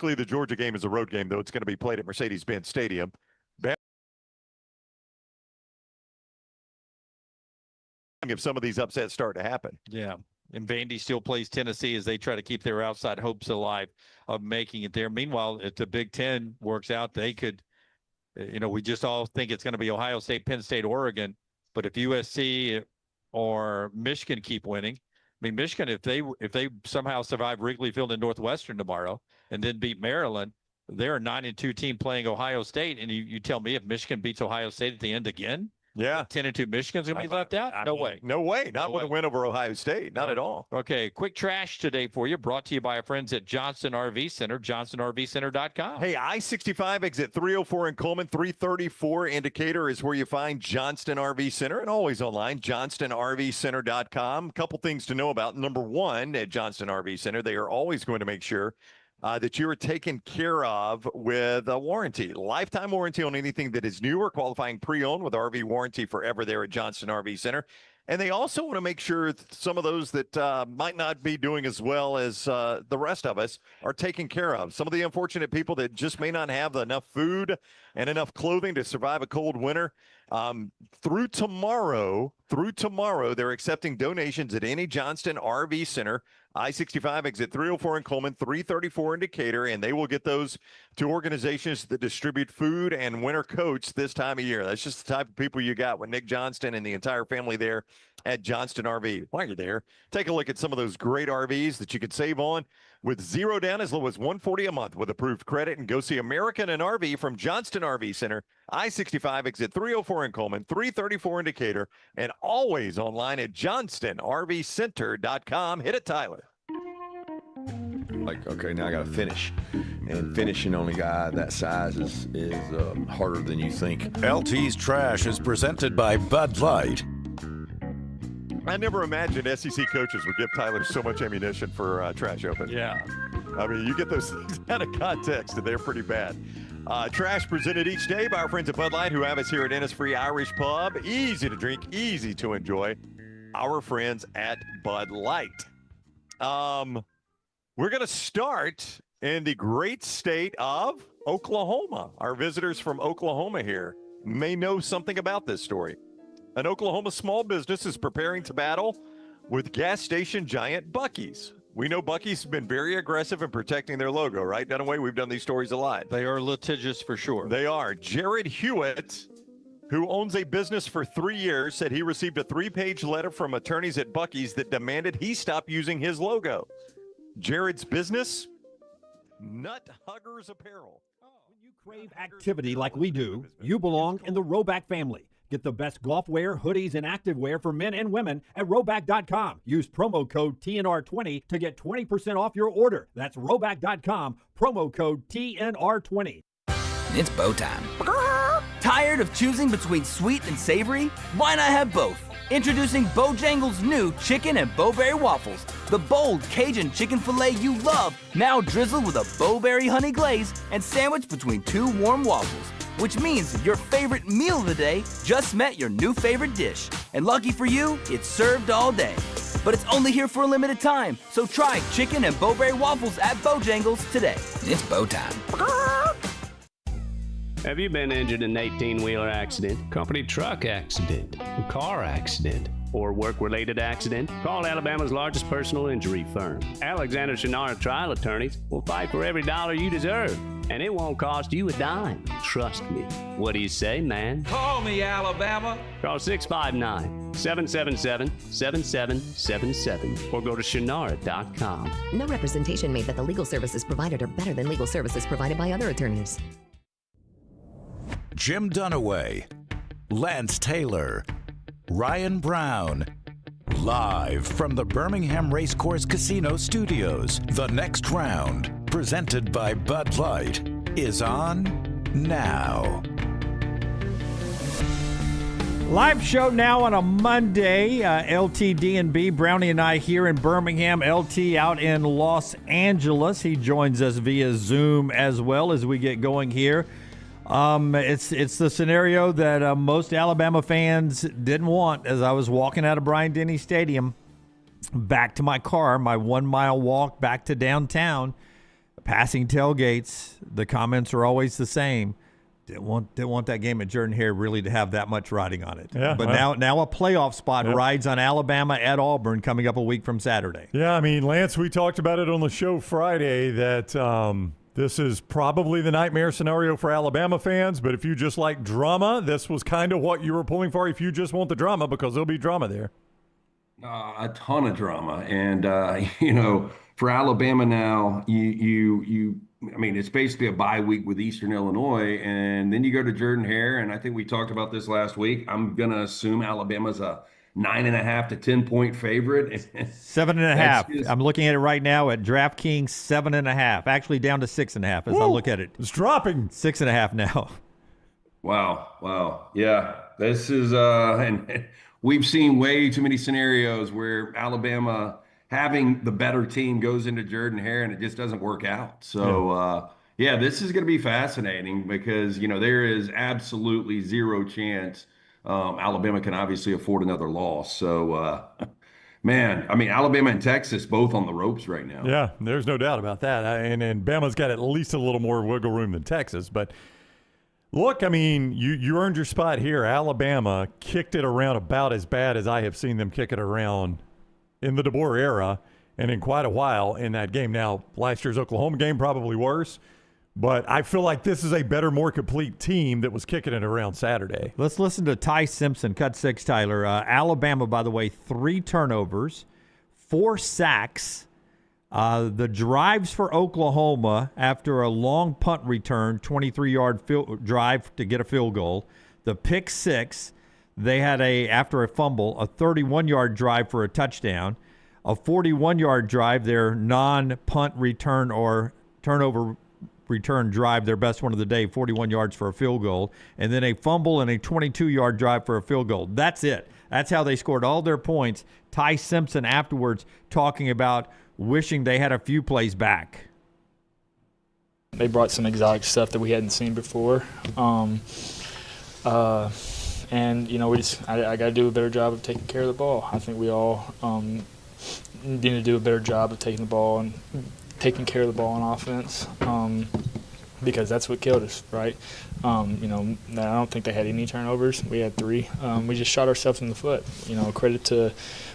The Georgia game is a road game, though. It's going to be played at Mercedes-Benz Stadium. If some of these upsets start to happen. Yeah. And Vandy still plays Tennessee as they try to keep their outside hopes alive of making it there. Meanwhile, if the Big Ten works out, they could, we just all think it's going to be Ohio State, Penn State, Oregon. But if USC or Michigan keep winning, Michigan, if they somehow survive Wrigley Field and Northwestern tomorrow and then beat Maryland, they're a 9-2 team playing Ohio State. And you tell me if Michigan beats Ohio State at the end again? Yeah. 10-2 Michigan's going to be left out? No way. No way. Not with a win over Ohio State. Not at all. Okay. Quick trash today for you. Brought to you by our friends at Johnston RV Center, johnstonrvcenter.com. Hey, I-65 exit 304 in Coleman, 334 indicator is where you find Johnston RV Center, and always online, johnstonrvcenter.com. A couple things to know about. Number one, at Johnston RV Center, they are always going to make sure that you are taken care of with a warranty. Lifetime warranty on anything that is new or qualifying pre-owned with RV warranty forever there at Johnston RV Center. And they also want to make sure that some of those that might not be doing as well as the rest of us are taken care of. Some of the unfortunate people that just may not have enough food and enough clothing to survive a cold winter. Through tomorrow, they're accepting donations at any Johnston RV Center. I-65 exit 304 in Coleman, 334 in Decatur, and they will get those to organizations that distribute food and winter coats this time of year. That's just the type of people you got with Nick Johnston and the entire family there at Johnston RV. While you're there, take a look at some of those great RVs that you could save on with zero down as low as $140 a month with approved credit, and go see American and RV from Johnston RV Center, I-65 exit 304 in Coleman, 334 in Decatur, and always online at johnstonrvcenter.com. Hit it, Tyler. Like, okay, now I got to finish. And finishing on a guy that size is harder than you think. LT's Trash is presented by Bud Light. I never imagined SEC coaches would give Tyler so much ammunition for Trash Open. Yeah. You get those things out of context, and they're pretty bad. Trash presented each day by our friends at Bud Light, who have us here at Innisfree Irish Pub. Easy to drink, easy to enjoy. Our friends at Bud Light. We're going to start in the great state of Oklahoma. Our visitors from Oklahoma here may know something about this story. An Oklahoma small business is preparing to battle with gas station giant Buc-ee's. We know Buc-ee's has been very aggressive in protecting their logo, right, Dunaway? We've done these stories a lot. They are litigious for sure. They are. Jared Hewitt, who owns a business for 3 years, said he received a 3-page letter from attorneys at Buc-ee's that demanded he stop using his logo. Jared's business, Nut Huggers Apparel. When you crave activity like we do, you belong in the Roback family. Get the best golf wear, hoodies, and activewear for men and women at Roback.com. Use promo code TNR20 to get 20% off your order. That's Roback.com, promo code TNR20. It's bow time. Tired of choosing between sweet and savory? Why not have both? Introducing Bojangles' new chicken and bowberry waffles. The bold Cajun chicken filet you love, now drizzled with a bowberry honey glaze and sandwiched between 2 warm waffles. Which means your favorite meal of the day just met your new favorite dish. And lucky for you, it's served all day. But it's only here for a limited time, so try chicken and bowberry waffles at Bojangles today. It's bow time. Have you been injured in an 18-wheeler accident, company truck accident, a car accident, or work-related accident? Call Alabama's largest personal injury firm. Alexander Shinara Trial Attorneys will fight for every dollar you deserve, and it won't cost you a dime. Trust me. What do you say, man? Call me, Alabama. Call 659-777-7777 or go to Shinara.com. No representation made that the legal services provided are better than legal services provided by other attorneys. Jim Dunaway, Lance Taylor, Ryan Brown. Live from the Birmingham Racecourse Casino Studios, the next round, presented by Bud Light, is on now. Live show now on a Monday. LTD&B, Brownie and I here in Birmingham. LT out in Los Angeles. He joins us via Zoom as well as we get going here. It's the scenario that most Alabama fans didn't want. As I was walking out of Bryant-Denny Stadium back to my car, my 1 mile walk back to downtown, passing tailgates, the comments are always the same. Didn't want that game at Jordan Hare really to have that much riding on it. Yeah, but now a playoff spot rides on Alabama at Auburn coming up a week from Saturday. Yeah, I mean, Lance, we talked about it on the show Friday that this is probably the nightmare scenario for Alabama fans. But if you just like drama, this was kind of what you were pulling for if you just want the drama, because there'll be drama there. A ton of drama. And, for Alabama now, I mean, it's basically a bye week with Eastern Illinois, and then you go to Jordan Hare, and I think we talked about this last week. I'm going to assume Alabama's a 9.5 to 10-point favorite. 7.5. I'm looking at it right now at DraftKings, 7.5. Actually down to 6.5 as I look at it. It's dropping. 6.5 now. Wow. Yeah, this is and we've seen way too many scenarios where Alabama having the better team goes into Jordan Hare and it just doesn't work out. So, this is going to be fascinating because, there is absolutely zero chance Alabama can obviously afford another loss. So, Alabama and Texas both on the ropes right now. Yeah, there's no doubt about that. And Bama's got at least a little more wiggle room than Texas. But look, I mean, you earned your spot here. Alabama kicked it around about as bad as I have seen them kick it around in the DeBoer era and in quite a while in that game. Now, last year's Oklahoma game probably worse, but I feel like this is a better, more complete team that was kicking it around Saturday. Let's listen to Ty Simpson, cut 6, Tyler. Alabama, by the way, 3 turnovers, 4 sacks. The drives for Oklahoma after a long punt return, 23-yard drive to get a field goal. The pick 6. They had after a fumble, a 31-yard drive for a touchdown, a 41-yard drive, their non-punt return or turnover return drive, their best one of the day, 41 yards for a field goal, and then a fumble and a 22-yard drive for a field goal. That's it. That's how they scored all their points. Ty Simpson afterwards talking about wishing they had a few plays back. They brought some exotic stuff that we hadn't seen before. And, I got to do a better job of taking care of the ball. I think we all need to do a better job of taking the ball and taking care of the ball on offense because that's what killed us, right? I don't think they had any turnovers. We had 3. We just shot ourselves in the foot. Credit to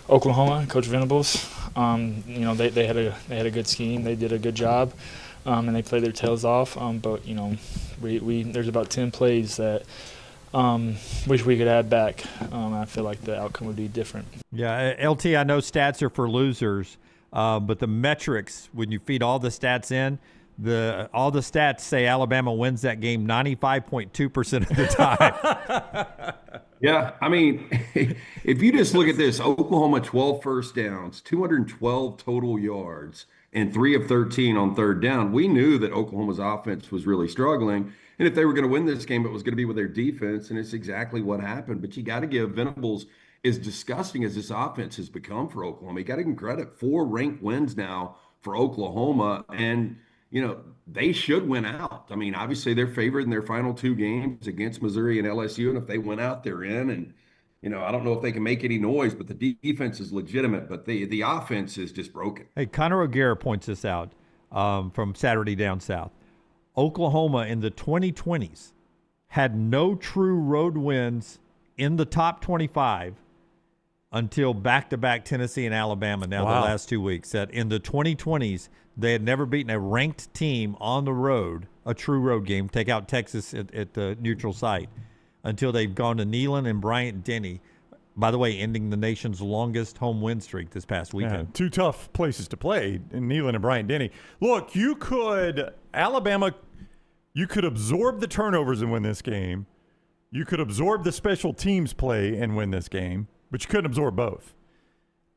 Oklahoma, Coach Venables. They had a good scheme. They did a good job, and they played their tails off. But there's about 10 plays that wish we could add back. I feel like the outcome would be different. Yeah, LT, I know stats are for losers, but the metrics, when you feed all the stats in, all the stats say Alabama wins that game 95.2% of the time. Yeah, I mean, if you just look at this, Oklahoma 12 first downs, 212 total yards, and 3 of 13 on third down. We knew that Oklahoma's offense was really struggling. And if they were going to win this game, it was going to be with their defense, and it's exactly what happened. But you got to give Venables, as disgusting as this offense has become for Oklahoma, you got to give credit. 4 ranked wins now for Oklahoma, and they should win out. I mean, obviously they're favored in their final 2 games against Missouri and LSU, and if they win out, they're in. And I don't know if they can make any noise, but the defense is legitimate, but the offense is just broken. Hey, Connor O'Gara points this out from Saturday Down South. Oklahoma in the 2020s had no true road wins in the top 25 until back-to-back Tennessee and Alabama now the last 2 weeks. That in the 2020s, they had never beaten a ranked team on the road, a true road game, take out Texas at the neutral site, until they've gone to Neyland and Bryant-Denny. By the way, ending the nation's longest home win streak this past weekend. Yeah, 2 tough places to play in Neyland and Bryant-Denny. Look, Alabama, you could absorb the turnovers and win this game. You could absorb the special teams play and win this game, but you couldn't absorb both.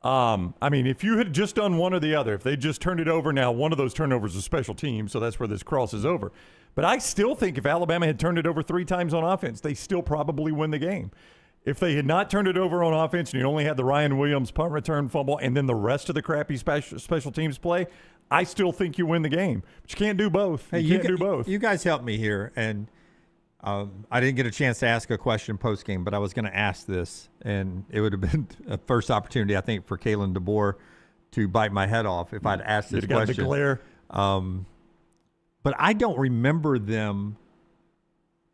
If you had just done one or the other, if they just turned it over, now one of those turnovers is special teams, so that's where this crosses over. But I still think if Alabama had turned it over 3 times on offense, they still probably win the game. If they had not turned it over on offense and you only had the Ryan Williams punt return fumble and then the rest of the crappy special teams play, I still think you win the game. But you can't do both. You can't do both. You guys help me here. And I didn't get a chance to ask a question post-game, but I was going to ask this. And it would have been a first opportunity, I think, for Kalen DeBoer to bite my head off if I'd asked this question. Got the glare. but I don't remember them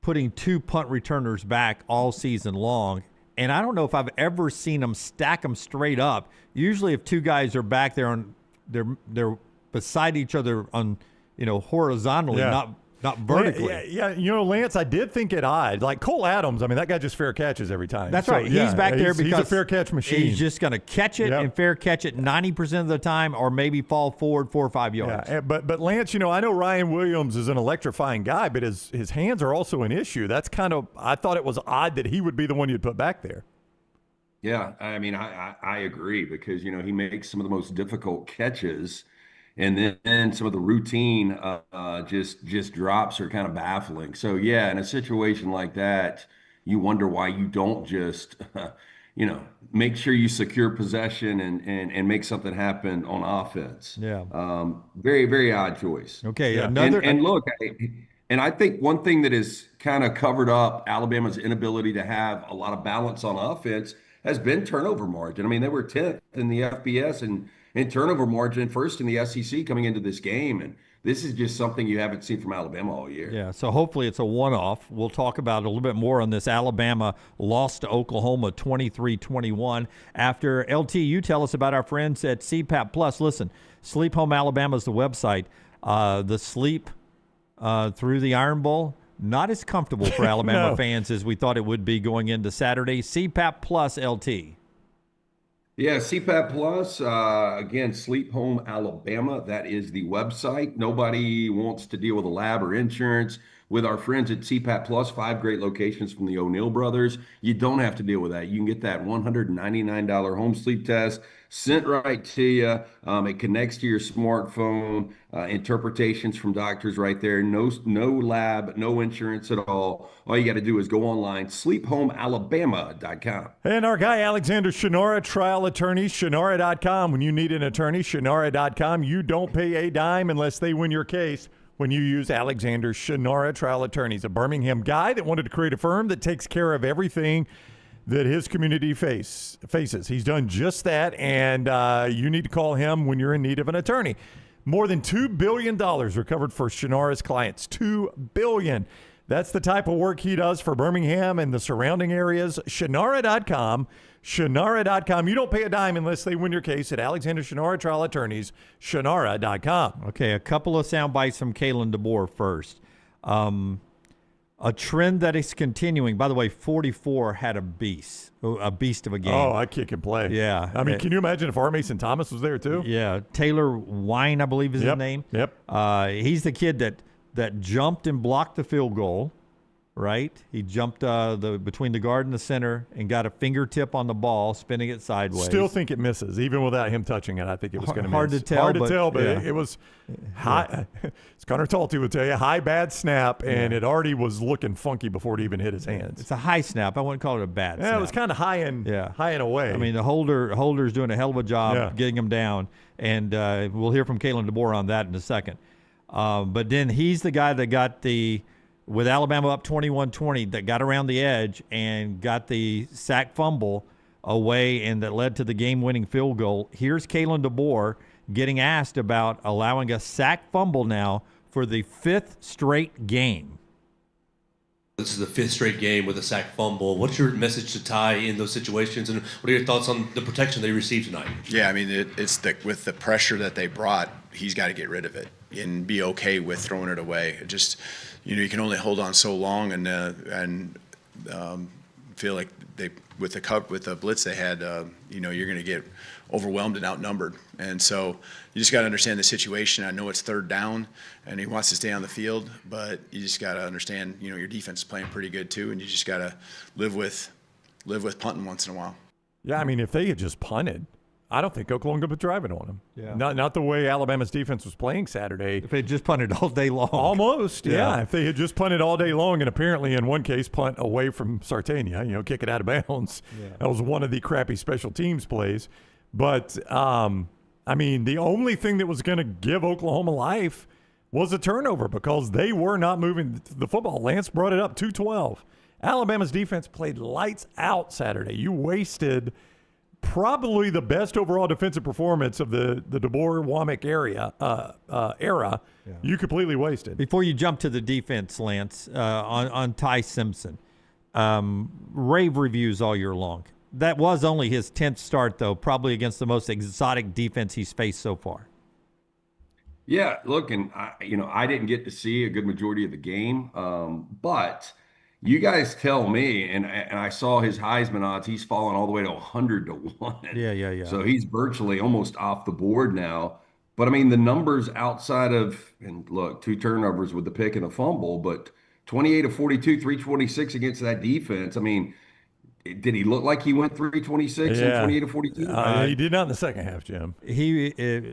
putting 2 punt returners back all season long. And I don't know if I've ever seen them stack them straight up. Usually if 2 guys are back there they're beside each other on, horizontally, not vertically. Yeah, Lance, I did think it odd. Like Cole Adams, I mean, that guy just fair catches every time. That's right. He's back there because he's a fair catch machine. He's just going to catch it and fair catch it 90% of the time, or maybe fall forward 4 or 5 yards. Yeah, but Lance, I know Ryan Williams is an electrifying guy, but his hands are also an issue. That's I thought it was odd that he would be the one you'd put back there. Yeah, I mean, I agree because, he makes some of the most difficult catches. And then some of the routine just drops are kind of baffling. So, yeah, in a situation like that, you wonder why you don't just, make sure you secure possession and make something happen on offense. Yeah. Very, very odd choice. Okay. Yeah. And look, I think one thing that has kind of covered up Alabama's inability to have a lot of balance on offense has been turnover margin. I mean, they were 10th in the FBS and in turnover margin, first in the SEC coming into this game. And this is just something you haven't seen from Alabama all year. Yeah, so hopefully it's a one-off. We'll talk about it a little bit more on this. Alabama lost to Oklahoma 23-21. After LT, you tell us about our friends at CPAP Plus. Listen, Sleep Home Alabama is the website. The sleep through the Iron Bowl, not as comfortable for Alabama fans as we thought it would be going into Saturday. CPAP Plus, LT. Yeah, CPAP Plus, again, Sleep Home Alabama, that is the website. Nobody wants to deal with a lab or insurance. With our friends at CPAP Plus, 5 great locations from the O'Neill brothers, you don't have to deal with that. You can get that $199 home sleep test sent right to you. It connects to your smartphone, interpretations from doctors right there. No lab, no insurance at all. All you got to do is go online, sleephomealabama.com. And our guy, Alexander Shinara, trial attorney, Shinara.com. When you need an attorney, Shinara.com. You don't pay a dime unless they win your case when you use Alexander Shinara Trial Attorneys, a Birmingham guy that wanted to create a firm that takes care of everything that his community faces. He's done just that, and you need to call him when you're in need of an attorney. More than $2 billion recovered for Shinara's clients. $2 billion. That's the type of work he does for Birmingham and the surrounding areas. Shinara.com. Shinara.com. You don't pay a dime unless they win your case at Alexander Shinara Trial Attorneys. Shinara.com. Okay, a couple of sound bites from Kalen DeBoer first. A trend that is continuing. By the way, 44 had a beast of a game. Oh, I kick and play. Yeah. I mean, can you imagine if R. Mason Thomas was there too? Yeah. Taylor Wine, I believe is his name. Yep. He's the kid that jumped and blocked the field goal, right? He jumped between the guard and the center and got a fingertip on the ball, spinning it sideways. Still think it misses, even without him touching it. I think it was going to miss. Hard to tell. Hard to tell, but it was high. As Connor Talty would tell you, high bad snap, and it already was looking funky before it even hit his hands. It's a high snap. I wouldn't call it a bad snap. Yeah, it was kind of high and away. I mean, the holder's doing a hell of a job getting him down, and we'll hear from Kalen DeBoer on that in a second. But then he's the guy that got with Alabama up 21-20, that got around the edge and got the sack fumble away, and that led to the game-winning field goal. Here's Kalen DeBoer getting asked about allowing a sack fumble now for the 5th straight game. This is the 5th straight game with a sack fumble. What's your message to Ty in those situations, and what are your thoughts on the protection they received tonight? Yeah, I mean, it's with the pressure that they brought, he's got to get rid of it and be okay with throwing it away. It just, you can only hold on so long, and feel like with the blitz they had, you're going to get overwhelmed and outnumbered. And so you just got to understand the situation. I know it's 3rd down, and he wants to stay on the field, but you just got to understand, your defense is playing pretty good too, and you just got to live with punting once in a while. Yeah, I mean, if they had just punted, I don't think Oklahoma could put driving on them. Yeah. Not the way Alabama's defense was playing Saturday. If they just punted all day long. Almost, yeah. If they had just punted all day long, and apparently in one case punt away from Sartania, kick it out of bounds. Yeah. That was one of the crappy special teams plays. But, I mean, the only thing that was going to give Oklahoma life was a turnover because they were not moving the football. Lance brought it up, 2-12. Alabama's defense played lights out Saturday. You wasted probably the best overall defensive performance of the DeBoer Womack era. You completely wasted. Before you jump to the defense, Lance, on Ty Simpson, rave reviews all year long. That was only his 10th start, though, probably against the most exotic defense he's faced so far. Yeah, look, and I didn't get to see a good majority of the game, but you guys tell me, and I saw his Heisman odds. He's fallen all the way to 100-1. Yeah. So he's virtually almost off the board now. But I mean, the numbers outside of, and look, 2 turnovers with the pick and a fumble, but 28 of 42, 326 against that defense. I mean, did he look like he went 326 and 28 of 42? He did not in the second half, Jim.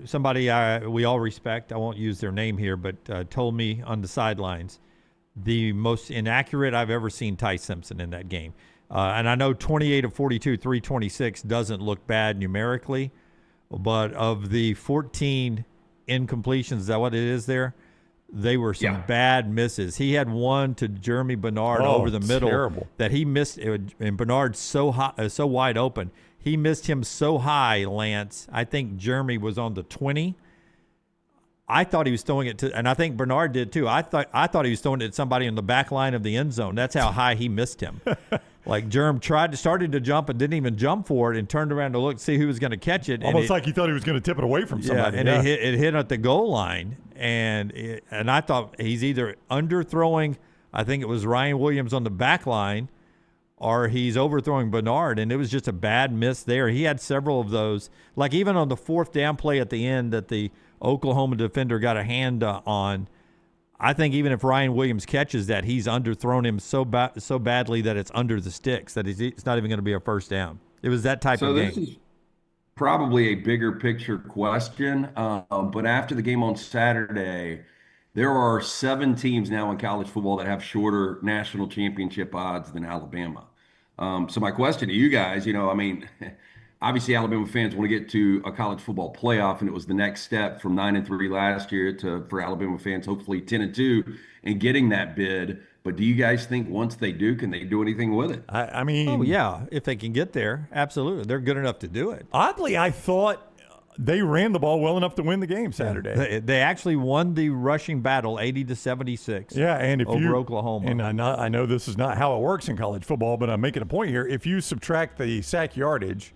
Somebody we all respect, I won't use their name here, but told me on the sidelines, the most inaccurate I've ever seen Ty Simpson in that game. And I know 28 of 42, 326 doesn't look bad numerically, but of the 14 incompletions, is that what it is there? They were some bad misses. He had one to Germie Bernard over the middle that he missed, and Bernard's so high, so wide open. He missed him so high, Lance. I think Germie was on the 20. I thought he was throwing it to, and I think Bernard did too. I thought he was throwing it at somebody in the back line of the end zone. That's how high he missed him. Like Germ started to jump and didn't even jump for it, and turned around to look to see who was going to catch it. Almost like he thought he was going to tip it away from somebody. Yeah, and it hit at the goal line, and I thought he's either underthrowing. I think it was Ryan Williams on the back line, or he's overthrowing Bernard, and it was just a bad miss there. He had several of those, like even on the 4th down play at the end that the Oklahoma defender got a hand on. I think even if Ryan Williams catches that, he's underthrown him so badly that it's under the sticks, that it's not even going to be a first down. It was that type of game. So this is probably a bigger picture question, but after the game on Saturday, there are 7 teams now in college football that have shorter national championship odds than Alabama. So my question to you guys, obviously Alabama fans want to get to a college football playoff, and it was the next step from 9-3 last year for Alabama fans, hopefully 10-2 and getting that bid. But do you guys think once they do, can they do anything with it? I mean, oh yeah, if they can get there, absolutely, they're good enough to do it. Oddly, I thought they ran the ball well enough to win the game Saturday. They actually won the rushing battle, 80-76. Yeah, and over Oklahoma. And I know this is not how it works in college football, but I'm making a point here. If you subtract the sack yardage,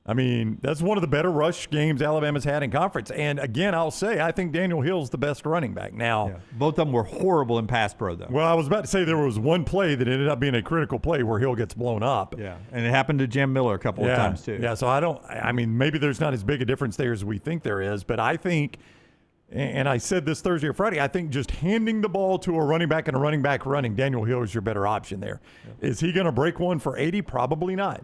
I mean, that's one of the better rush games Alabama's had in conference. And again, I'll say, I think Daniel Hill's the best running back. Now, both of them were horrible in pass pro, though. Well, I was about to say there was one play that ended up being a critical play where Hill gets blown up. Yeah, and it happened to Jim Miller a couple of times, too. Yeah, so I mean, maybe there's not as big a difference there as we think there is, but I think, and I said this Thursday or Friday, I think just handing the ball to a running back and a running back running, Daniel Hill is your better option there. Yeah. Is he going to break one for 80? Probably not.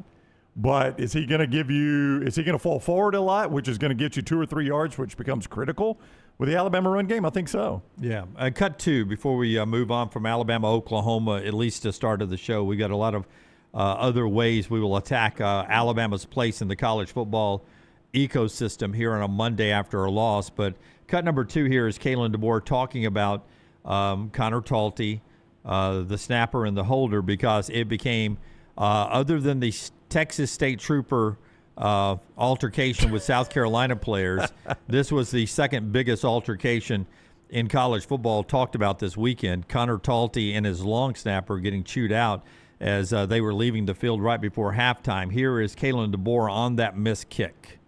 But is he going to fall forward a lot, which is going to get you 2 or 3 yards, which becomes critical with the Alabama run game? I think so. Yeah. Cut 2 before we move on from Alabama, Oklahoma, at least to start of the show. We got a lot of other ways we will attack Alabama's place in the college football ecosystem here on a Monday after a loss. But cut number 2 here is Kalen DeBoer talking about Connor Talty, the snapper and the holder, because it became, other than the Texas State Trooper altercation with South Carolina players, this was the second biggest altercation in college football talked about this weekend. Connor Talty and his long snapper getting chewed out as they were leaving the field right before halftime. Here is Kalen DeBoer on that missed kick.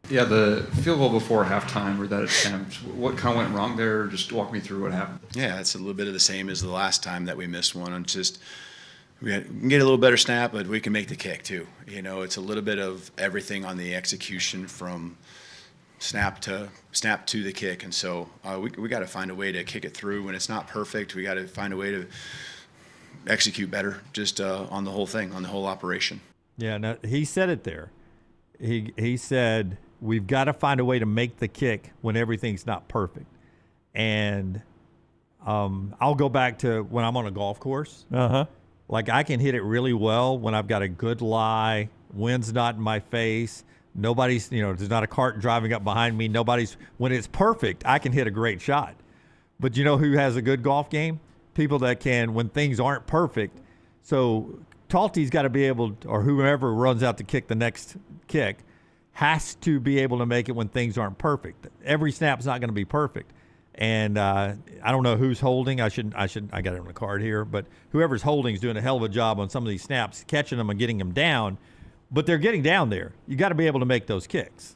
Yeah, the field goal before halftime, or that attempt, what kind of went wrong there? Just walk me through what happened. Yeah, it's a little bit of the same as the last time that we missed one. It's just we can get a little better snap, but we can make the kick too. It's a little bit of everything on the execution from snap to the kick, and so we got to find a way to kick it through. When it's not perfect, we got to find a way to execute better, just on the whole thing, on the whole operation. Yeah, no, he said it there. He said we've got to find a way to make the kick when everything's not perfect, and I'll go back to when I'm on a golf course. Like, I can hit it really well when I've got a good lie, wind's not in my face, nobody's, there's not a cart driving up behind me, when it's perfect, I can hit a great shot. But you know who has a good golf game? People that can, when things aren't perfect. So Talty's got to be able, or whoever runs out to kick the next kick, has to be able to make it when things aren't perfect. Every snap's not going to be perfect. And I don't know who's holding. I got it on the card here, but whoever's holding is doing a hell of a job on some of these snaps, catching them and getting them down. But they're getting down there. You got to be able to make those kicks.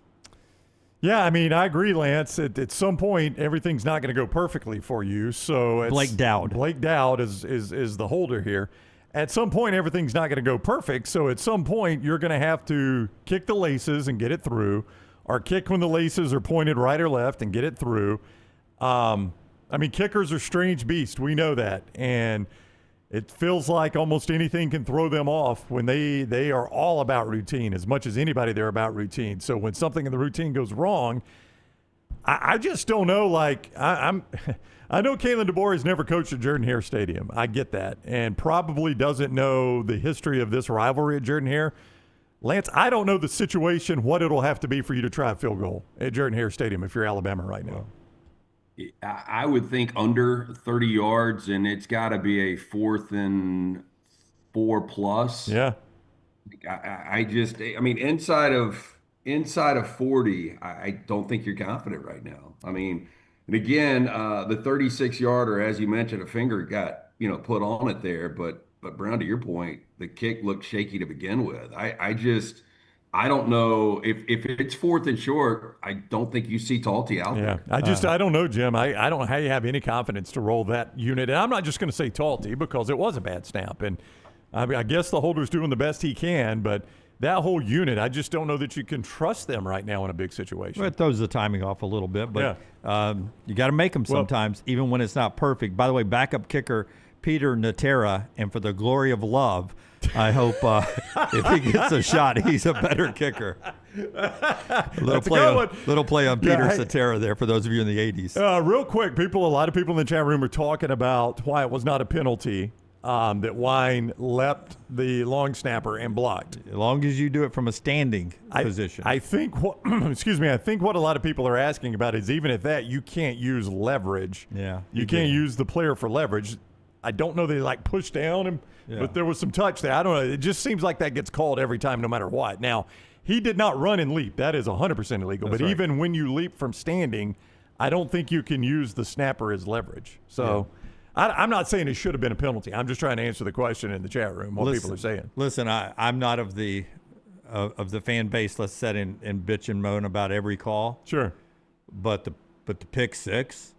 Yeah, I mean, I agree, Lance. At some point, everything's not going to go perfectly for you. So Blake Dowd is the holder here. At some point, everything's not going to go perfect. So at some point, you're going to have to kick the laces and get it through, or kick when the laces are pointed right or left and get it through. I mean, kickers are strange beasts. We know that. And it feels like almost anything can throw them off when they are all about routine. As much as anybody, they're about routine. So when something in the routine goes wrong, I just don't know. Like, I know Kalen DeBoer has never coached at Jordan Hare Stadium. I get that. And probably doesn't know the history of this rivalry at Jordan Hare. Lance, I don't know the situation, what it'll have to be for you to try a field goal at Jordan Hare Stadium if you're Alabama right now. I would think under 30 yards, and it's got to be a 4th and 4+. Yeah. I mean, inside of 40, I don't think you're confident right now. I mean, and again, the 36-yarder, as you mentioned, a finger got, put on it there. But Brown, to your point, the kick looked shaky to begin with. I don't know if it's 4th and short. I don't think you see Talty out there. I don't know, Jim. I don't know how you have any confidence to roll that unit. And I'm not just going to say Talty because it was a bad snap. And I guess the holder's doing the best he can, but that whole unit, I just don't know that you can trust them right now in a big situation. Well, it throws the timing off a little bit, but you got to make them sometimes, even when it's not perfect. By the way, backup kicker Peter Natera, and for the glory of love, I hope if he gets a shot, he's a better kicker. Little play on Peter Natera there for those of you in the 80s. Real quick, a lot of people in the chat room are talking about why it was not a penalty that Wine leapt the long snapper and blocked. As long as you do it from a standing position. I think what a lot of people are asking about is even at that, you can't use leverage. Yeah. You can't use the player for leverage. I don't know they push down, but there was some touch there. I don't know. It just seems like that gets called every time, no matter what. Now, he did not run and leap. That is 100% illegal. That's right. Even when you leap from standing, I don't think you can use the snapper as leverage. So I'm not saying it should have been a penalty. I'm just trying to answer the question in the chat room, what people are saying. Listen, I'm not of the fan base, let's set in bitch and moan about every call. Sure. But the pick six.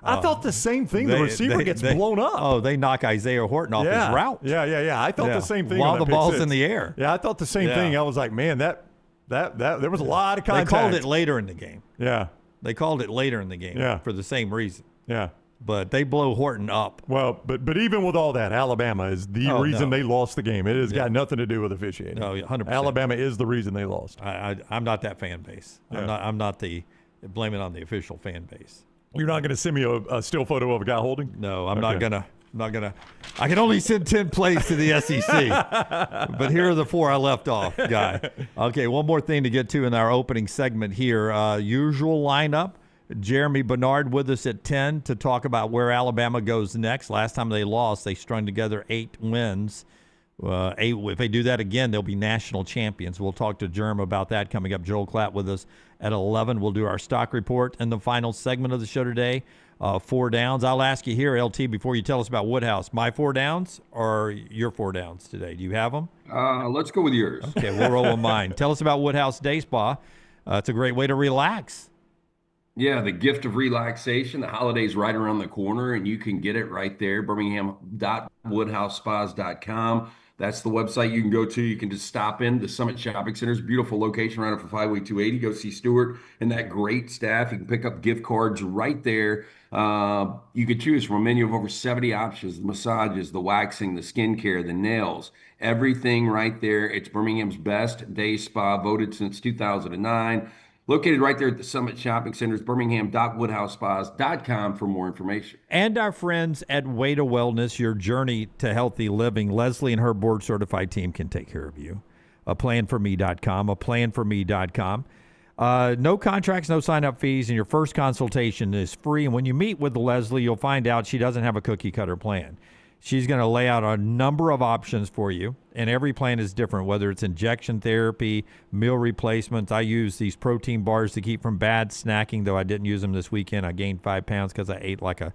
I thought the same thing. The receiver gets blown up. Oh, they knock Isaiah Horton off his route. Yeah. I thought the same thing. While the ball's in the air. Yeah, I thought the same thing. I was like, man, that there was a lot of contact. They called it later in the game. Yeah. They called it later in the game for the same reason. Yeah. But they blow Horton up. Well, but even with all that, Alabama is the reason they lost the game. It has got nothing to do with officiating. No, 100%. Alabama is the reason they lost. I'm not that fan base. I'm not the blame it on the official fan base. You're not going to send me a still photo of a guy holding? No, I'm not gonna. I can only send 10 plays to the SEC. But here are the 4 I left off, Guy. Okay, one more thing to get to in our opening segment here. Usual lineup. Germie Bernard with us at 10 to talk about where Alabama goes next. Last time they lost, they strung together 8 wins. If they do that again, they'll be national champions. We'll talk to Germ about that coming up. Joel Klatt with us at 11. We'll do our stock report in the final segment of the show today. 4 downs. I'll ask you here, LT, before you tell us about Woodhouse, my 4 downs or your 4 downs today? Do you have them? Let's go with yours. Okay, we'll roll with mine. Tell us about Woodhouse Day Spa. It's a great way to relax. Yeah, the gift of relaxation. The holiday's right around the corner, and you can get it right there, birmingham.woodhousespas.com. That's the website you can go to. You can just stop in the Summit Shopping Center's beautiful location right off of Highway 280. Go see Stuart and that great staff. You can pick up gift cards right there. You can choose from a menu of over 70 options, the massages, the waxing, the skincare, the nails, everything right there. It's Birmingham's best day spa, voted since 2009. Located right there at the Summit Shopping Centers, birmingham.woodhousespas.com for more information. And our friends at Way to Wellness, your journey to healthy living. Leslie and her board-certified team can take care of you. Planforme.com, planforme.com. No contracts, no sign-up fees, and your first consultation is free. And when you meet with Leslie, you'll find out she doesn't have a cookie-cutter plan. She's going to lay out a number of options for you, and every plan is different, whether it's injection therapy, meal replacements. I use these protein bars to keep from bad snacking, though I didn't use them this weekend. I gained 5 pounds because I ate like a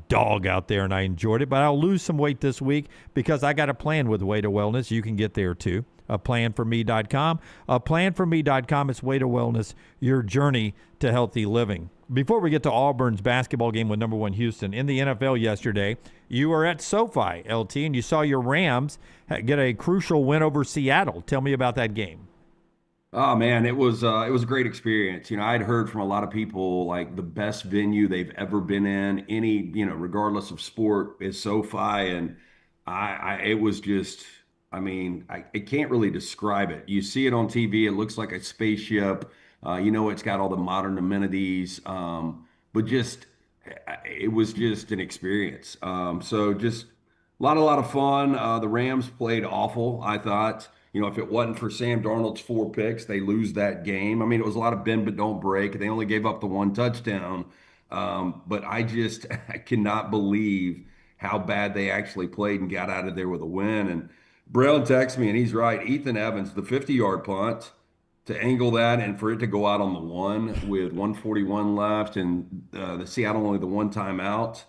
dog out there, and I enjoyed it. But I'll lose some weight this week because I got a plan with Way to Wellness. You can get there, too. Planforme.com. Planforme.com. It's Way to Wellness, your journey to healthy living. Before we get to Auburn's basketball game with number 1 Houston, in the NFL yesterday, you were at SoFi, LT, and you saw your Rams get a crucial win over Seattle. Tell me about that game. Oh man, it was a great experience. I'd heard from a lot of people like the best venue they've ever been in, any, regardless of sport, is SoFi, and it was just, I can't really describe it. You see it on TV, it looks like a spaceship. It's got all the modern amenities, but it was just an experience. So just a lot of fun. The Rams played awful, I thought. If it wasn't for Sam Darnold's 4 picks, they lose that game. It was a lot of bend but don't break. They only gave up the 1 touchdown. But I cannot believe how bad they actually played and got out of there with a win. And Brown texts me, and he's right. Ethan Evans, the 50-yard punt, to angle that and for it to go out on the 1 with 1:41 left and the Seattle only the 1 timeout.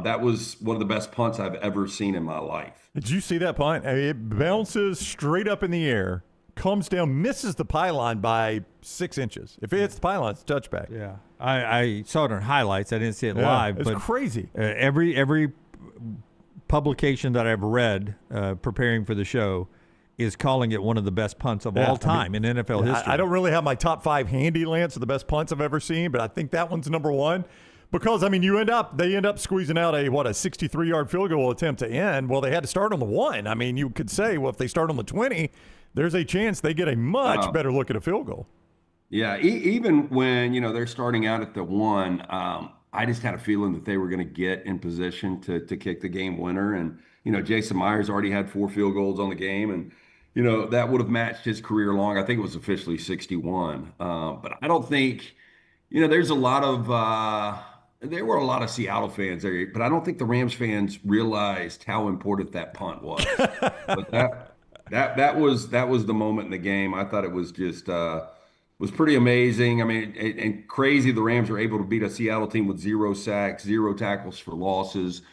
That was one of the best punts I've ever seen in my life. Did you see that punt? It bounces straight up in the air, comes down, misses the pylon by 6 inches. If it hits the pylon, it's a touchback. Yeah, I saw it on highlights. I didn't see it live. It's but crazy. Every publication that I've read preparing for the show is calling it one of the best punts of all time in NFL history. I don't really have my top 5 handy, Lance, of the best punts I've ever seen, but I think that one's number 1. Because, they end up squeezing out a 63-yard field goal attempt to end. Well, they had to start on the 1. You could say, well, if they start on the 20, there's a chance they get a much better look at a field goal. Yeah, even when, they're starting out at the 1, I just had a feeling that they were going to get in position to kick the game winner. And, Jason Myers already had 4 field goals on the game. And, that would have matched his career long. I think it was officially 61. But I don't think, there's a lot of there were a lot of Seattle fans there, but I don't think the Rams fans realized how important that punt was. But that was the moment in the game. I thought it was just was pretty amazing. And crazy the Rams were able to beat a Seattle team with 0 sacks, 0 tackles for losses.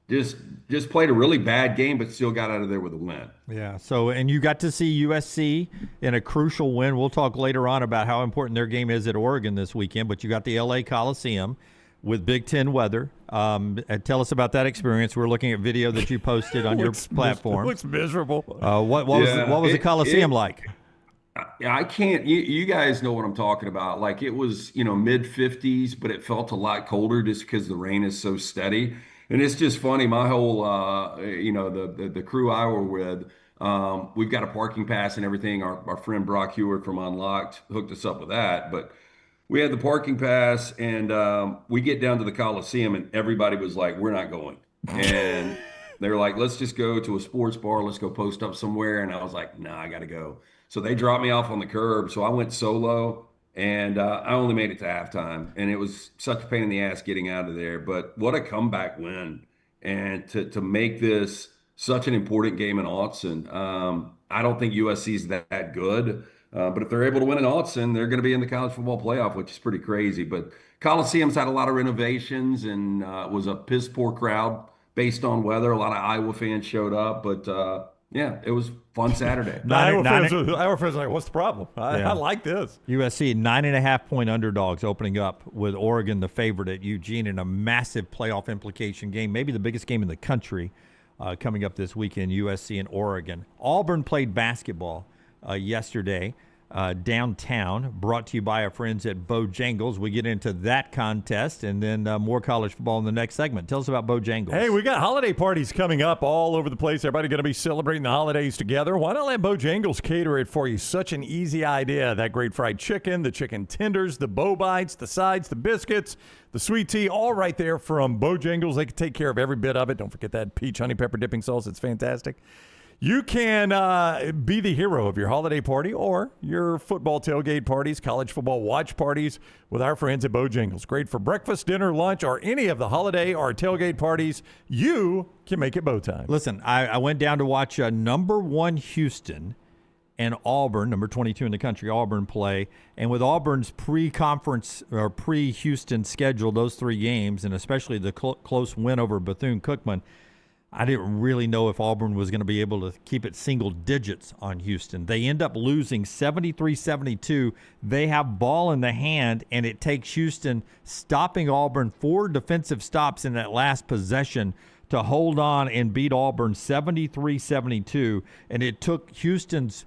Just played a really bad game, but still got out of there with a win. Yeah. So, and you got to see USC in a crucial win. We'll talk later on about how important their game is at Oregon this weekend, but you got the LA Coliseum with Big Ten weather. Tell us about that experience. We're looking at video that you posted on your platform. It looks miserable. What was the Coliseum like? I can't. You guys know what I'm talking about. Like it was, mid 50s, but it felt a lot colder just because the rain is so steady. And it's just funny. My whole, the crew I were with, we've got a parking pass and everything. Our friend Brock Hewitt from Unlocked hooked us up with that. But we had the parking pass, and we get down to the Coliseum, and everybody was like, "We're not going." And they were like, "Let's just go to a sports bar. Let's go post up somewhere." And I was like, "Nah, I got to go." So they dropped me off on the curb. So I went solo. And I only made it to halftime, and it was such a pain in the ass getting out of there. But what a comeback win, and to make this such an important game in Austin. I don't think USC is that good, but if they're able to win in Austin, they're going to be in the college football playoff, which is pretty crazy. But Coliseum's had a lot of renovations, and it was a piss poor crowd based on weather. A lot of Iowa fans showed up, but yeah, it was fun Saturday. Iowa fans are like, what's the problem? I like this. USC 9.5-point underdogs opening up with Oregon, the favorite at Eugene, in a massive playoff implication game, maybe the biggest game in the country coming up this weekend, USC and Oregon. Auburn played basketball yesterday downtown, brought to you by our friends at Bojangles. We get into that contest and then more college football in the next segment. Tell us about Bojangles. Hey, we got holiday parties coming up all over the place. Everybody going to be celebrating the holidays together. Why not let Bojangles cater it for you? Such an easy idea. That great fried chicken, the chicken tenders, the bow bites, the sides, the biscuits, the sweet tea, all right there from Bojangles. They can take care of every bit of it. Don't forget that peach honey pepper dipping sauce. It's fantastic. You can be the hero of your holiday party or your football tailgate parties, college football watch parties with our friends at Bojangles. Great for breakfast, dinner, lunch, or any of the holiday or tailgate parties. You can make it bow time. Listen, I went down to watch number 1 Houston and Auburn, number 22 in the country, Auburn play. And with Auburn's pre-conference or pre-Houston schedule, those 3 games, and especially the close win over Bethune-Cookman, I didn't really know if Auburn was going to be able to keep it single digits on Houston. They end up losing 73-72. They have ball in the hand, and it takes Houston stopping Auburn 4 defensive stops in that last possession to hold on and beat Auburn 73-72. And it took Houston's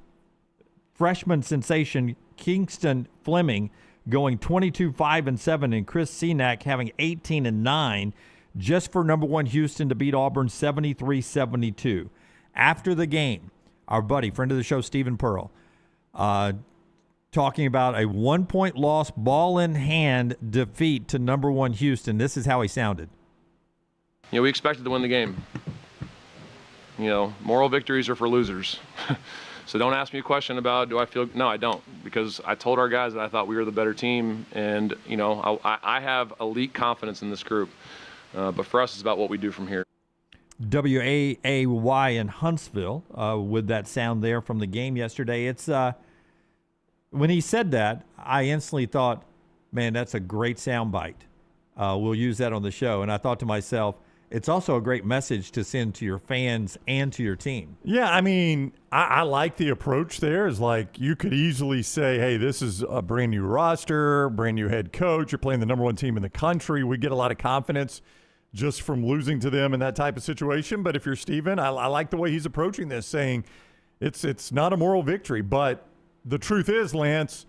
freshman sensation, Kingston Fleming, going 22-5-7, and Chris Senack having 18-9. Just for number 1 Houston to beat Auburn 73-72. After the game, our buddy, friend of the show, Stephen Pearl, talking about a 1-point loss, ball in hand defeat to number 1 Houston. This is how he sounded. We expected to win the game. Moral victories are for losers. So don't ask me a question about do I feel – no, I don't, because I told our guys that I thought we were the better team, and, I have elite confidence in this group. But for us, it's about what we do from here. WAAY in Huntsville with that sound there from the game yesterday. It's when he said that, I instantly thought, man, that's a great sound bite. We'll use that on the show. And I thought to myself, it's also a great message to send to your fans and to your team. Yeah, I mean, I like the approach there. Is like you could easily say, hey, this is a brand new roster, brand new head coach. You're playing the number 1 team in the country. We get a lot of confidence just from losing to them in that type of situation. But if you're Steven, I like the way he's approaching this, saying it's not a moral victory. But the truth is, Lance,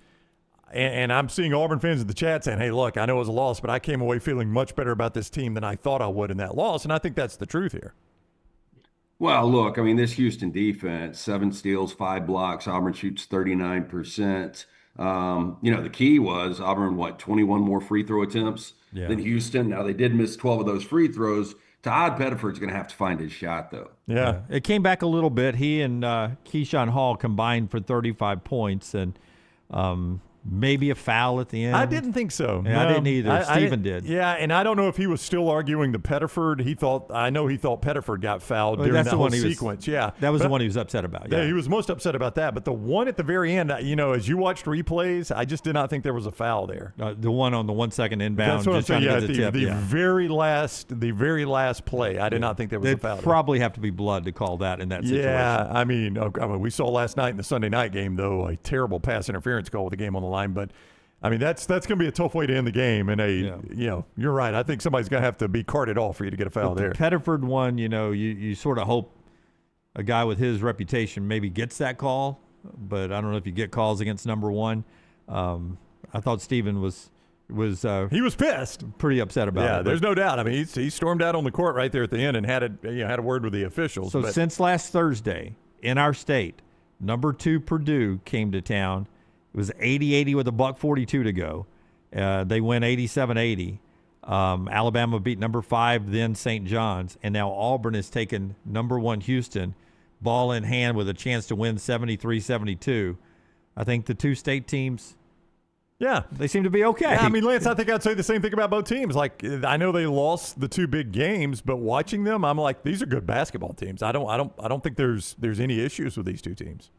and I'm seeing Auburn fans in the chat saying, hey, look, I know it was a loss, but I came away feeling much better about this team than I thought I would in that loss. And I think that's the truth here. Well, look, I mean, this Houston defense, 7 steals, 5 blocks. Auburn shoots 39%. The key was Auburn, 21 more free throw attempts than Houston. Now, they did miss 12 of those free throws. Todd Pettiford's going to have to find his shot, though. Yeah. It came back a little bit. He and Keyshawn Hall combined for 35 points, and maybe a foul at the end. I didn't think so. Yeah, no, I didn't either. Steven did. Yeah, and I don't know if he was still arguing the Pettiford. I know he thought Pettiford got fouled during that whole sequence. That was the one he was upset about. Yeah, he was most upset about that. But the one at the very end, as you watched replays, I just did not think there was a foul there. The one on the 1 second inbound. That's what just I'm saying. yeah, the very last play. I did not think there was a foul. Probably have to be blood to call that in that situation. Yeah, I mean, we saw last night in the Sunday night game, though, a terrible pass interference call with the game on the line. But I mean, that's going to be a tough way to end the game. And you're right. I think somebody's going to have to be carted off for you to get a foul there. The Pettiford one, you sort of hope a guy with his reputation maybe gets that call, but I don't know if you get calls against number 1. I thought Steven was he was pissed, pretty upset about it. Yeah, there's no doubt. I mean, he stormed out on the court right there at the end and had a word with the officials. So since last Thursday in our state, number 2 Purdue came to town. It was 80-80 with $1:42 to go. They win 87-80. Alabama beat number 5, then St. John's, and now Auburn has taken number 1 Houston, ball in hand with a chance to win 73-72. I think the 2 state teams, they seem to be okay. Yeah, I mean, Lance, I think I'd say the same thing about both teams. Like, I know they lost the 2 big games, but watching them, I'm like, these are good basketball teams. I don't think there's any issues with these 2 teams.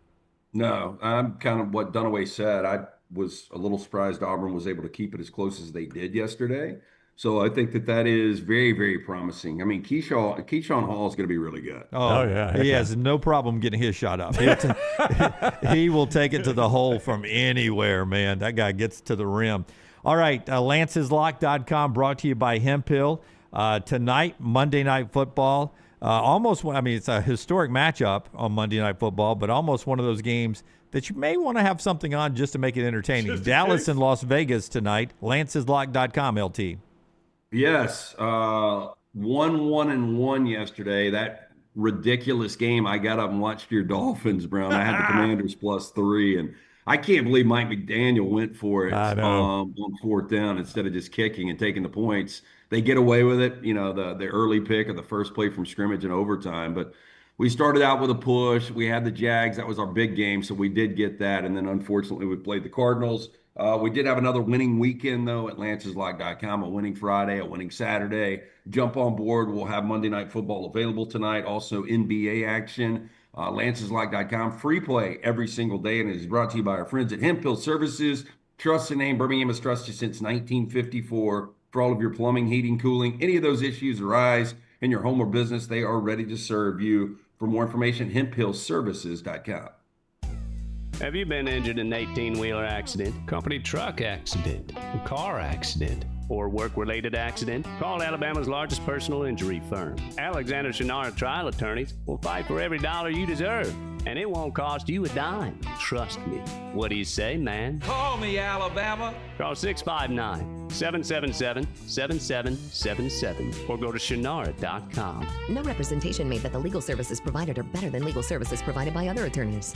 No, I'm kind of what Dunaway said. I was a little surprised Auburn was able to keep it as close as they did yesterday. So I think that is very, very promising. I mean, Keyshawn Hall is going to be really good. Oh yeah. He has no problem getting his shot up. He will take it to the hole from anywhere, man. That guy gets to the rim. All right, lanceslock.com brought to you by Hemphill. Tonight, Monday Night Football. It's a historic matchup on Monday Night Football, but almost one of those games that you may want to have something on just to make it entertaining. Dallas and Las Vegas tonight. lanceslock.com, LT. Yes. 1-1-1 yesterday. That ridiculous game. I got up and watched your Dolphins, Brown. I had the Commanders +3, and I can't believe Mike McDaniel went for it on 4th down instead of just kicking and taking the points. They get away with it, the early pick of the first play from scrimmage and overtime. But we started out with a push. We had the Jags. That was our big game, so we did get that. And then, unfortunately, we played the Cardinals. We did have another winning weekend, though, at lanceslog.com, a winning Friday, a winning Saturday. Jump on board. We'll have Monday Night Football available tonight. Also, NBA action. Lanceslog.com, free play every single day, and it is brought to you by our friends at Hemp Hill Services. Trust the name. Birmingham has trusted since 1954 for all of your plumbing, heating, cooling. Any of those issues arise in your home or business, they are ready to serve you. For more information, hemphillservices.com. Have you been injured in an 18-wheeler accident, company truck accident, car accident, or work-related accident? Call Alabama's largest personal injury firm. Alexander Shinara Trial Attorneys will fight for every dollar you deserve, and it won't cost you a dime. Trust me. What do you say, man? Call me, Alabama. Call 659-777-7777 or go to shinara.com. No representation made that the legal services provided are better than legal services provided by other attorneys.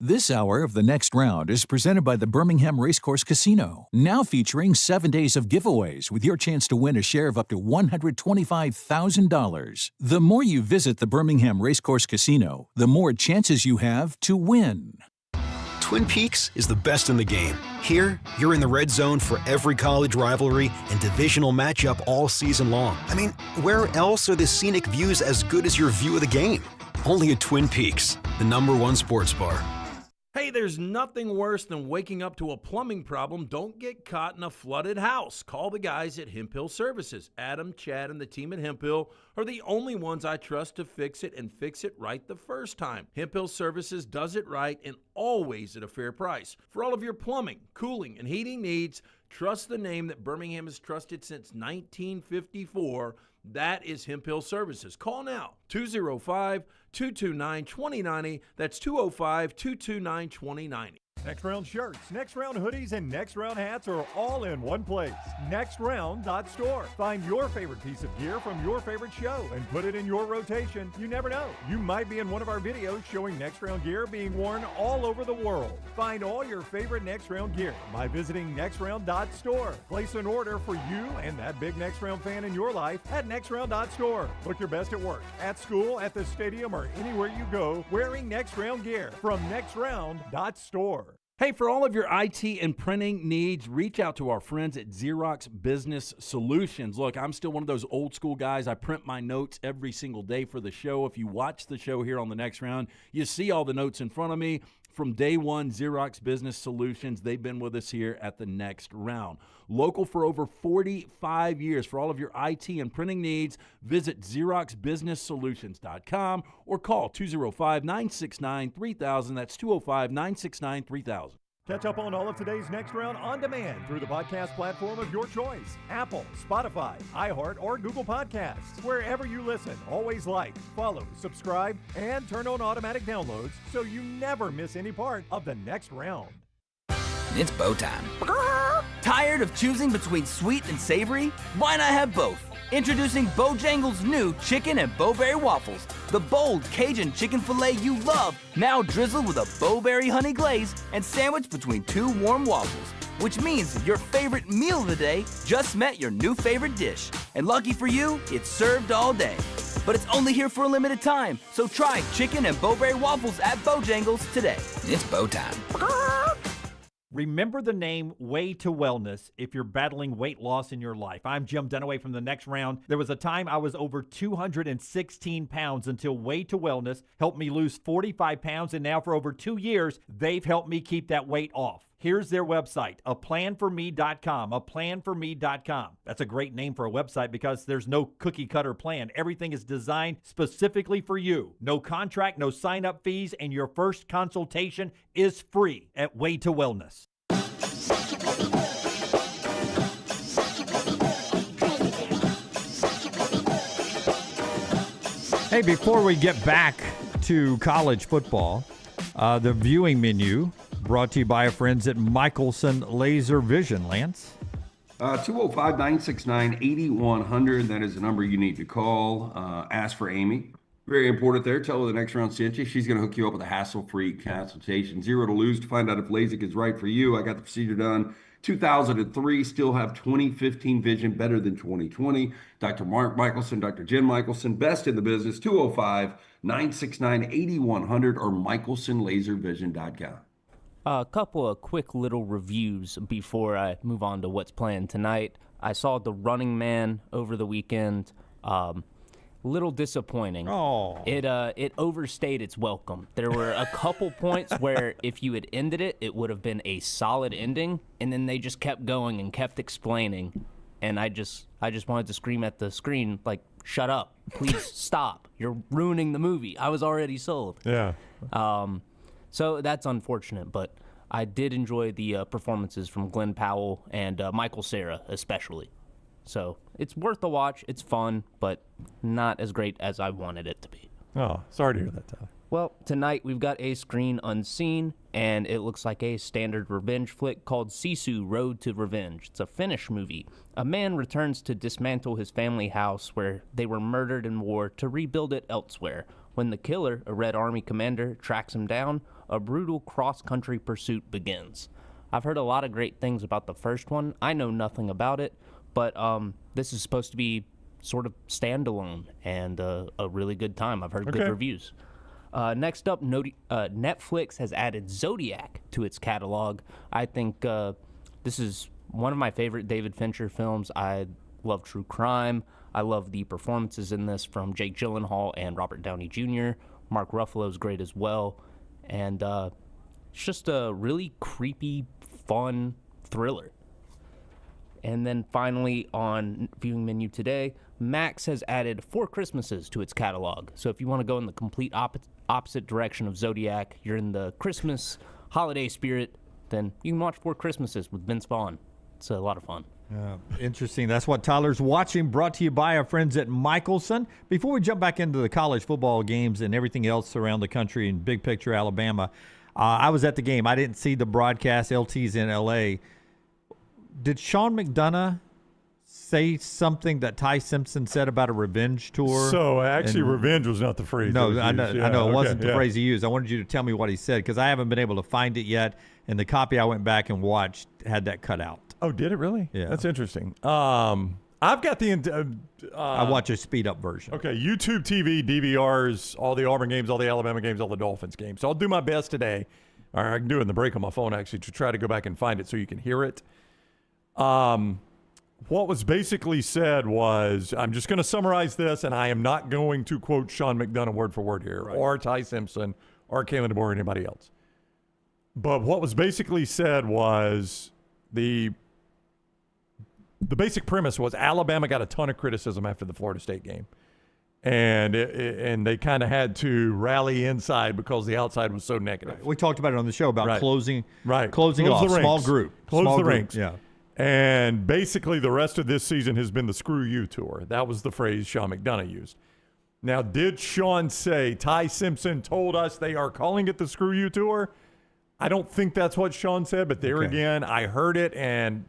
This hour of The Next Round is presented by the Birmingham Racecourse Casino, now featuring 7 days of giveaways with your chance to win a share of up to $125,000. The more you visit the Birmingham Racecourse Casino, the more chances you have to win. Twin Peaks is the best in the game. Here, you're in the red zone for every college rivalry and divisional matchup all season long. I mean, where else are the scenic views as good as your view of the game? Only at Twin Peaks, the #1 sports bar. Hey, there's nothing worse than waking up to a plumbing problem. Don't get caught in a flooded house. Call the guys at Hemp Hill Services. Adam, Chad, and the team at Hemp Hill are the only ones I trust to fix it and fix it right the first time. Hemp Hill Services does it right and always at a fair price. For all of your plumbing, cooling, and heating needs, trust the name that Birmingham has trusted since 1954. That is Hemp Hill Services. Call now, 205-229-2090. That's 205-229-2090. Next Round shirts, Next Round hoodies, and Next Round hats are all in one place. NextRound.store. Find your favorite piece of gear from your favorite show and put it in your rotation. You never know. You might be in one of our videos showing Next Round gear being worn all over the world. Find all your favorite Next Round gear by visiting NextRound.store. Place an order for you and that big Next Round fan in your life at NextRound.store. Look your best at work, at school, at the stadium, or anywhere you go wearing Next Round gear from NextRound.store. Hey, for all of your IT and printing needs, reach out to our friends at Xerox Business Solutions. Look, I'm still one of those old school guys. I print my notes every single day for the show. If you watch the show here on The Next Round, you see all the notes in front of me. From day one, Xerox Business Solutions, they've been with us here at The Next Round. Local for over 45 years. For all of your IT and printing needs, visit XeroxBusinessSolutions.com or call 205-969-3000. That's 205-969-3000. Catch up on all of today's Next Round on demand through the podcast platform of your choice. Apple, Spotify, iHeart, or Google Podcasts. Wherever you listen, always like, follow, subscribe, and turn on automatic downloads so you never miss any part of the Next Round. It's bow time. Tired of choosing between sweet and savory? Why not have both? Introducing Bojangles' new chicken and bowberry waffles. The bold Cajun chicken filet you love, now drizzled with a bowberry honey glaze and sandwiched between two warm waffles. Which means your favorite meal of the day just met your new favorite dish. And lucky for you, it's served all day. But it's only here for a limited time, so try chicken and bowberry waffles at Bojangles today. It's bow time. Remember the name Way to Wellness if you're battling weight loss in your life. I'm Jim Dunaway from The Next Round. There was a time I was over 216 pounds until Way to Wellness helped me lose 45 pounds, and now for over 2 years, they've helped me keep that weight off. Here's their website, aplanforme.com, aplanforme.com. That's a great name for a website because there's no cookie cutter plan. Everything is designed specifically for you. No contract, no sign-up fees, and your first consultation is free at Way to Wellness. Hey, before we get back to college football, the viewing menu brought to you by our friends at Michelson Laser Vision. Lance? 205-969-8100. That is the number you need to call. Ask for Amy. Very important there. Tell her The Next Round sent you. She's going to hook you up with a hassle-free consultation. 0 to lose to find out if LASIK is right for you. I got the procedure done 2003, still have 2015 vision, better than 2020. Dr. Mark Michelson, Dr. Jen Michelson, best in the business, 205-969-8100 or michelsonlaservision.com. A couple of quick little reviews before I move on to what's playing tonight. I saw The Running Man over the weekend. Little disappointing. Oh. It overstayed its welcome. There were a couple points where if you had ended it, it would have been a solid ending, and then they just kept going and kept explaining. And I just wanted to scream at the screen, like, shut up. Please stop. You're ruining the movie. I was already sold. Yeah. So that's unfortunate, but I did enjoy the performances from Glenn Powell and Michael Cera especially. So it's worth a watch. It's fun, but not as great as I wanted it to be. Oh, sorry to hear that, Tyler. Well, tonight we've got a screen unseen, and it looks like a standard revenge flick called Sisu Road to Revenge. It's a Finnish movie. A man returns to dismantle his family house where they were murdered in war to rebuild it elsewhere. When the killer, a Red Army commander, tracks him down, a brutal cross-country pursuit begins. I've heard a lot of great things about the first one. I know nothing about it, but this is supposed to be sort of standalone and a really good time. I've heard good reviews. Next up, Netflix has added Zodiac to its catalog. I think this is one of my favorite David Fincher films. I love true crime. I love the performances in this from Jake Gyllenhaal and Robert Downey Jr. Mark Ruffalo's great as well. And it's just a really creepy, fun thriller. And then finally on viewing menu today, Max has added 4 Christmases to its catalog. So if you want to go in the complete opposite direction of Zodiac, you're in the Christmas holiday spirit, then you can watch 4 Christmases with Vince Vaughn. It's a lot of fun. Interesting. That's what Tyler's watching, brought to you by our friends at Michelson. Before we jump back into the college football games and everything else around the country and big picture Alabama, I was at the game. I didn't see the broadcast. LT's in L.A. Did Sean McDonough say something that Ty Simpson said about a revenge tour? So actually, revenge was not the phrase. No, I know it wasn't the phrase he used. I wanted you to tell me what he said because I haven't been able to find it yet, and the copy I went back and watched had that cut out. Oh, did it really? Yeah. That's interesting. I've got the I watch a speed-up version. Okay, YouTube TV, DVRs, all the Auburn games, all the Alabama games, all the Dolphins games. So I'll do my best today, or I can do it in the break on my phone, actually, to try to go back and find it so you can hear it. What was basically said was, I'm just going to summarize this, and I am not going to quote Sean McDonough word for word here, or Ty Simpson, or Kalen DeBoer, or anybody else. But what was basically said was the basic premise was Alabama got a ton of criticism after the Florida State game. And they kind of had to rally inside because the outside was so negative. We talked about it on the show about closing off, the small group. Close the ranks. Yeah. And basically the rest of this season has been the Screw You Tour. That was the phrase Sean McDonough used. Now, did Sean say Ty Simpson told us they are calling it the Screw You Tour? I don't think that's what Sean said, but there again, I heard it, and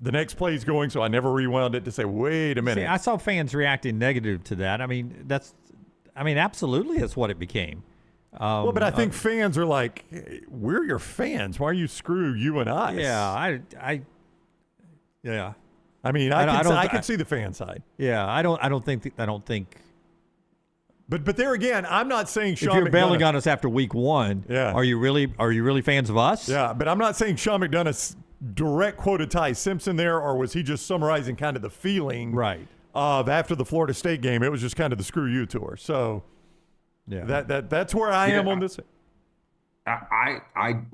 the next play is going, so I never rewound it to say, wait a minute. See, I saw fans reacting negative to that. I mean, absolutely that's what it became. Well, but I think fans are like, hey, we're your fans. Why are you screw you and us? Yeah, yeah. I mean, I can see the fan side. Yeah, I don't think. But there again, I'm not saying Sean if you're McDonough, bailing on us after week 1, are you really fans of us? Yeah, but I'm not saying Sean McDonough direct quoted Ty Simpson there, or was he just summarizing kind of the feeling of after the Florida State game? It was just kind of the Screw You Tour. So that's where I am on this. I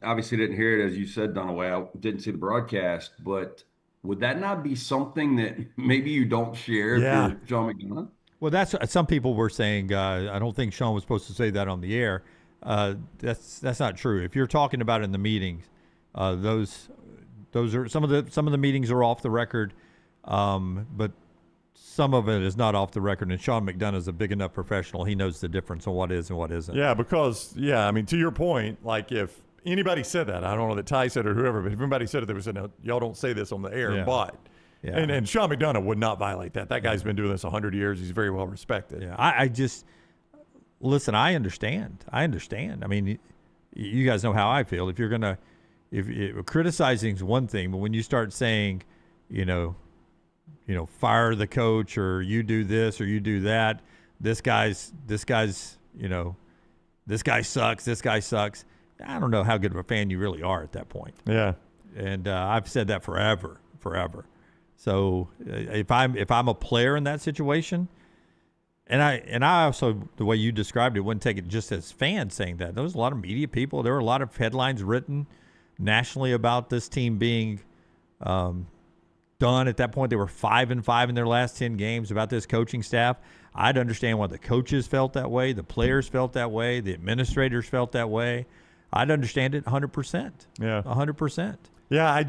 obviously didn't hear it, as you said, Dunaway. I didn't see the broadcast, but would that not be something that maybe you don't share if you're Sean McDonough? Well, that's some people were saying. I don't think Sean was supposed to say that on the air. That's not true. If you're talking about it in the meetings, those are some of the meetings are off the record, but some of it is not off the record. And Sean McDonough is a big enough professional; he knows the difference on what is and what isn't. Yeah, because I mean, to your point, like if anybody said that, I don't know that Ty said it or whoever, but if anybody said it, they would say, "No, y'all don't say this on the air." Yeah. But yeah. and Sean McDonough would not violate that. That guy's been doing this 100 years. He's very well respected. Yeah, I just listen. I understand. I mean, you guys know how I feel. If you're gonna criticizing is one thing, but when you start saying, fire the coach, or you do this or you do that, this guy sucks. I don't know how good of a fan you really are at that point. Yeah. And I've said that forever. So if I'm a player in that situation, and I also, the way you described it, wouldn't take it just as fans saying that. There was a lot of media people. There were a lot of headlines written nationally about this team being done at that point. They were 5-5 in their last 10 games. About this coaching staff, I'd understand why the coaches felt that way, the players felt that way, the administrators felt that way. I'd understand it 100%. Yeah, 100%. Yeah,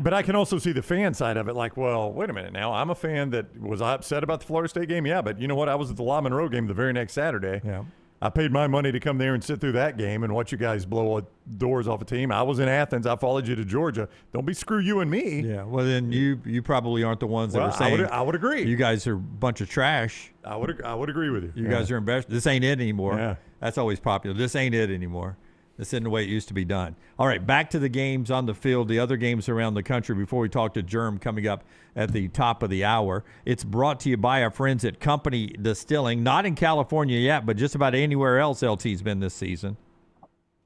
but I can also see the fan side of it. Like, well, wait a minute now. I'm a fan that was upset about the Florida State game. Yeah, but you know what? I was at the La Monroe game the very next Saturday. Yeah. I paid my money to come there and sit through that game and watch you guys blow doors off a team. I was in Athens. I followed you to Georgia. Don't be screw you and me. Yeah, well, then you probably aren't the ones that were saying. I would agree. You guys are a bunch of trash. I would agree with you. You guys are embarrassed. This ain't it anymore. Yeah. That's always popular. This ain't it anymore. This isn't the way it used to be done. All right, back to the games on the field, the other games around the country before we talk to Germ coming up at the top of the hour. It's brought to you by our friends at Company Distilling. Not in California yet, but just about anywhere else LT's been this season.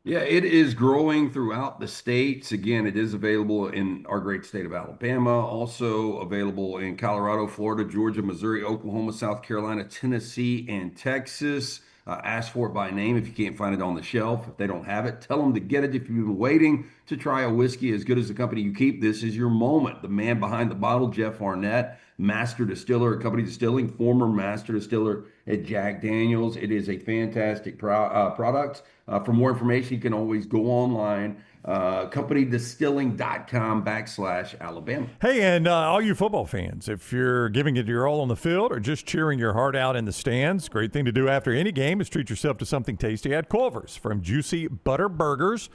Yeah, it is growing throughout the states. Again, it is available in our great state of Alabama, also available in Colorado, Florida, Georgia, Missouri, Oklahoma, South Carolina, Tennessee, and Texas. Ask for it by name if you can't find it on the shelf. If they don't have it, tell them to get it. If you've been waiting to try a whiskey as good as the company you keep, this is your moment. The man behind the bottle, Jeff Arnett, master distiller at Company Distilling, former master distiller at Jack Daniels. It is a fantastic product. For more information, you can always go online, companydistilling.com/Alabama. Hey, and all you football fans, if you're giving it your all on the field or just cheering your heart out in the stands, great thing to do after any game is treat yourself to something tasty at Culver's. From juicy butter burgers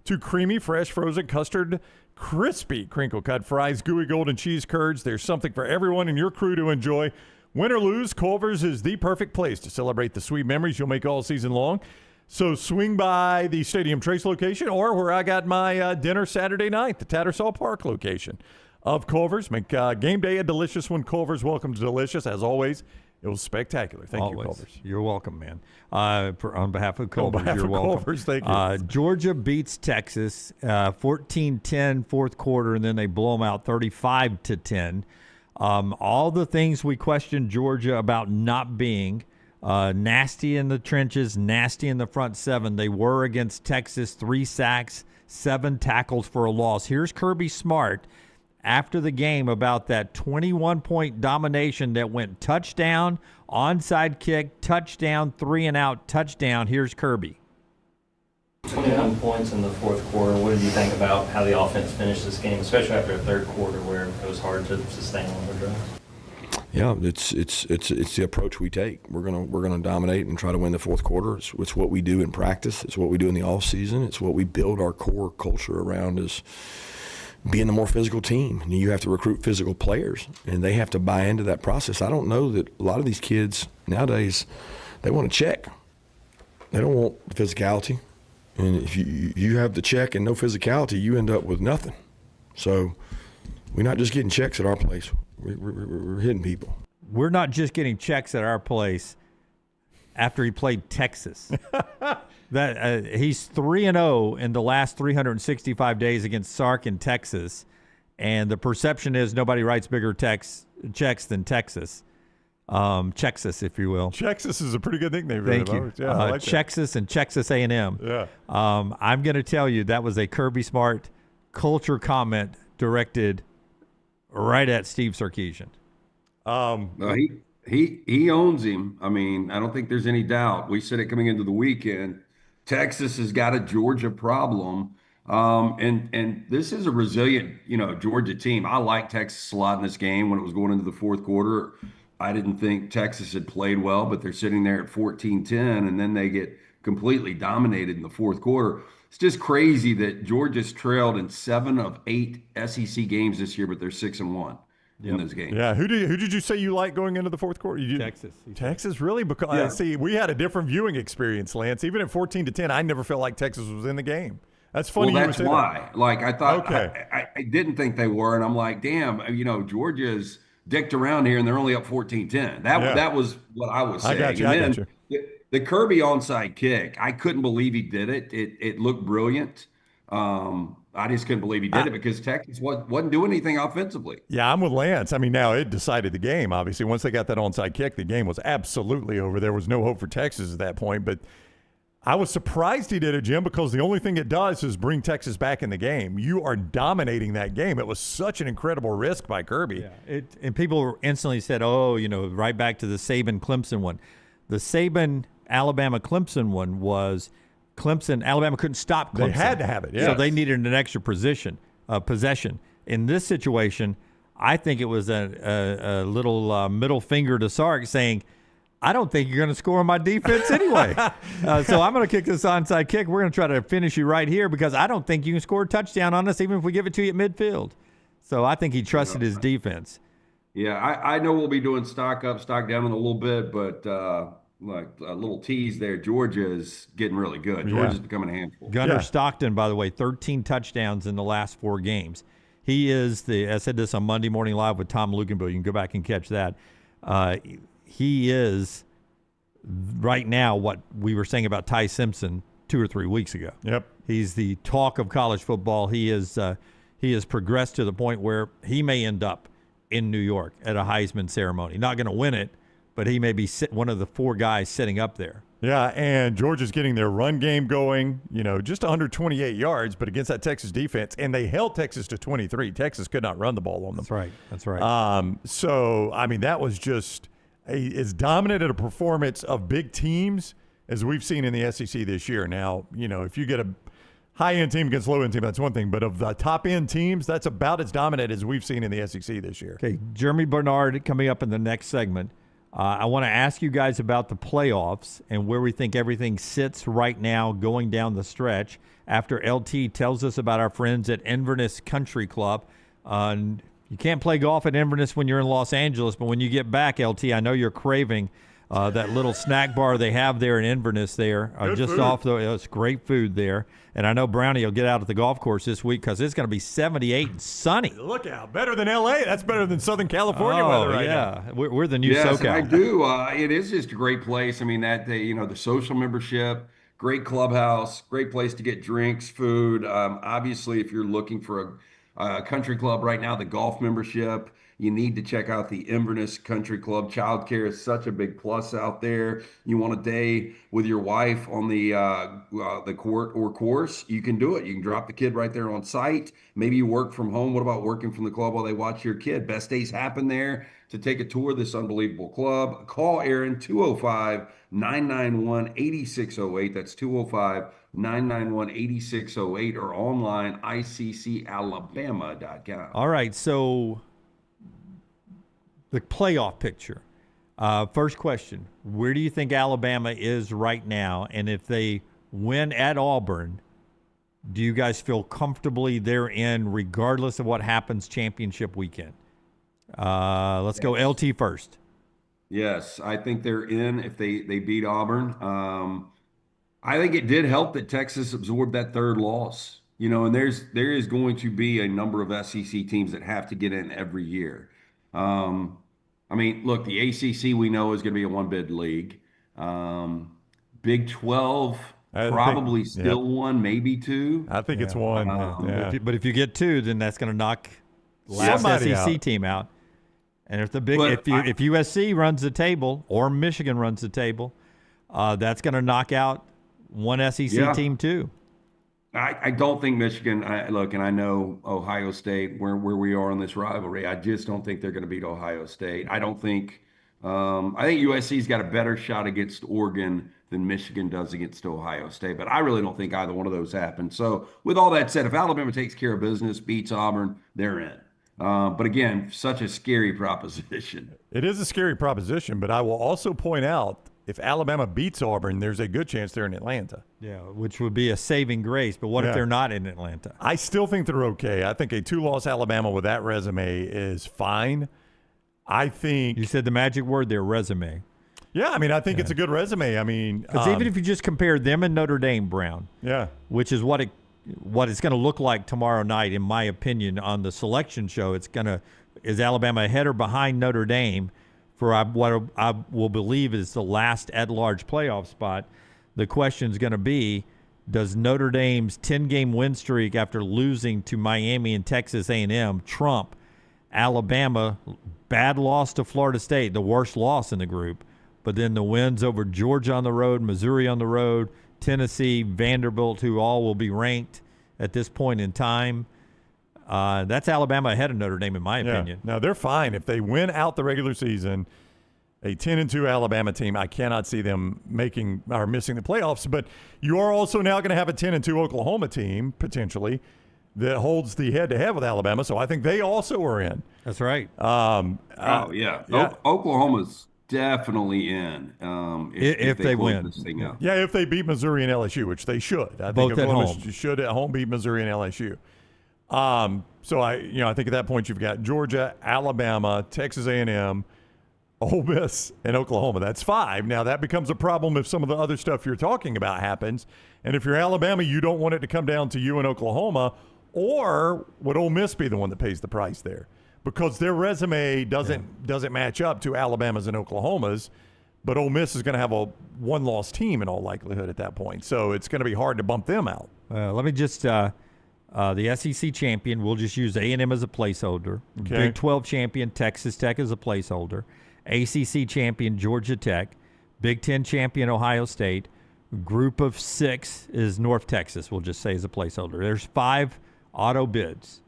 to creamy, fresh, frozen custard, crispy crinkle-cut fries, gooey golden cheese curds, there's something for everyone in your crew to enjoy. Win or lose, Culver's is the perfect place to celebrate the sweet memories you'll make all season long. So swing by the Stadium Trace location or where I got my dinner Saturday night, the Tattersall Park location of Culver's. Make game day a delicious one. Culver's, welcome to delicious. As always, it was spectacular. Thank you, Culver's. You're welcome, man. On behalf of Culver's, you're welcome. Culver's, thank you. Georgia beats Texas 14-10 fourth quarter, and then they blow them out 35-10. All the things we questioned Georgia about not being nasty in the trenches, nasty in the front seven. They were against Texas, 3 sacks, 7 tackles for a loss. Here's Kirby Smart after the game about that 21-point domination that went touchdown, onside kick, touchdown, 3-and-out, touchdown. Here's Kirby. 21 points in the fourth quarter. What did you think about how the offense finished this game, especially after a third quarter where it was hard to sustain on the drive? Yeah, it's the approach we take. We're gonna dominate and try to win the fourth quarter. It's what we do in practice. It's what we do in the off season. It's what we build our core culture around, is being the more physical team. And you have to recruit physical players, and they have to buy into that process. I don't know that a lot of these kids nowadays, they want to check. They don't want physicality. And if you have the check and no physicality, you end up with nothing. So we're not just getting checks at our place. We're hitting people. We're not just getting checks at our place after he played Texas. He's 3-0 in the last 365 days against Sark in Texas, and the perception is nobody writes bigger checks than Texas. Texas, if you will. Texas is a pretty good nickname. Thank you. Yeah, I like Texas and Texas A&M. Yeah. I'm going to tell you that was a Kirby Smart culture comment directed right at Steve Sarkisian. No, he owns him. I mean, I don't think there's any doubt. We said it coming into the weekend. Texas has got a Georgia problem. And this is a resilient, Georgia team. I like Texas a lot in this game when it was going into the fourth quarter. I didn't think Texas had played well, but they're sitting there at 14-10, and then they get completely dominated in the fourth quarter. It's just crazy that Georgia's trailed in 7 of 8 SEC games this year, but they're 6-1 in those games. Yeah, who did you say you liked going into the fourth quarter? Texas. Texas, really? Because see, we had a different viewing experience, Lance. Even at 14-10, I never felt like Texas was in the game. That's funny. Well, that's why. Like, I thought, okay. I didn't think they were. And I'm like, damn, Georgia's dicked around here and they're only up 14-10. That was what I was saying. I got you. The Kirby onside kick, I couldn't believe he did it. It looked brilliant. I just couldn't believe he did it because Texas wasn't doing anything offensively. Yeah, I'm with Lance. I mean, now it decided the game, obviously. Once they got that onside kick, the game was absolutely over. There was no hope for Texas at that point. But I was surprised he did it, Jim, because the only thing it does is bring Texas back in the game. You are dominating that game. It was such an incredible risk by Kirby. Yeah, and people instantly said, right back to the Saban-Clemson one. The Saban-Alabama-Clemson one was Alabama couldn't stop Clemson. They had to have it, yes. So they needed an extra possession. In this situation, I think it was a little middle finger to Sark saying, I don't think you're going to score on my defense anyway. So I'm going to kick this onside kick. We're going to try to finish you right here because I don't think you can score a touchdown on us even if we give it to you at midfield. So I think he trusted his defense. Yeah, I know we'll be doing stock up, stock down in a little bit, but like a little tease there, Georgia is getting really good. Georgia's becoming a handful. Gunnar Stockton, by the way, 13 touchdowns in the last 4 games. He is I said this on Monday Morning Live with Tom Lukenbill. You can go back and catch that. He is right now what we were saying about Ty Simpson 2 or 3 weeks ago. Yep. He's the talk of college football. He has progressed to the point where he may end up in New York at a Heisman ceremony. Not going to win it, but he may be one of the 4 guys sitting up there. Yeah, and Georgia's getting their run game going, just 128 yards, but against that Texas defense, and they held Texas to 23. Texas could not run the ball on them. That's right. So, I mean, that was just as dominant a performance of big teams as we've seen in the SEC this year. Now, if you get a high-end team against low-end team, that's one thing, but of the top-end teams, that's about as dominant as we've seen in the SEC this year. Okay, Germie Bernard coming up in the next segment. I want to ask you guys about the playoffs and where we think everything sits right now going down the stretch after LT tells us about our friends at Inverness Country Club. You can't play golf at Inverness when you're in Los Angeles, but when you get back, LT, I know you're craving that little snack bar they have there in Inverness there. It's great food there. And I know Brownie will get out at the golf course this week because it's going to be 78 and sunny. Look out. Better than L.A. That's better than Southern California weather right now. We're the new SoCal. I do. It is just a great place. I mean, the social membership, great clubhouse, great place to get drinks, food. Obviously, if you're looking for a country club right now, the golf membership, you need to check out the Inverness Country Club. Childcare is such a big plus out there. You want a day with your wife on the court or course, you can do it. You can drop the kid right there on site. Maybe you work from home. What about working from the club while they watch your kid? Best days happen there. To take a tour of this unbelievable club, call Aaron 205-991-8608. That's 205-991-8608 or online iccalabama.com. All right, so the playoff picture. First question, where do you think Alabama is right now? And if they win at Auburn, do you guys feel comfortably they're in regardless of what happens championship weekend? Let's go LT first. Yes, I think they're in if they beat Auburn. I think it did help that Texas absorbed that 3rd loss. And there is going to be a number of SEC teams that have to get in every year. I mean, look, the ACC we know is going to be a 1-bid league. Big 12 probably still 1, maybe 2. I think it's 1. But if you get 2, then that's going to knock last SEC team out. And if if USC runs the table or Michigan runs the table, that's going to knock out one SEC team too. I don't think Michigan. And I know Ohio State, where we are in this rivalry. I just don't think they're going to beat Ohio State. I don't think. I think USC's got a better shot against Oregon than Michigan does against Ohio State. But I really don't think either one of those happens. So with all that said, if Alabama takes care of business, beats Auburn, they're in. But again, such a scary proposition. It is a scary proposition, but I will also point out if Alabama beats Auburn, there's a good chance they're in Atlanta. Yeah, which would be a saving grace. But what if they're not in Atlanta? I still think they're okay. I think a 2-loss Alabama with that resume is fine. I think you said the magic word there, resume. Yeah, I mean, I think it's a good resume. I mean, because even if you just compare them and Notre Dame, Brown, which is what it what it's going to look like tomorrow night, in my opinion, on the selection show. Is Alabama ahead or behind Notre Dame for what I will believe is the last at-large playoff spot? The question is going to be, does Notre Dame's 10-game win streak after losing to Miami and Texas A&M trump Alabama? Bad loss to Florida State, the worst loss in the group, but then the wins over Georgia on the road, Missouri on the road, Tennessee, Vanderbilt, who all will be ranked at this point in time. That's Alabama ahead of Notre Dame, in my opinion. No, they're fine. If they win out the regular season, a 10-2 Alabama team, I cannot see them missing the playoffs. But you are also now going to have a 10-2 Oklahoma team, potentially, that holds the head-to-head with Alabama. So I think they also are in. That's right. Oklahoma's definitely in if they win this thing out. Yeah, if they beat Missouri and LSU, which they should. I Both think at Oklahoma home. should at home beat Missouri and LSU. So I think at that point you've got Georgia, Alabama, Texas A&M, Ole Miss, and Oklahoma. That's 5. Now that becomes a problem if some of the other stuff you're talking about happens. And if you're Alabama, you don't want it to come down to you and Oklahoma, or would Ole Miss be the one that pays the price there? Because their resume doesn't match up to Alabama's and Oklahoma's, but Ole Miss is going to have a one-loss team in all likelihood at that point. So it's going to be hard to bump them out. Let me just the SEC champion, we'll just use A&M as a placeholder. Okay. Big 12 champion, Texas Tech as a placeholder. ACC champion, Georgia Tech. Big 10 champion, Ohio State. Group of 6 is North Texas, we'll just say, as a placeholder. There's 5 auto bids.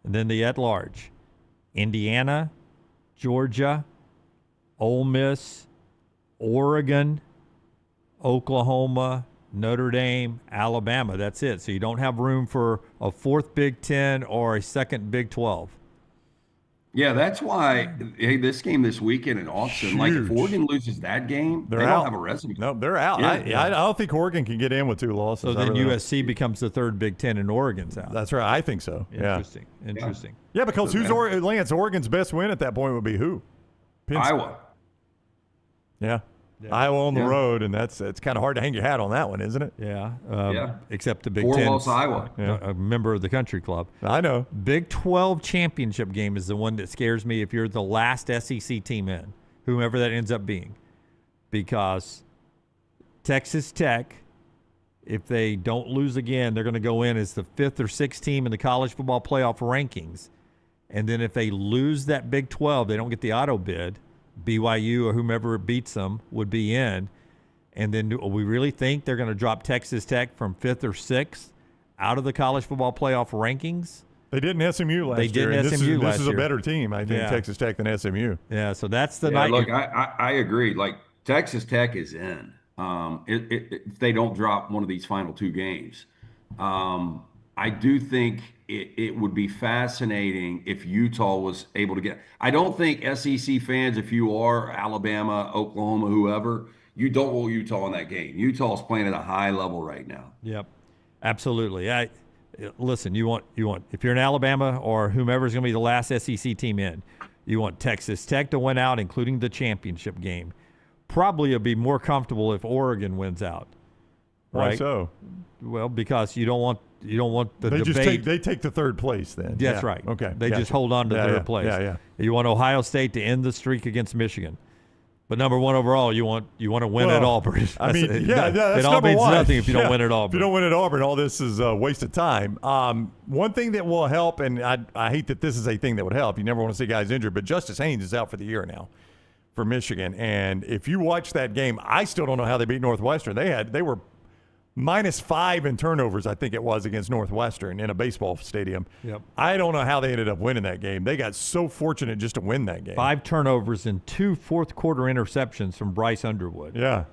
And then the at-large. Indiana, Georgia, Ole Miss, Oregon, Oklahoma, Notre Dame, Alabama. That's it. So you don't have room for a 4th Big 10 or a 2nd Big 12. Yeah, that's why this game this weekend in Austin, like if Oregon loses that game, they don't have a resume. No, they're out. I don't think Oregon can get in with 2 losses. So then USC becomes the 3rd Big 10 and Oregon's out. That's right. I think so. Interesting. Yeah, because Lance, Oregon's best win at that point would be who? Iowa. Yeah. Iowa on the road, and it's kind of hard to hang your hat on that one, isn't it? Yeah. Except the Big 4 10. loss Iowa. A member of the country club. I know. Big 12 championship game is the one that scares me if you're the last SEC team in, whomever that ends up being. Because Texas Tech, if they don't lose again, they're going to go in as the 5th or 6th team in the college football playoff rankings. And then if they lose that Big 12, they don't get the auto bid. BYU or whomever beats them would be in. And then do we really think they're going to drop Texas Tech from 5th or 6th out of the college football playoff rankings? They did in SMU last year. This is a better team, I think, Texas Tech than SMU. Yeah, so that's the night. Look, I agree. Like, Texas Tech is in. If they don't drop one of these final 2 games. I do think it would be fascinating if Utah was able to get – I don't think SEC fans, if you are Alabama, Oklahoma, whoever, you don't want Utah in that game. Utah's playing at a high level right now. Yep, absolutely. Listen, you want if you're in Alabama or whomever's going to be the last SEC team in, you want Texas Tech to win out, including the championship game. Probably it'll be more comfortable if Oregon wins out. Right? Why so? Well, because you don't want the debate. They take the 3rd place then. That's right. Okay. They just hold on to 3rd place. Yeah. You want Ohio State to end the streak against Michigan. But number 1 overall, you want to win at Auburn. I mean, it all means nothing if you don't win at Auburn. If you don't win at Auburn, all this is a waste of time. One thing that will help, and I hate that this is a thing that would help. You never want to see guys injured, but Justice Haynes is out for the year now for Michigan. And if you watch that game, I still don't know how they beat Northwestern. They were -5 in turnovers, I think it was, against Northwestern in a baseball stadium. Yep. I don't know how they ended up winning that game. They got so fortunate just to win that game. 5 turnovers and 2 fourth-quarter interceptions from Bryce Underwood. Yeah.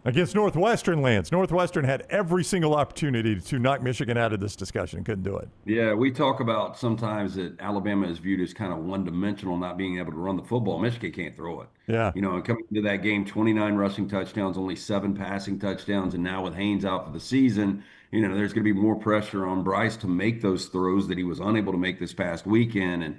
Against Northwestern, Lance. Northwestern had every single opportunity to knock Michigan out of this discussion. Couldn't do it. Yeah, we talk about sometimes that Alabama is viewed as kind of one-dimensional, not being able to run the football. Michigan can't throw it. Yeah. And coming into that game, 29 rushing touchdowns, only 7 passing touchdowns, and now with Haynes out for the season, there's going to be more pressure on Bryce to make those throws that he was unable to make this past weekend. And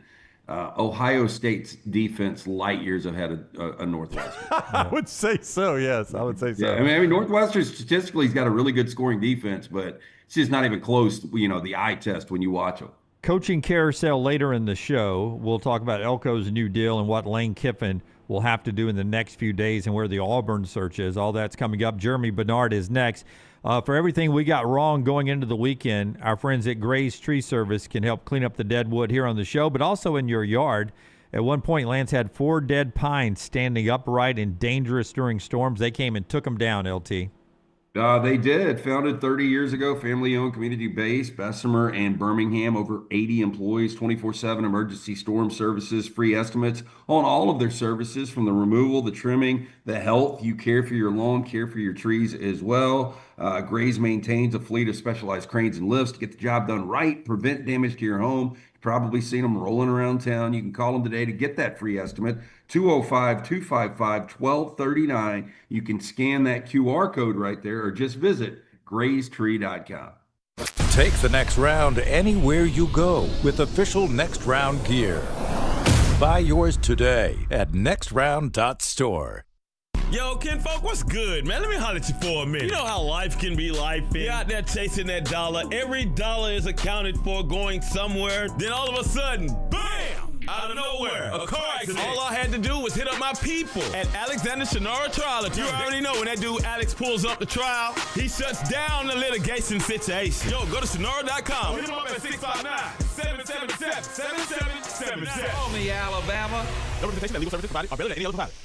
Ohio State's defense light years ahead of Northwestern. I would say so, yes. I would say so. Yeah, I mean Northwestern statistically has got a really good scoring defense, but it's just not even close, the eye test when you watch them. Coaching carousel later in the show. We'll talk about Elko's new deal and what Lane Kiffin will have to do in the next few days and where the Auburn search is. All that's coming up. Germie Bernard is next. For everything we got wrong going into the weekend, our friends at Gray's Tree Service can help clean up the dead wood here on the show, but also in your yard. At one point, Lance had 4 dead pines standing upright and dangerous during storms. They came and took them down, LT. They did. Founded 30 years ago, family-owned, community-based, Bessemer and Birmingham, over 80 employees, 24/7 emergency storm services, free estimates on all of their services, from the removal, the trimming, the health. You care for your lawn, care for your trees as well. Grays maintains a fleet of specialized cranes and lifts to get the job done right, prevent damage to your home. You've probably seen them rolling around town. You can call them today to get that free estimate. 205-255-1239. You can scan that QR code right there or just visit graystree.com. Take the next round anywhere you go with official Next Round gear. Buy yours today at nextround.store. Yo, kinfolk, what's good, man? Let me holler at you for a minute. You know how life can be life. You're out there chasing that dollar. Every dollar is accounted for going somewhere. Then all of a sudden, bam! Out of nowhere, a car accident. All I had to do was hit up my people at Alexander Shannara Trial Attorney. You already know when that dude Alex pulls up the trial, he shuts down the litigation situation. Yo, go to Shannara.com. Hit him up at 659-777-7777. Call me, Alabama. No representation that legal services provided are better than any other provider.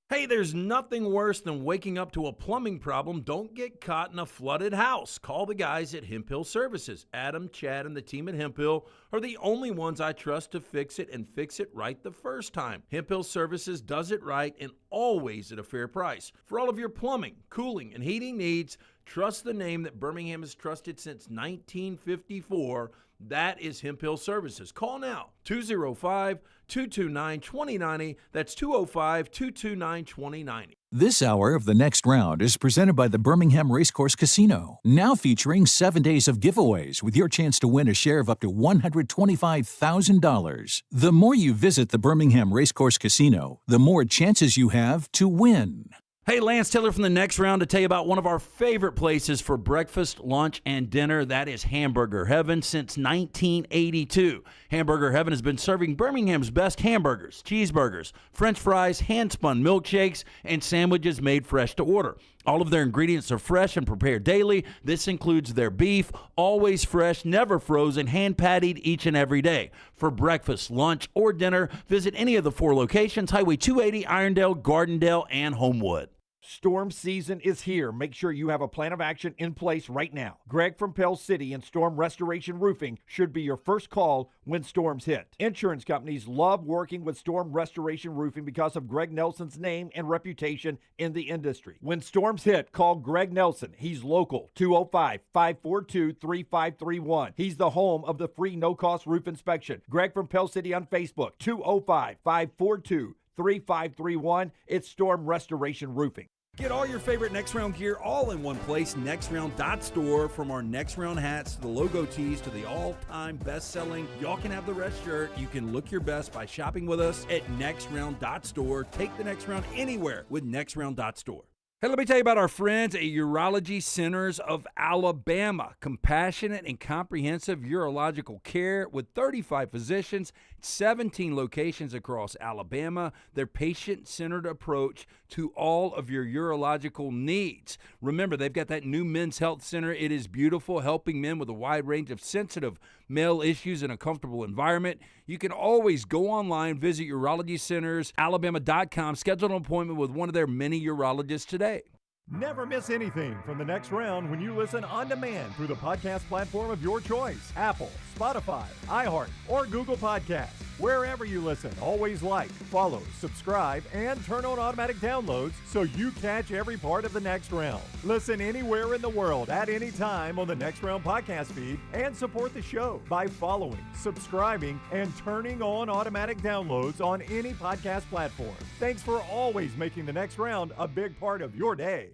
Hey, there's nothing worse than waking up to a plumbing problem. Don't get caught in a flooded house. Call the guys at Hemp Hill Services. Adam, Chad, and the team at Hemp Hill are the only ones I trust to fix it and fix it right the first time. Hemp Hill Services does it right and always at a fair price. For all of your plumbing, cooling, and heating needs, trust the name that Birmingham has trusted since 1954. That is Hemp Hill Services. Call now, 205-229-2090. That's 205-229-2090. This hour of The Next Round is presented by the Birmingham Racecourse Casino, now featuring 7 days of giveaways with your chance to win a share of up to $125,000. The more you visit the Birmingham Racecourse Casino, the more chances you have to win. Hey, Lance Taylor from The Next Round to tell you about one of our favorite places for breakfast, lunch, and dinner. That is Hamburger Heaven since 1982. Hamburger Heaven has been serving Birmingham's best hamburgers, cheeseburgers, French fries, hand-spun milkshakes, and sandwiches made fresh to order. All of their ingredients are fresh and prepared daily. This includes their beef, always fresh, never frozen, hand-pattied each and every day. For breakfast, lunch, or dinner, visit any of the 4 locations, Highway 280, Irondale, Gardendale, and Homewood. Storm season is here. Make sure you have a plan of action in place right now. Greg from Pell City and Storm Restoration Roofing should be your first call when storms hit. Insurance companies love working with Storm Restoration Roofing because of Greg Nelson's name and reputation in the industry. When storms hit, call Greg Nelson. He's local, 205-542-3531. He's the home of the free no-cost roof inspection. Greg from Pell City on Facebook, 205-542-3531. It's Storm Restoration Roofing. Get all your favorite Next Round gear all in one place, nextround.store. From our Next Round hats to the logo tees to the all-time best-selling Y'all Can Have the Rest shirt, you can look your best by shopping with us at nextround.store. Take the Next Round anywhere with nextround.store. Hey, let me tell you about our friends at Urology Centers of Alabama. Compassionate and comprehensive urological care with 35 physicians, 17 locations across Alabama. Their patient-centered approach to all of your urological needs. Remember, they've got that new men's health center. It is beautiful, helping men with a wide range of sensitive male issues in a comfortable environment. You can always go online, visit urologycentersalabama.com, schedule an appointment with one of their many urologists today. Never miss anything from The Next Round when you listen on demand through the podcast platform of your choice. Apple, Spotify, iHeart, or Google Podcasts. Wherever you listen, always like, follow, subscribe, and turn on automatic downloads so you catch every part of The Next Round. Listen anywhere in the world at any time on the Next Round podcast feed and support the show by following, subscribing, and turning on automatic downloads on any podcast platform. Thanks for always making The Next Round a big part of your day.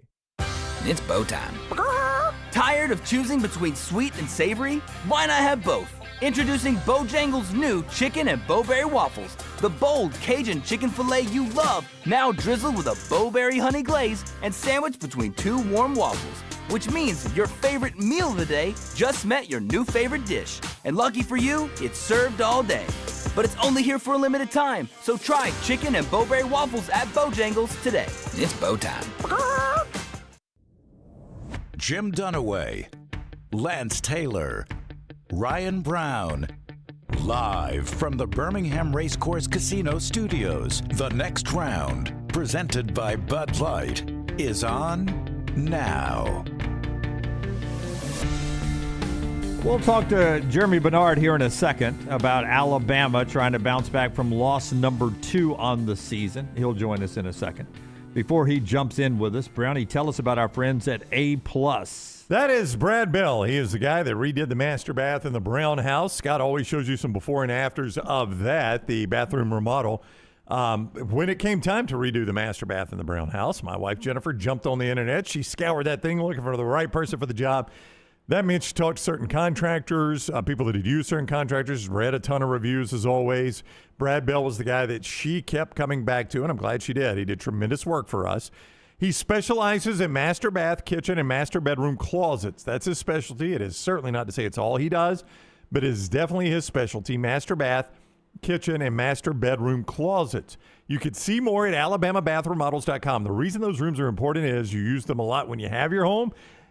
It's bow time. Tired of choosing between sweet and savory? Why not have both? Introducing Bojangles' new chicken and bowberry waffles. The bold Cajun chicken filet you love, now drizzled with a bowberry honey glaze and sandwiched between two warm waffles. Which means your favorite meal of the day just met your new favorite dish. And lucky for you, it's served all day. But it's only here for a limited time, so try chicken and bowberry waffles at Bojangles today. It's bow time. Jim Dunaway, Lance Taylor, Ryan Brown. Live from the Birmingham Racecourse Casino Studios, the next round, presented by Bud Light, is on now. We'll talk to Germie Bernard here in a second about Alabama trying to bounce back from loss number 2 on the season. He'll join us in a second. Before he jumps in with us, Brownie, tell us about our friends at A+. That is Brad Bell. He is the guy that redid the master bath in the Brown house. Scott always shows you some before and afters of that, the bathroom remodel. When it came time to redo the master bath in the Brown house, my wife Jennifer jumped on the internet. She scoured that thing looking for the right person for the job. That means she talked to certain contractors, people that had used certain contractors, read a ton of reviews as always. Brad Bell was the guy that she kept coming back to, and I'm glad she did. He did tremendous work for us. He specializes in master bath, kitchen, and master bedroom closets. That's his specialty. It is certainly not to say it's all he does, but it is definitely his specialty, master bath, kitchen, and master bedroom closets. You could see more at alabamabathremodels.com. The reason those rooms are important is you use them a lot when you have your home,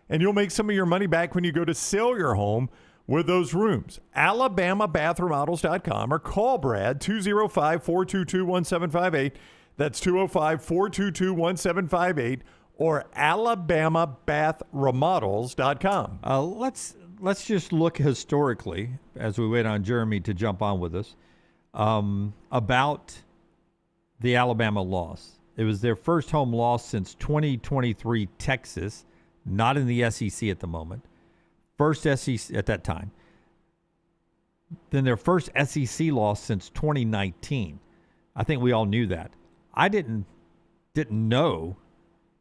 and you'll make some of your money back when you go to sell your home with those rooms. alabamabathremodels.com or call Brad 205-422-1758. That's 205-422-1758 or alabamabathremodels.com. Let's just look historically as we wait on Jeremy to jump on with us about the Alabama loss. It was their first home loss since 2023 Texas. Not in the SEC at the moment. First SEC at that time. Then their first SEC loss since 2019. I think we all knew that. I didn't know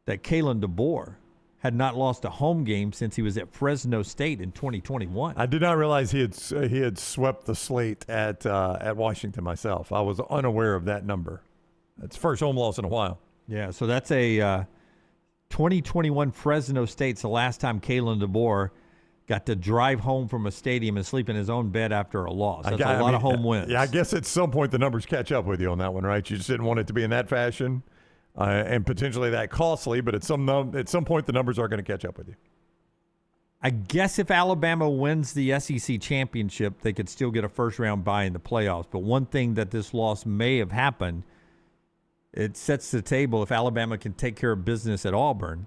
that Kalen DeBoer had not lost a home game since he was at Fresno State in 2021. I did not realize he had swept the slate at Washington myself. I was unaware of that number. That's first home loss in a while. Yeah, so that's a 2021 Fresno State's the last time Kalen DeBoer got to drive home from a stadium and sleep in his own bed after a loss. That's a lot of home wins. Yeah, I guess at some point the numbers catch up with you on that one, right? You just didn't want it to be in that fashion and potentially that costly, but at some point the numbers are going to catch up with you. I guess if Alabama wins the SEC championship, they could still get a first-round bye in the playoffs. But one thing that this loss may have happened, it sets the table if Alabama can take care of business at Auburn,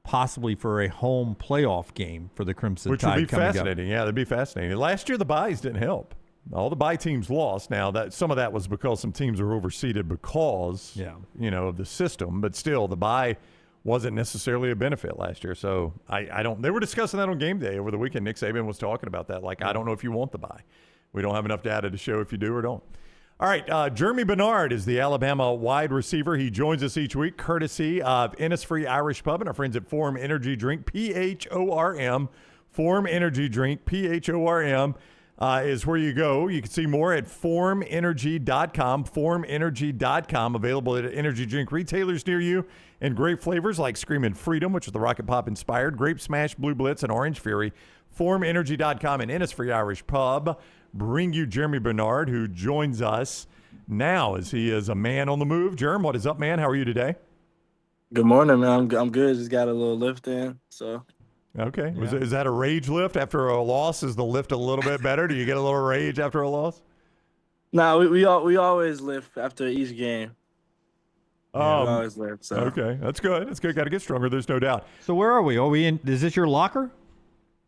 possibly for a home playoff game for the Crimson Tide coming up. Which would be fascinating. Yeah, that'd be fascinating. Last year the byes didn't help. All the bye teams lost. Now that some of that was because some teams were overseeded because of the system, but still the bye wasn't necessarily a benefit last year. So I don't. They were discussing that on game day over the weekend. Nick Saban was talking about that. Like, I don't know if you want the bye. We don't have enough data to show if you do or don't. All right, Germie Bernard is the Alabama wide receiver. He joins us each week, courtesy of Innisfree Irish Pub and our friends at Forum Energy Drink, PHORM. Forum Energy Drink, PHORM, is where you go. You can see more at forumenergy.com, forumenergy.com, available at energy drink retailers near you, and great flavors like Screamin' Freedom, which is the Rocket Pop inspired, Grape Smash, Blue Blitz, and Orange Fury. Forumenergy.com and Innisfree Irish Pub bring you Germie Bernard, who joins us now as he is a man on the move. Germ, what is up, man? How are you today? Good morning, man. I'm good. Just got a little lift in, so. Okay. Yeah. Is that a rage lift after a loss? Is the lift a little bit better? Do you get a little rage after a loss? No, we always lift after each game. We always lift. So. Okay, that's good. That's good. Got to get stronger. There's no doubt. So where are we? Are we in? Is this your locker?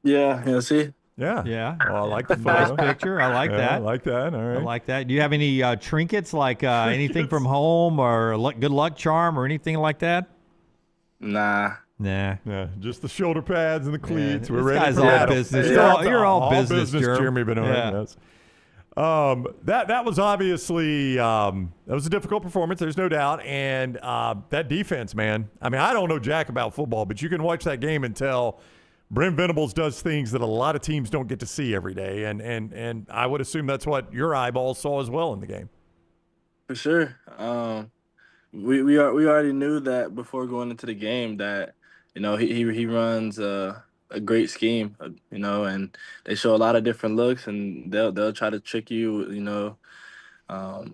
Yeah. See. Yeah. Yeah. Oh, I like the nice picture. I like that. I like that. All right. I like that. Do you have any trinkets, like anything from home or good luck charm or anything like that? Nah. Yeah, just the shoulder pads and the cleats. Yeah, We're ready guy's for all battle. business. You're all business, Germie Bernard. Yeah. Yes. That was obviously that was a difficult performance. There's no doubt. And that defense, man. I mean, I don't know jack about football, but you can watch that game and tell Brent Venables does things that a lot of teams don't get to see every day. And I would assume that's what your eyeballs saw as well in the game. For sure. We already knew that before going into the game that he runs a great scheme, and they show a lot of different looks, and they'll try to trick you,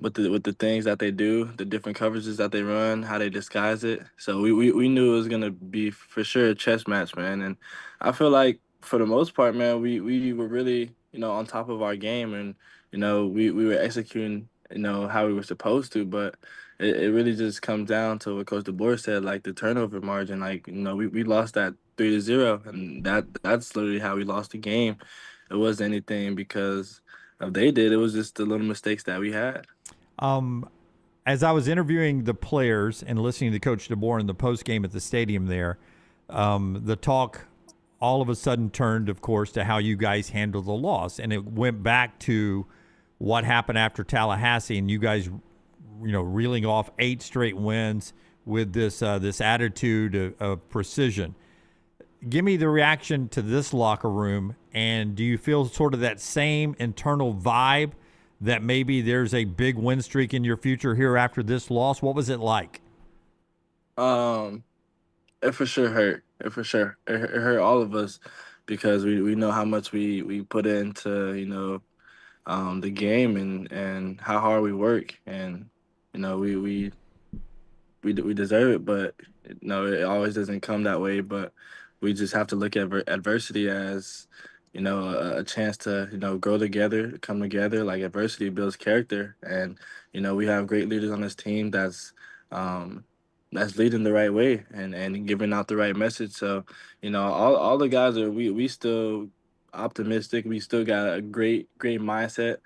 with the things that they do, the different coverages that they run, how they disguise it. So we knew it was gonna be for sure a chess match, man. And I feel like for the most part, man, we were really on top of our game, and we were executing how we were supposed to, but it really just comes down to what Coach DeBoer said, like the turnover margin. Like we lost that 3-0, and that's literally how we lost the game. It wasn't anything because of they did. It was just the little mistakes that we had. As I was interviewing the players and listening to Coach DeBoer in the post game at the stadium there, the talk all of a sudden turned, of course, to how you guys handled the loss, and it went back to what happened after Tallahassee, and you guys, reeling off 8 straight wins with this attitude of precision. Give me the reaction to this locker room, and do you feel sort of that same internal vibe that maybe there's a big win streak in your future here after this loss? What was it like? It for sure hurt. It hurt all of us because we know how much we put into the game and how hard we work, and we deserve it, but it always doesn't come that way. But we just have to look at adversity as a chance to grow together, come together. Like adversity builds character, and we have great leaders on this team that's leading the right way and giving out the right message. So all the guys we still optimistic. We still got a great mindset,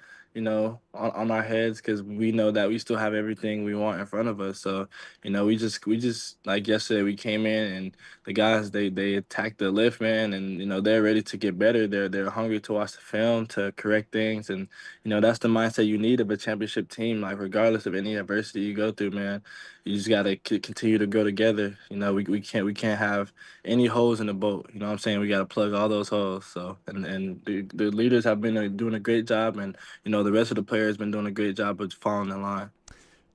on our heads, because we know that we still have everything we want in front of us. So, we just like yesterday, we came in and the guys they attacked the lift, man, and they're ready to get better. They're hungry to watch the film, to correct things, and that's the mindset you need of a championship team. Like regardless of any adversity you go through, man, you just gotta continue to grow together. We can't have any holes in the boat. You know what I'm saying? We gotta plug all those holes. So and the leaders have been doing a great job, and the rest of the players been doing a great job of following the line.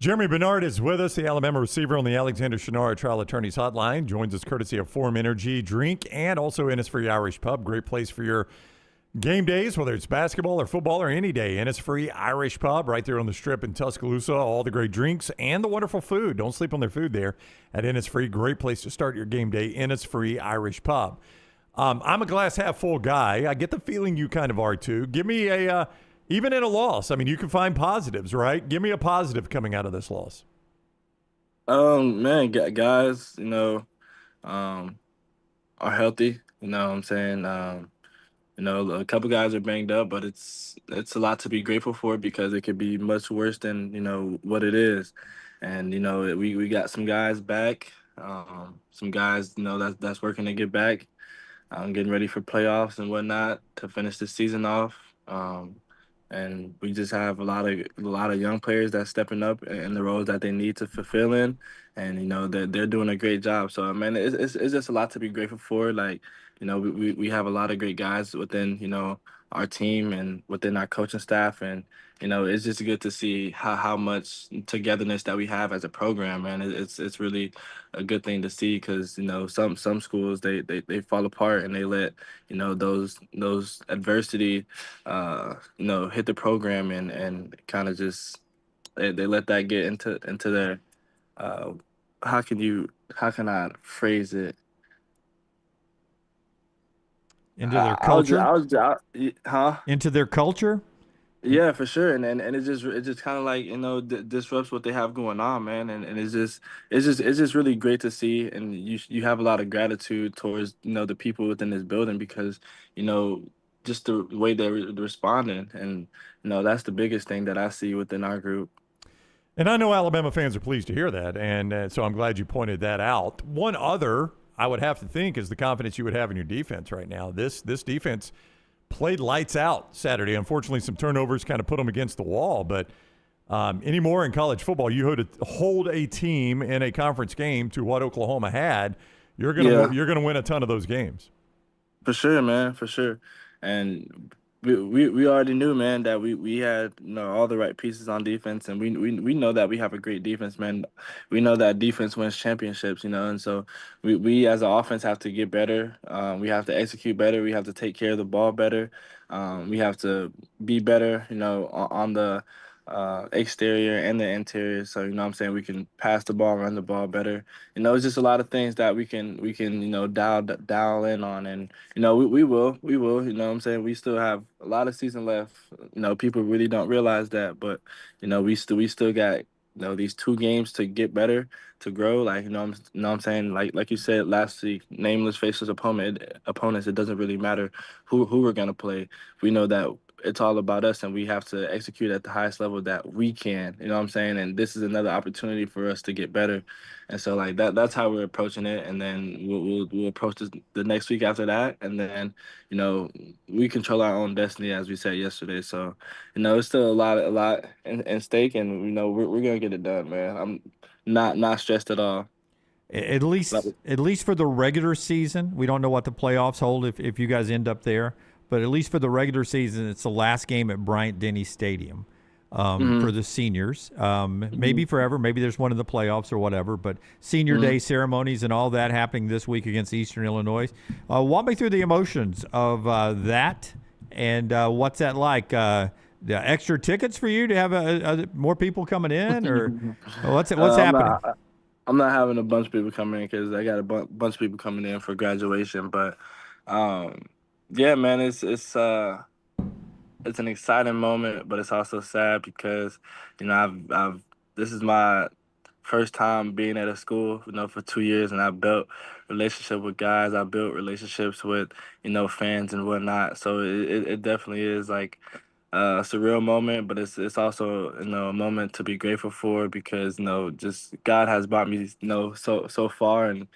Germie Bernard is with us, the Alabama receiver on the Alexander Shinara Trial Attorneys Hotline. Joins us courtesy of Forum Energy Drink and also Innisfree Irish Pub. Great place for your game days, whether it's basketball or football or any day. Innisfree Irish Pub right there on the Strip in Tuscaloosa. All the great drinks and the wonderful food. Don't sleep on their food there at Innisfree. Great place to start your game day, Innisfree Irish Pub. I'm a glass half full guy. I get the feeling you kind of are too. Give me a even in a loss, I mean, you can find positives, right? Give me a positive coming out of this loss. Man, guys, are healthy. You know what I'm saying? A couple guys are banged up, but it's a lot to be grateful for because it could be much worse than, what it is. And, we got some guys back, some guys, that's working to get back, getting ready for playoffs and whatnot to finish the season off. And we just have a lot of young players that's stepping up in the roles that they need to fulfill in, and they're doing a great job. So man, it's just a lot to be grateful for. Like we have a lot of great guys within our team and within our coaching staff, and it's just good to see how much togetherness that we have as a program, man. It's really a good thing to see because some schools they fall apart and they let those adversity hit the program and kind of just they let that get into their how can I phrase it? Into their culture? Huh? Into their culture? Yeah, for sure, and it just kind of like disrupts what they have going on, man, and it's just really great to see, and you have a lot of gratitude towards the people within this building because just the way they're responding, and that's the biggest thing that I see within our group. And I know Alabama fans are pleased to hear that, and so I'm glad you pointed that out. One other I would have to think is the confidence you would have in your defense right now. This defense played lights out Saturday. Unfortunately, some turnovers kind of put them against the wall. But anymore in college football, you hold a team in a conference game to what Oklahoma had, you're gonna win a ton of those games. For sure, man, for sure. And we already knew, man, that we had all the right pieces on defense, and we know that we have a great defense, man. We know that defense wins championships, and so we as an offense have to get better. We have to execute better. We have to take care of the ball better. We have to be better, on the exterior and the interior. So, what I'm saying, we can pass the ball, run the ball better. It's just a lot of things that we can dial in on, and we will. What I'm saying, we still have a lot of season left. People really don't realize that, but we still got these 2 games to get better, to grow. Like what I'm saying, like you said last week, nameless, faceless opponents. It doesn't really matter who we're gonna play. We know that it's all about us, and we have to execute at the highest level that we can. What I'm saying? And this is another opportunity for us to get better. And so, like, that's how we're approaching it. And then we'll approach the next week after that. And then, we control our own destiny, as we said yesterday. So, it's still a lot in stake, and, we're going to get it done, man. I'm not stressed at all. At least for the regular season, we don't know what the playoffs hold if you guys end up there. But at least for the regular season, it's the last game at Bryant-Denny Stadium for the seniors. Maybe forever. Maybe there's one in the playoffs or whatever. But senior day ceremonies and all that happening this week against Eastern Illinois. Walk me through the emotions of that, and what's that like? The extra tickets for you to have more people coming in, or what's happening? I'm not having a bunch of people coming in because I got a bunch of people coming in for graduation, but. Yeah, man, it's an exciting moment, but it's also sad because, this is my first time being at a school, for 2 years, and I've built relationships with guys. I built relationships with, fans and whatnot. So it definitely is like a surreal moment, but it's also, a moment to be grateful for because, just God has brought me, so far, and,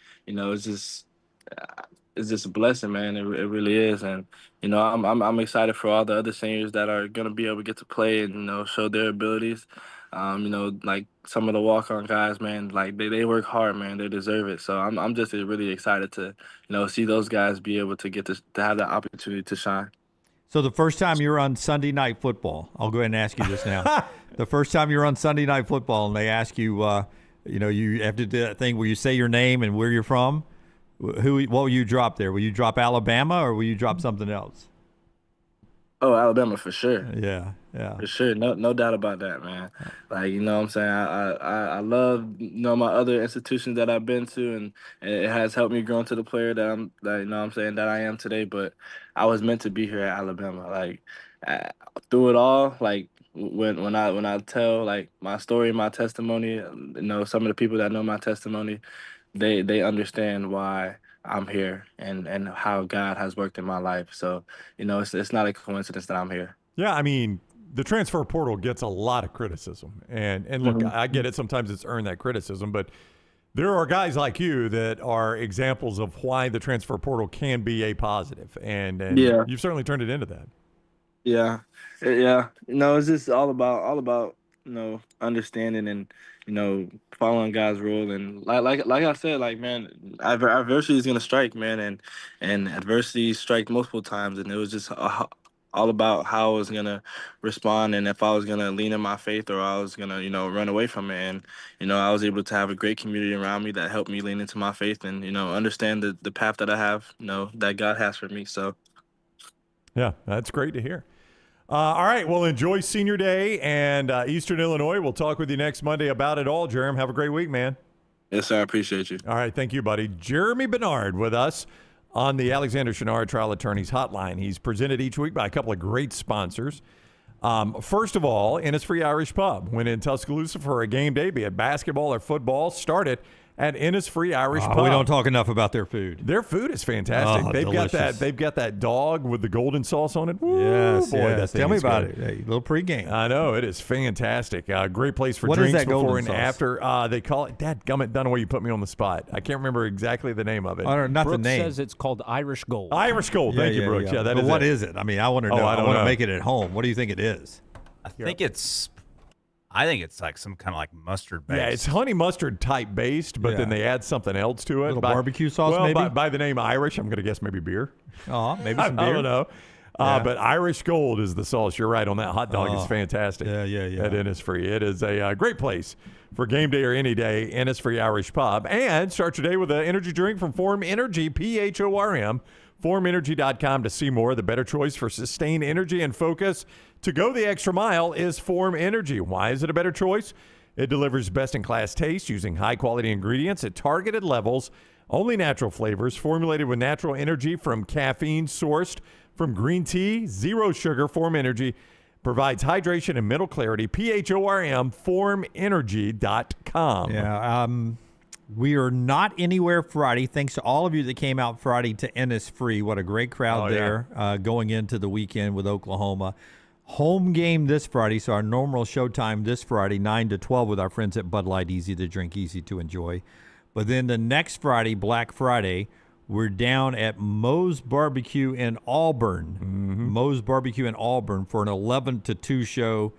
it's just a blessing, man. It really is, and I'm excited for all the other seniors that are gonna be able to get to play and show their abilities. Like some of the walk-on guys, man, like they work hard, man. They deserve it. So I'm just really excited to see those guys be able to get to have that opportunity to shine. So the first time you were on Sunday Night Football, I'll go ahead and ask you this now. The first time you were on Sunday Night Football and they ask you, you have to do that thing where you say your name and where you're from. What will you drop there? Will you drop Alabama or will you drop something else? Oh, Alabama for sure. Yeah. For sure. No doubt about that, man. Like, what I'm saying? I love, my other institutions that I've been to, and it has helped me grow into the player that I am today, but I was meant to be here at Alabama. Like, through it all, like, when I tell, like, my story, my testimony, some of the people that know my testimony, they understand why I'm here and how God has worked in my life. So, it's not a coincidence that I'm here. Yeah, I mean, the transfer portal gets a lot of criticism. And look, I get it. Sometimes it's earned that criticism. But there are guys like you that are examples of why the transfer portal can be a positive. And you've certainly turned it into that. Yeah. It's just all about understanding and, following God's rule. And like I said, like, man, adversity is going to strike, man. And adversity strike multiple times. And it was just all about how I was going to respond and if I was going to lean in my faith or I was going to, run away from it. And, I was able to have a great community around me that helped me lean into my faith and, understand the path that I have, that God has for me. So. Yeah, that's great to hear. All right, well, enjoy Senior Day and Eastern Illinois. We'll talk with you next Monday about it all, Jerem. Have a great week, man. Yes, sir. I appreciate you. All right, thank you, buddy. Germie Bernard with us on the Alexander Chenard Trial Attorneys Hotline. He's presented each week by a couple of great sponsors. First of all, Innisfree Irish Pub. When in Tuscaloosa for a game day, be it basketball or football, start it at Innisfree Irish Pub. We don't talk enough about their food. Their food is fantastic. Oh, They've delicious. got that. They've got that dog with the golden sauce on it. Woo, Yes, boy, yes. that thing Tell me is about good. it. Hey, little pregame. I know it is fantastic. Great place for What is drinks that before golden and sauce? after. They call it. Dadgummit, don't know why you put me on the spot. I can't remember exactly the name of it. I don't know, not Brooks the name. says it's called Irish Gold. Irish Gold. Thank you, Brooks. Yeah, that but is what it. is it? I mean, I want to know. Oh, I I don't want to know. make it at home. What do you think it is? I think it's like some kind of like mustard base. Yeah, it's honey mustard type based, but then they add something else to it. Little barbecue sauce, well, maybe? by the name Irish, I'm going to guess maybe beer. Maybe some beer. I don't know. Yeah. But Irish Gold is the sauce. You're right on that. Hot dog is fantastic. Yeah. At Innisfree. It is a great place for game day or any day. Innisfree Irish Pub. And start your day with an energy drink from Form Energy, PHORM. FormEnergy.com to see more. The better choice for sustained energy and focus to go the extra mile is Form Energy. Why is it a better choice? It delivers best-in-class taste using high-quality ingredients at targeted levels, only natural flavors, formulated with natural energy from caffeine sourced from green tea, zero sugar. Form Energy provides hydration and mental clarity. PHORM, FormEnergy.com. Yeah. We are not anywhere Friday. Thanks to all of you that came out Friday to Innisfree. What a great crowd there going into the weekend with Oklahoma. Home game this Friday, so our normal showtime this Friday, 9 to 12 with our friends at Bud Light. Easy to drink, easy to enjoy. But then the next Friday, Black Friday, we're down at Moe's Barbecue in Auburn. Moe's Barbecue in Auburn for an 11 to 2 show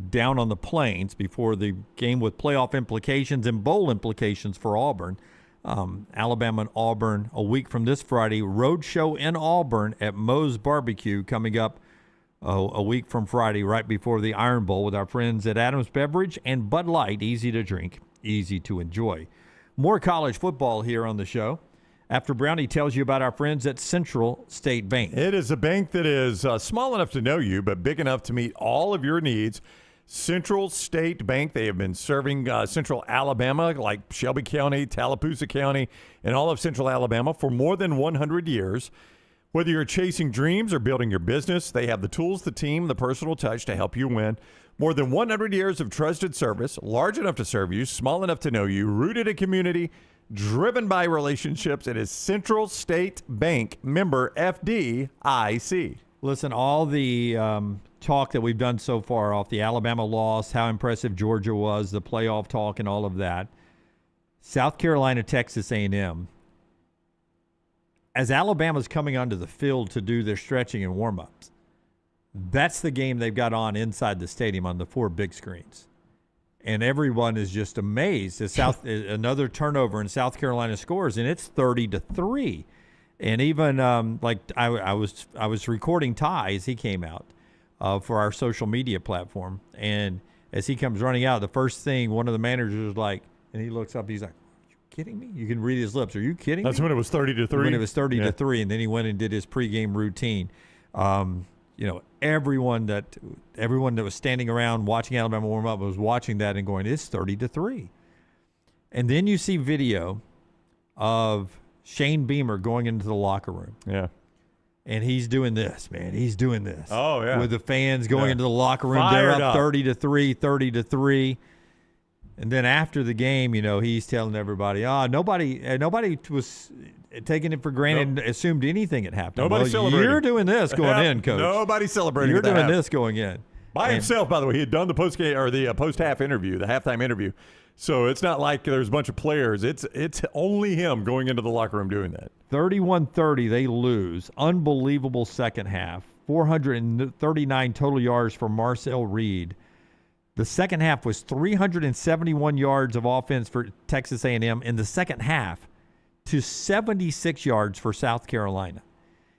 down on the plains before the game with playoff implications and bowl implications for Auburn. Alabama and Auburn a week from this Friday. Road show in Auburn at Moe's Barbecue coming up a week from Friday, right before the Iron Bowl with our friends at Adams Beverage and Bud Light. Easy to drink, easy to enjoy. More college football here on the show after Brownie tells you about our friends at Central State Bank. It is a bank that is small enough to know you, but big enough to meet all of your needs. Central State Bank, they have been serving central Alabama, like Shelby County, Tallapoosa County, and all of central Alabama for more than 100 years. Whether you're chasing dreams or building your business, they have the tools, the team, the personal touch to help you win. More than 100 years of trusted service, large enough to serve you, small enough to know you, rooted in community, driven by relationships. It is Central State Bank, member FDIC. Listen, all the talk that we've done so far off the Alabama loss, how impressive Georgia was, the playoff talk and all of that. South Carolina, Texas A&M. As Alabama's coming onto the field to do their stretching and warm-ups, that's the game they've got on inside the stadium on the 4 big screens. And everyone is just amazed. Another turnover in South Carolina scores, and it's 30-3. And even I was recording Ty as he came out for our social media platform, and as he comes running out, the first thing one of the managers was like, and he looks up, he's like, "Are you kidding me?" You can read his lips. Are you kidding me? That's when it was 30-3. When it was 30-3, and then he went and did his pregame routine. Everyone that was standing around watching Alabama warm up was watching that and going, "It's 30-3." And then you see video of Shane Beamer going into the locker room. Yeah. And he's doing this, man. He's doing this. Oh, yeah. With the fans going into the locker room. Fired They're up up. 30-3. And then after the game, he's telling everybody, nobody was taking it for granted and assumed anything had happened. Nobody celebrated. You're doing this going in, Coach. Nobody celebrating. You're doing this going in. By himself, by the way. He had done the post-game or the post-half interview, the halftime interview. So it's not like there's a bunch of players. It's only him going into the locker room doing that. 31-30, they lose. Unbelievable second half. 439 total yards for Marcel Reed. The second half was 371 yards of offense for Texas A&M in the second half to 76 yards for South Carolina.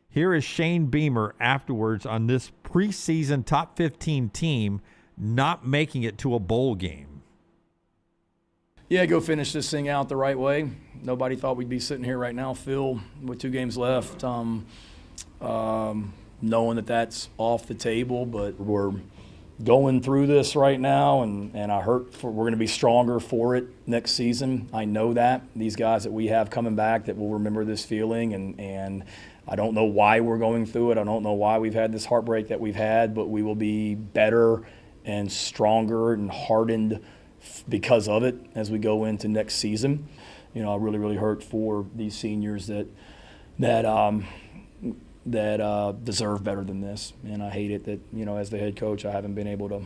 Here is Shane Beamer afterwards on this preseason top 15 team not making it to a bowl game. Yeah, go finish this thing out the right way. Nobody thought we'd be sitting here right now, Phil, with 2 games left, knowing that that's off the table, but we're going through this right now, and we're going to be stronger for it next season. I know that. These guys that we have coming back that will remember this feeling, and I don't know why we're going through it. I don't know why we've had this heartbreak that we've had, but we will be better and stronger and hardened because of it as we go into next season. I really hurt for these seniors that deserve better than this. And I hate it that, as the head coach, I haven't been able to,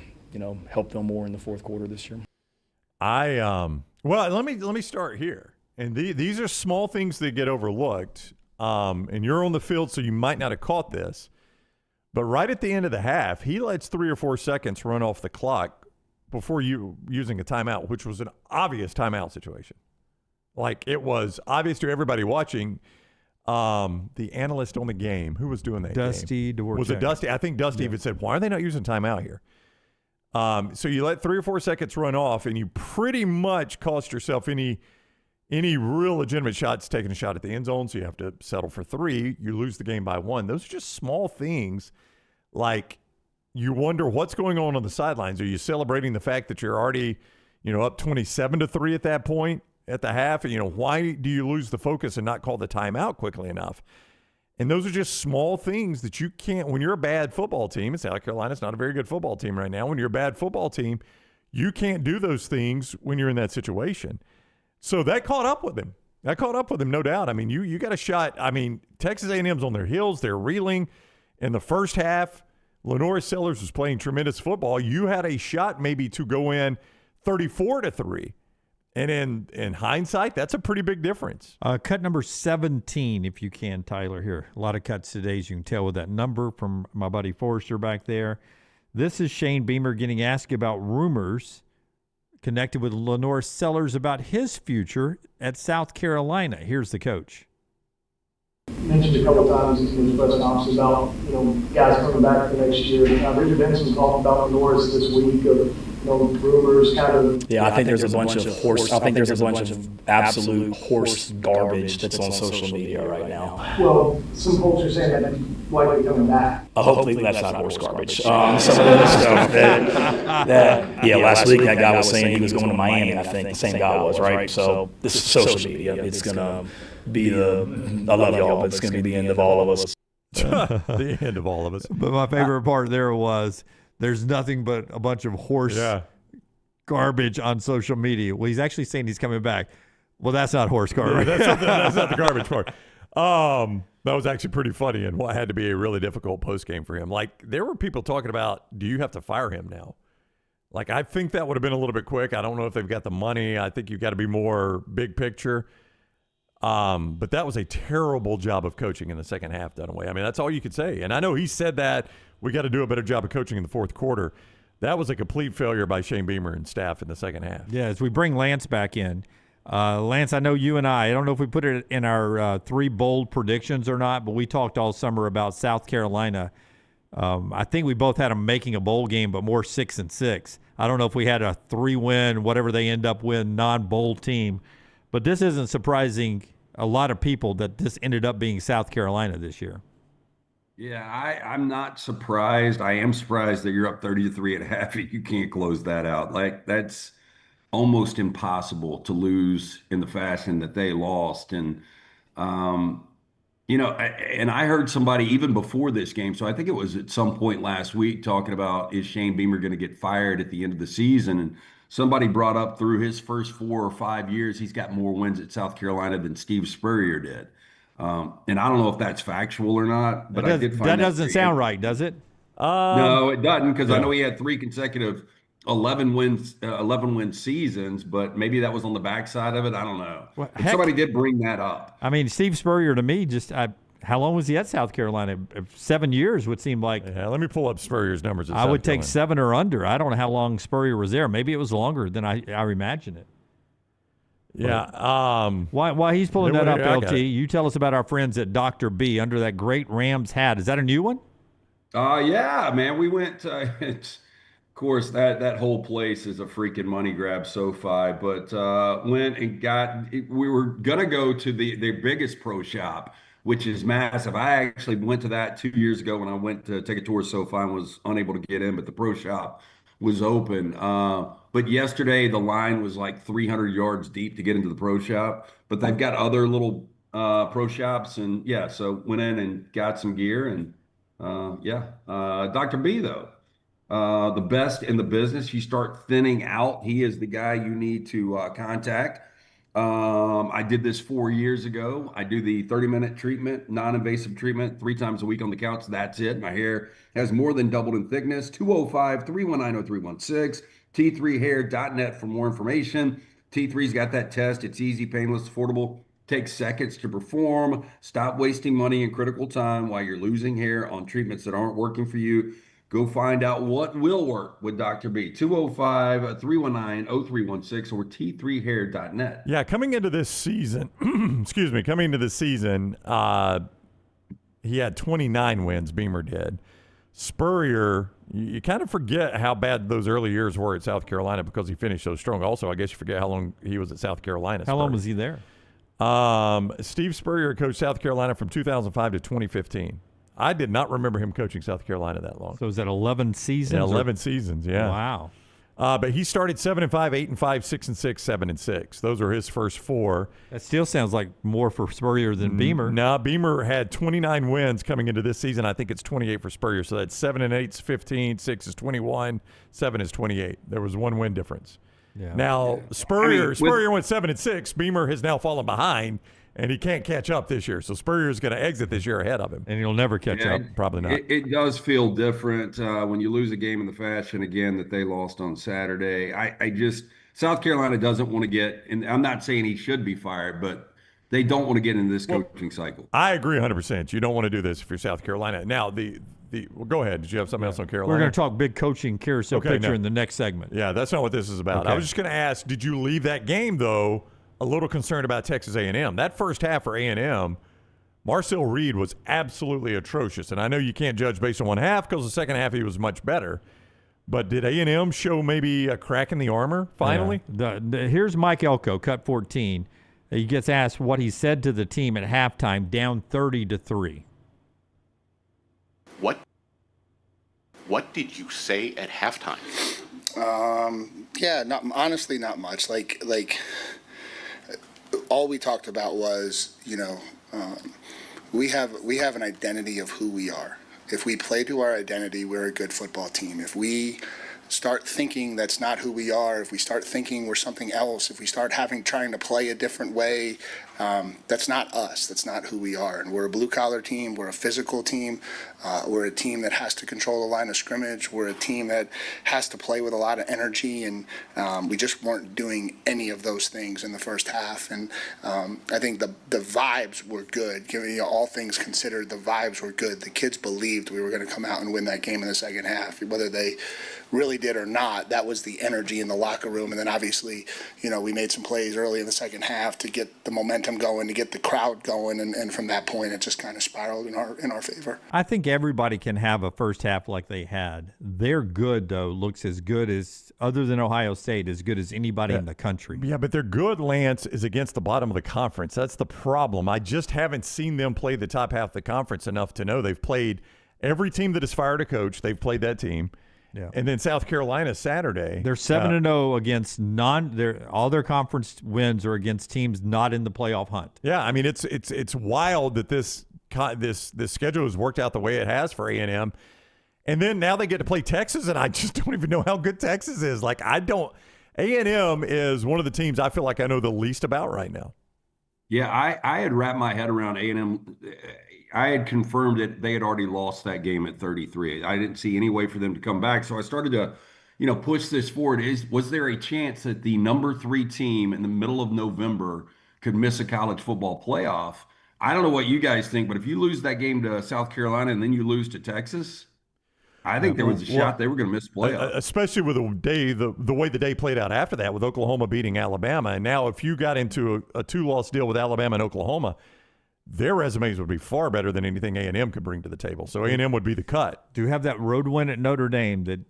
help them more in the fourth quarter this year. Well, let me start here. And these are small things that get overlooked. And you're on the field, so you might not have caught this. But right at the end of the half, he lets 3 or 4 seconds run off the clock before using a timeout, which was an obvious timeout situation. Like, it was obvious to everybody watching. The analyst on the game, who was doing that Dusty game? Dworchak. Was it Dusty? I think Dusty even said, why are they not using timeout here? So you let 3 or 4 seconds run off, and you pretty much cost yourself any real legitimate shots, taking a shot at the end zone, so you have to settle for 3. You lose the game by 1. Those are just small things. Like, you wonder what's going on the sidelines. Are you celebrating the fact that you're already, up 27-3 at that point at the half? And, why do you lose the focus and not call the timeout quickly enough? And those are just small things that you can't – when you're a bad football team, and South Carolina's not a very good football team right now. When you're a bad football team, you can't do those things when you're in that situation. So that caught up with him. No doubt. I mean, you got a shot. I mean, Texas A&M's on their heels. They're reeling. In the first half, Lenore Sellers was playing tremendous football. You had a shot maybe to go in 34-3. And in hindsight, that's a pretty big difference. Cut number 17, if you can, Tyler, here. A lot of cuts today, as you can tell with that number from my buddy Forrester back there. This is Shane Beamer getting asked about rumors connected with Lenore Sellers about his future at South Carolina. Here's the coach. Mentioned a couple times in the press conference about guys coming back for next year. Richard Benson talked about Lenore's this week of rumors, kind of. Yeah, I think there's a bunch of horse. I think there's a bunch of absolute horse garbage that's on social media right now. Well, some folks are saying that he's likely coming back. Hopefully that's not horse garbage. Some of the stuff last week that guy was saying he was going to Miami. I think the same guy was, right? So this is social media. It's gonna be I love y'all, but it's gonna be the end of all of us. The end of all of us. But my favorite part there was there's nothing but a bunch of horse garbage on social media. Well, he's actually saying he's coming back. Well, that's not horse garbage. Yeah, that's not the garbage part. That was actually pretty funny and what had to be a really difficult postgame for him. Like, there were people talking about, do you have to fire him now? Like, I think that would have been a little bit quick. I don't know if they've got the money. I think you've got to be more big picture. But that was a terrible job of coaching in the second half, Dunaway. I mean, that's all you could say. And I know he said that we got to do a better job of coaching in the fourth quarter. That was a complete failure by Shane Beamer and staff in the second half. Yeah, as we bring Lance back in. Lance, I know you and I don't know if we put it in our 3 bold predictions or not, but we talked all summer about South Carolina. I think we both had them making a bowl game, but more 6-6. I don't know if we had a 3-win, whatever they end up with, non-bowl team. But this isn't surprising a lot of people that this ended up being South Carolina this year. Yeah, I'm not surprised. I am surprised that you're up 30-3 at half. You can't close that out. Like, that's almost impossible to lose in the fashion that they lost. And, and I heard somebody even before this game, so I think it was at some point last week, talking about, is Shane Beamer going to get fired at the end of the season? And somebody brought up through his first 4 or 5 years, he's got more wins at South Carolina than Steve Spurrier did. And I don't know if that's factual or not, but I did find that doesn't sound right, does it? No, it doesn't, because I know he had 3 consecutive 11-win seasons, but maybe that was on the backside of it. I don't know. Well, somebody did bring that up. I mean, Steve Spurrier to me how long was he at South Carolina? 7 years would seem like. Yeah, let me pull up Spurrier's numbers. I would take 7 or under. I don't know how long Spurrier was there. Maybe it was longer than I imagine it. Yeah. While he's pulling that up, LT, you tell us about our friends at Dr. B under that great Rams hat. Is that a new one? Yeah, man. We went. Of course, that whole place is a freaking money grab, SoFi. But went and we were gonna go to the biggest pro shop, which is massive. I actually went to that 2 years ago when I went to take a tour of SoFi and was unable to get in, but the pro shop was open. But yesterday the line was like 300 yards deep to get into the pro shop. But they've got other little pro shops, and so went in and got some gear. And Dr. B though, the best in the business. You start thinning out, he is the guy you need to contact. I did this 4 years ago. I do the 30-minute treatment, non-invasive treatment, 3 times a week on the couch. That's it. My hair has more than doubled in thickness. 205-319-0316. T3hair.net for more information. T3's got that test. It's easy, painless, affordable. Takes seconds to perform. Stop wasting money and critical time while you're losing hair on treatments that aren't working for you. Go find out what will work with Dr. B. 205-319-0316 or T3hair.net. Yeah, coming into this season, he had 29 wins, Beamer did. Spurrier, you kind of forget how bad those early years were at South Carolina because he finished so strong. Also, I guess you forget how long he was at South Carolina. How long was he there? Steve Spurrier coached South Carolina from 2005 to 2015. I did not remember him coaching South Carolina that long. So was that 11 seasons? Yeah, 11 seasons, yeah. Wow. But he started 7-5, 8-5, 6-6, 7-6. Those are his first 4. That still sounds like more for Spurrier than Beamer. No, Beamer had 29 wins coming into this season. I think it's 28 for Spurrier. So that's 7 and 8 is 15, 6 is 21, 7 is 28. There was 1 win difference. Yeah. Now, Spurrier went 7-6. Beamer has now fallen behind, and he can't catch up this year. So Spurrier's going to exit this year ahead of him. And he'll never catch up. Probably not. It does feel different when you lose a game in the fashion, again, that they lost on Saturday. South Carolina doesn't want to get, and I'm not saying he should be fired, but they don't want to get into this coaching cycle. I agree 100%. You don't want to do this if you're South Carolina. Now, well, go ahead. Did you have something else on Carolina? We're going to talk big coaching carousel picture in the next segment. Yeah, that's not what this is about. Okay. I was just going to ask, did you leave that game, though, a little concerned about Texas A&M? That first half for A&M, Marcel Reed was absolutely atrocious. And I know you can't judge based on one half because the second half he was much better. But did A&M show maybe a crack in the armor finally? Yeah. Here's Mike Elko, cut 14. He gets asked what he said to the team at halftime, down 30-3. What did you say at halftime? Honestly, not much. Like all we talked about was, we have an identity of who we are. If we play to our identity, we're a good football team. If we start thinking that's not who we are, if we start thinking we're something else, if we start trying to play a different way, that's not us. That's not who we are. And we're a blue-collar team. We're a physical team. We're a team that has to control the line of scrimmage. We're a team that has to play with a lot of energy, and we just weren't doing any of those things in the first half. And I think the vibes were good. Given all things considered, the vibes were good. The kids believed we were going to come out and win that game in the second half. Whether they really did or not, that was the energy in the locker room. And then obviously, we made some plays early in the second half to get the momentum going, to get the crowd going, and from that point it just kind of spiraled in our favor. I think everybody can have a first half like they had. Their good, though, looks as good as, other than Ohio State, as good as anybody in the country. Yeah, but their good, Lance, is against the bottom of the conference. That's the problem. I just haven't seen them play the top half of the conference enough to know. They've played every team that has fired a coach. They've played that team. Yeah. And then South Carolina Saturday. They're 7-0 against all their conference wins are against teams not in the playoff hunt. Yeah, I mean it's wild that this schedule has worked out the way it has for A&M. And then now they get to play Texas, and I just don't even know how good Texas is. A&M is one of the teams I feel like I know the least about right now. Yeah, I had wrapped my head around A&M. I had confirmed that they had already lost that game at 33. I didn't see any way for them to come back. So I started to, push this forward. Was there a chance that the number 3 team in the middle of November could miss a college football playoff? I don't know what you guys think, but if you lose that game to South Carolina and then you lose to Texas, I think there was a shot they were going to miss playoffs. Especially with the way the day played out after that, with Oklahoma beating Alabama. And now if you got into a 2-loss deal with Alabama and Oklahoma, their resumes would be far better than anything A&M could bring to the table. So A&M would be the cut. Do you have that road win at Notre Dame that,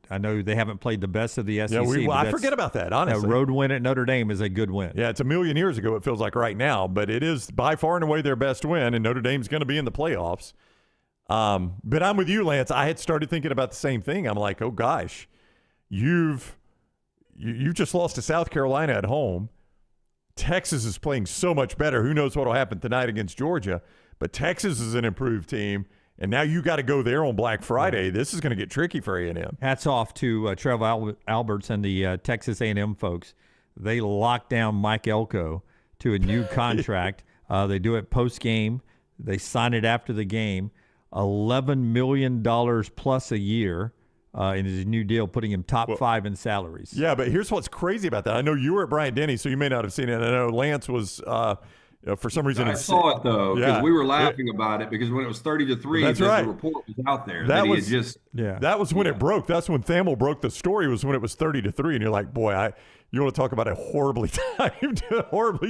I know they haven't played the best of the SEC. Yeah, I forget about that, honestly. That road win at Notre Dame is a good win. Yeah, it's a million years ago, it feels like right now, but it is by far and away their best win, and Notre Dame's going to be in the playoffs. But I'm with you, Lance. I had started thinking about the same thing. I'm like, oh, gosh, you've just lost to South Carolina at home. Texas is playing so much better. Who knows what will happen tonight against Georgia? But Texas is an improved team, and now you got to go there on Black Friday. This is going to get tricky for A&M. Hats off to Trev Alberts and the Texas A&M folks. they lock down Mike Elko to a new contract. They do it post-game. They sign it after the game. $11 million plus a year in his new deal, putting him top 5 in salaries. Yeah, but here's what's crazy about that. I know you were at Bryant-Denny, so you may not have seen it. I know Lance was, for some reason. I saw it, though, because we were laughing about it, because when it was 30-3, that's right. the report was out there. That was when it broke. That's when Thamel broke the story, was when it was 30-3, and you're like, boy, you want to talk about a horribly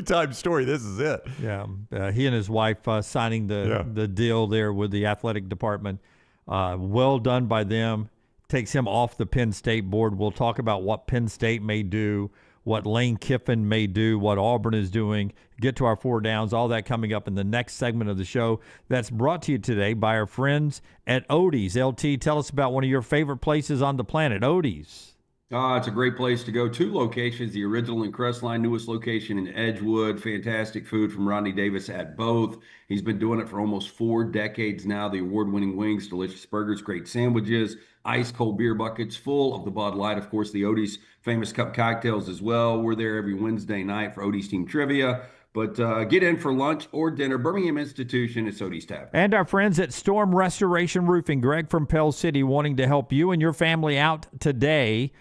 timed story. This is it. Yeah. He and his wife signing the deal there with the athletic department. Well done by them. Takes him off the Penn State board. We'll talk about what Penn State may do, what Lane Kiffin may do, what Auburn is doing. Get to our 4 downs, all that coming up in the next segment of the show. That's brought to you today by our friends at Odie's. LT, tell us about one of your favorite places on the planet, Odie's. It's a great place to go. 2 locations, the original in Crestline, newest location in Edgewood. Fantastic food from Rodney Davis at both. He's been doing it for almost 4 decades now. The award-winning wings, delicious burgers, great sandwiches, ice cold beer buckets full of the Bud Light. Of course, the Odie's famous cup cocktails as well. We're there every Wednesday night for Odie's team trivia. But get in for lunch or dinner. Birmingham Institution, it's Odie's Tavern. And our friends at Storm Restoration Roofing, Greg from Pell City, wanting to help you and your family out today.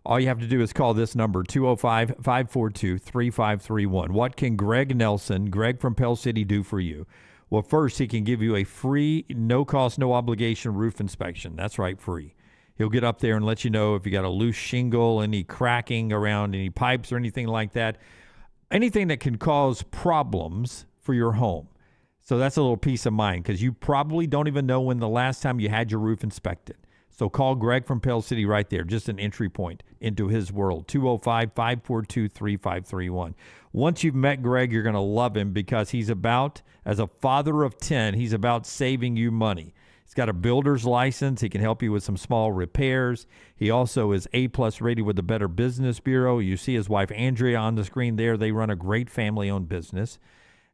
All you have to do is call this number, 205-542-3531. What can Greg Nelson, Greg from Pell City, do for you? Well, first, he can give you a free, no-cost, no-obligation roof inspection. That's right, free. He'll get up there and let you know if you got a loose shingle, any cracking around any pipes or anything like that. Anything that can cause problems for your home. So that's a little peace of mind, because you probably don't even know when the last time you had your roof inspected. So call Greg from Pell City right there, just an entry point into his world, 205-542-3531. Once you've met Greg, you're going to love him, because he's about, as a father of 10, he's about saving you money. He's got a builder's license. He can help you with some small repairs. He also is A-plus rated with the Better Business Bureau. You see his wife, Andrea, on the screen there. They run a great family-owned business.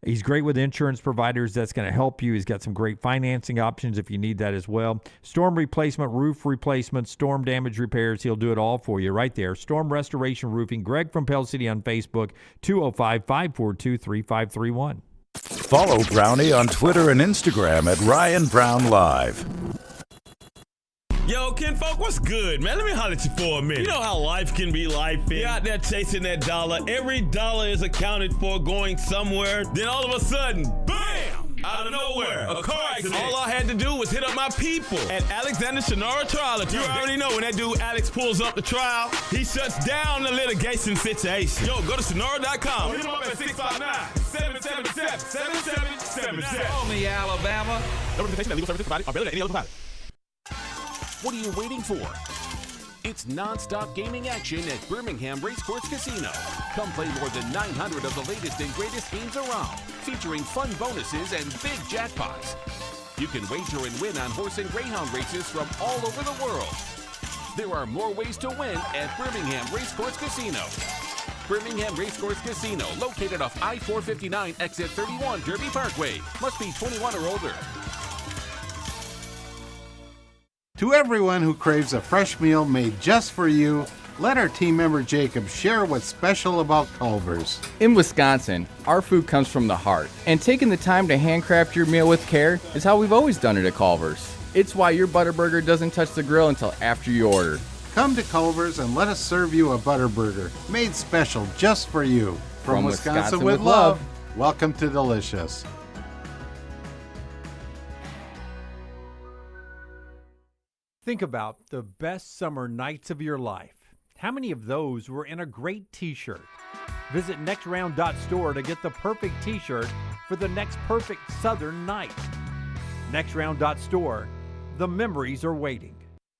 He's great with insurance providers. That's going to help you. He's got some great financing options if you need that as well. Storm replacement, roof replacement, storm damage repairs. He'll do it all for you right there. Storm Restoration Roofing. Greg from Pell City on Facebook, 205-542-3531. Follow Brownie on Twitter and Instagram at Ryan Brown Live. Yo, kinfolk, what's good, man? Let me holler at you for a minute. You know how life can be life. You're out there chasing that dollar. Every dollar is accounted for going somewhere. Then all of a sudden, bam! Out of nowhere, a car accident. All I had to do was hit up my people at Alexander Shannara Trial Attorney. You already know when that dude Alex pulls up the trial, he shuts down the litigation situation. Yo, go to Shannara.com. Hit him up at 659-777-7777. Call me, Alabama. No representation that legal services provided are better than any other provider. What are you waiting for? It's non-stop gaming action at Birmingham Racecourse Casino. Come play more than 900 of the latest and greatest games around, featuring fun bonuses and big jackpots. You can wager and win on horse and greyhound races from all over the world. There are more ways to win at Birmingham Racecourse Casino. Birmingham Racecourse Casino, located off I-459, exit 31, Derby Parkway. Must be 21 or older. To everyone who craves a fresh meal made just for you, let our team member Jacob share what's special about Culver's. In Wisconsin, our food comes from the heart, and taking the time to handcraft your meal with care is how we've always done it at Culver's. It's why your Butterburger doesn't touch the grill until after you order. Come to Culver's and let us serve you a Butterburger, made special just for you. From Wisconsin with love, welcome to Delicious. Think about the best summer nights of your life. How many of those were in a great t-shirt? Visit nextround.store to get the perfect t-shirt for the next perfect southern night. Nextround.store. The memories are waiting.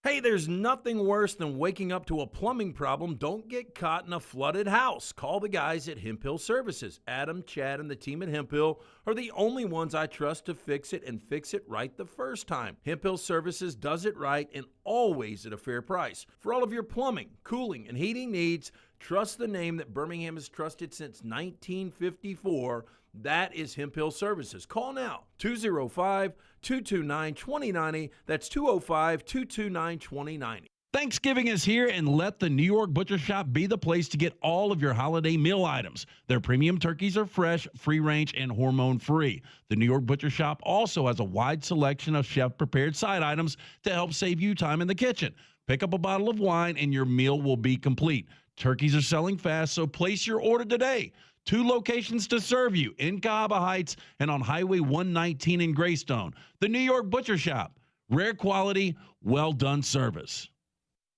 Hey, there's nothing worse than waking up to a plumbing problem. Don't get caught in a flooded house. Call the guys at Hemp Hill Services. Adam, Chad, and the team at Hemp Hill are the only ones I trust to fix it and fix it right the first time. Hemp Hill Services does it right and always at a fair price. For all of your plumbing, cooling, and heating needs, trust the name that Birmingham has trusted since 1954. That is Hemp Hill Services. Call now, 205-229-2090. That's 205-229-2090. Thanksgiving is here, and let the New York Butcher Shop be the place to get all of your holiday meal items. Their premium turkeys are fresh, free-range, and hormone-free. The New York Butcher Shop also has a wide selection of chef-prepared side items to help save you time in the kitchen. Pick up a bottle of wine, and your meal will be complete. Turkeys are selling fast, so place your order today. 2 locations to serve you, in Cahaba Heights and on Highway 119 in Greystone. The New York Butcher Shop. Rare quality, well-done service.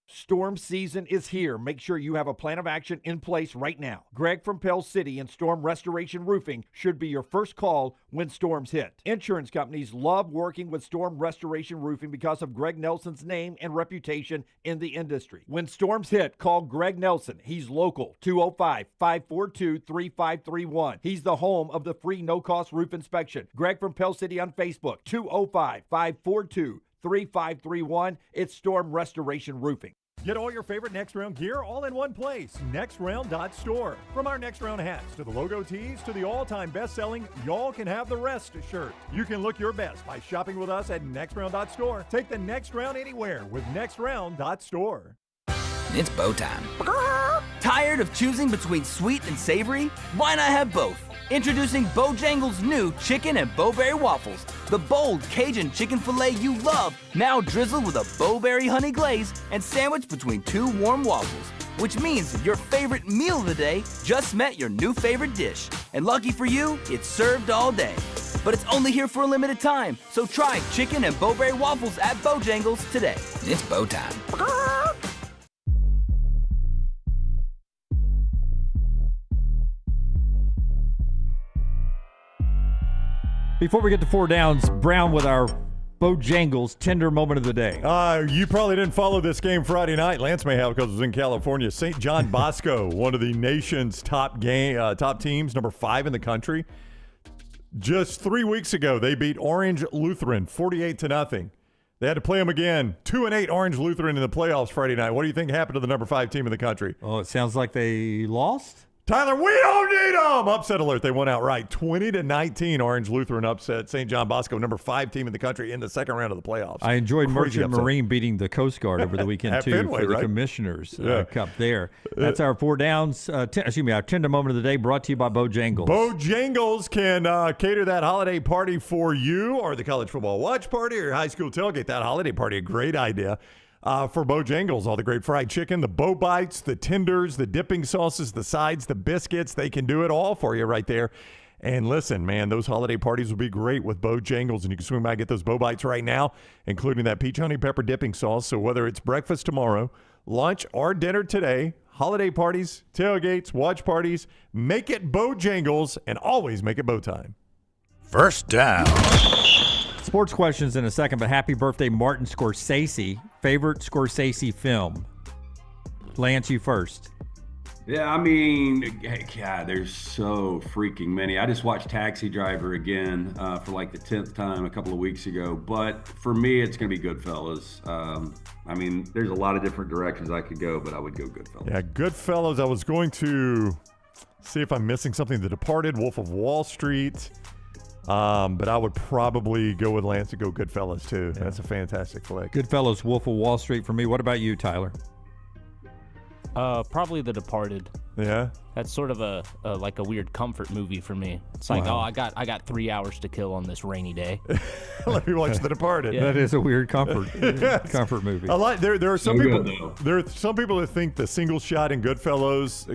Storm season is here. Make sure you have a plan of action in place right now. Greg from Pell City and Storm Restoration Roofing should be your first call when storms hit. Insurance companies love working with Storm Restoration Roofing because of Greg Nelson's name and reputation in the industry. When storms hit, call Greg Nelson. He's local, 205-542-3531. He's the home of the free no-cost roof inspection. Greg from Pell City on Facebook, 205-542-3531. It's Storm Restoration Roofing. Get all your favorite Next Round gear all in one place. NextRound.store. From our Next Round hats to the logo tees to the all-time best-selling Y'all Can Have the Rest shirt. You can look your best by shopping with us at NextRound.store. Take the next round anywhere with NextRound.store. It's bow time. Tired of choosing between sweet and savory? Why not have both? Introducing Bojangles' new chicken and bowberry waffles. The bold Cajun chicken filet you love, now drizzled with a bowberry honey glaze and sandwiched between 2 warm waffles. Which means your favorite meal of the day just met your new favorite dish. And lucky for you, it's served all day. But it's only here for a limited time, so try chicken and bowberry waffles at Bojangles today. It's bow time. Before we get to 4 downs, Brown with our Bojangles tender moment of the day. You probably didn't follow this game Friday night. Lance may have because it was in California. St. John Bosco, one of the nation's top teams, number 5 in the country. Just 3 weeks ago, they beat Orange Lutheran 48-0. They had to play them again. 2-8 Orange Lutheran in the playoffs Friday night. What do you think happened to the number 5 team in the country? Oh, it sounds like they lost. Tyler, we don't need them. Upset alert. They won outright. 20-19 Orange Lutheran upset St. John Bosco, number 5 team in the country in the second round of the playoffs. I enjoyed Crazy Merchant upset. Marine beating the Coast Guard over the weekend, too, Fenway, for the right? Commissioners Cup there. That's our 4 downs. Our tender moment of the day brought to you by Bojangles. Bojangles can cater that holiday party for you, or the college football watch party, or high school tailgate. That holiday party, a great idea. For Bojangles, all the great fried chicken, the bow bites, the tenders, the dipping sauces, the sides, the biscuits, they can do it all for you right there. And listen, man, those holiday parties will be great with Bojangles, and you can swing by and get those bow bites right now, including that peach honey pepper dipping sauce. So whether it's breakfast tomorrow, lunch, or dinner today, holiday parties, tailgates, watch parties, make it Bojangles, and always make it bow time. First down. Sports questions in a second, but happy birthday, Martin Scorsese. Favorite Scorsese film? Lance, you first. Yeah, I mean, God, there's so freaking many. I just watched Taxi Driver again for like the 10th time a couple of weeks ago. But for me, it's going to be Goodfellas. I mean, there's a lot of different directions I could go, but I would go Goodfellas. Yeah, Goodfellas. I was going to see if I'm missing something. The Departed, Wolf of Wall Street. But I would probably go with Lance and go Goodfellas, too. Yeah. That's a fantastic flick. Goodfellas, Wolf of Wall Street for me. What about you, Tyler? Probably The Departed. Yeah? That's sort of a weird comfort movie for me. It's like, I got 3 hours to kill on this rainy day. Let me watch The Departed. Yeah. That is a weird comfort comfort movie. There are some people. There are some people that think the single shot in Goodfellas,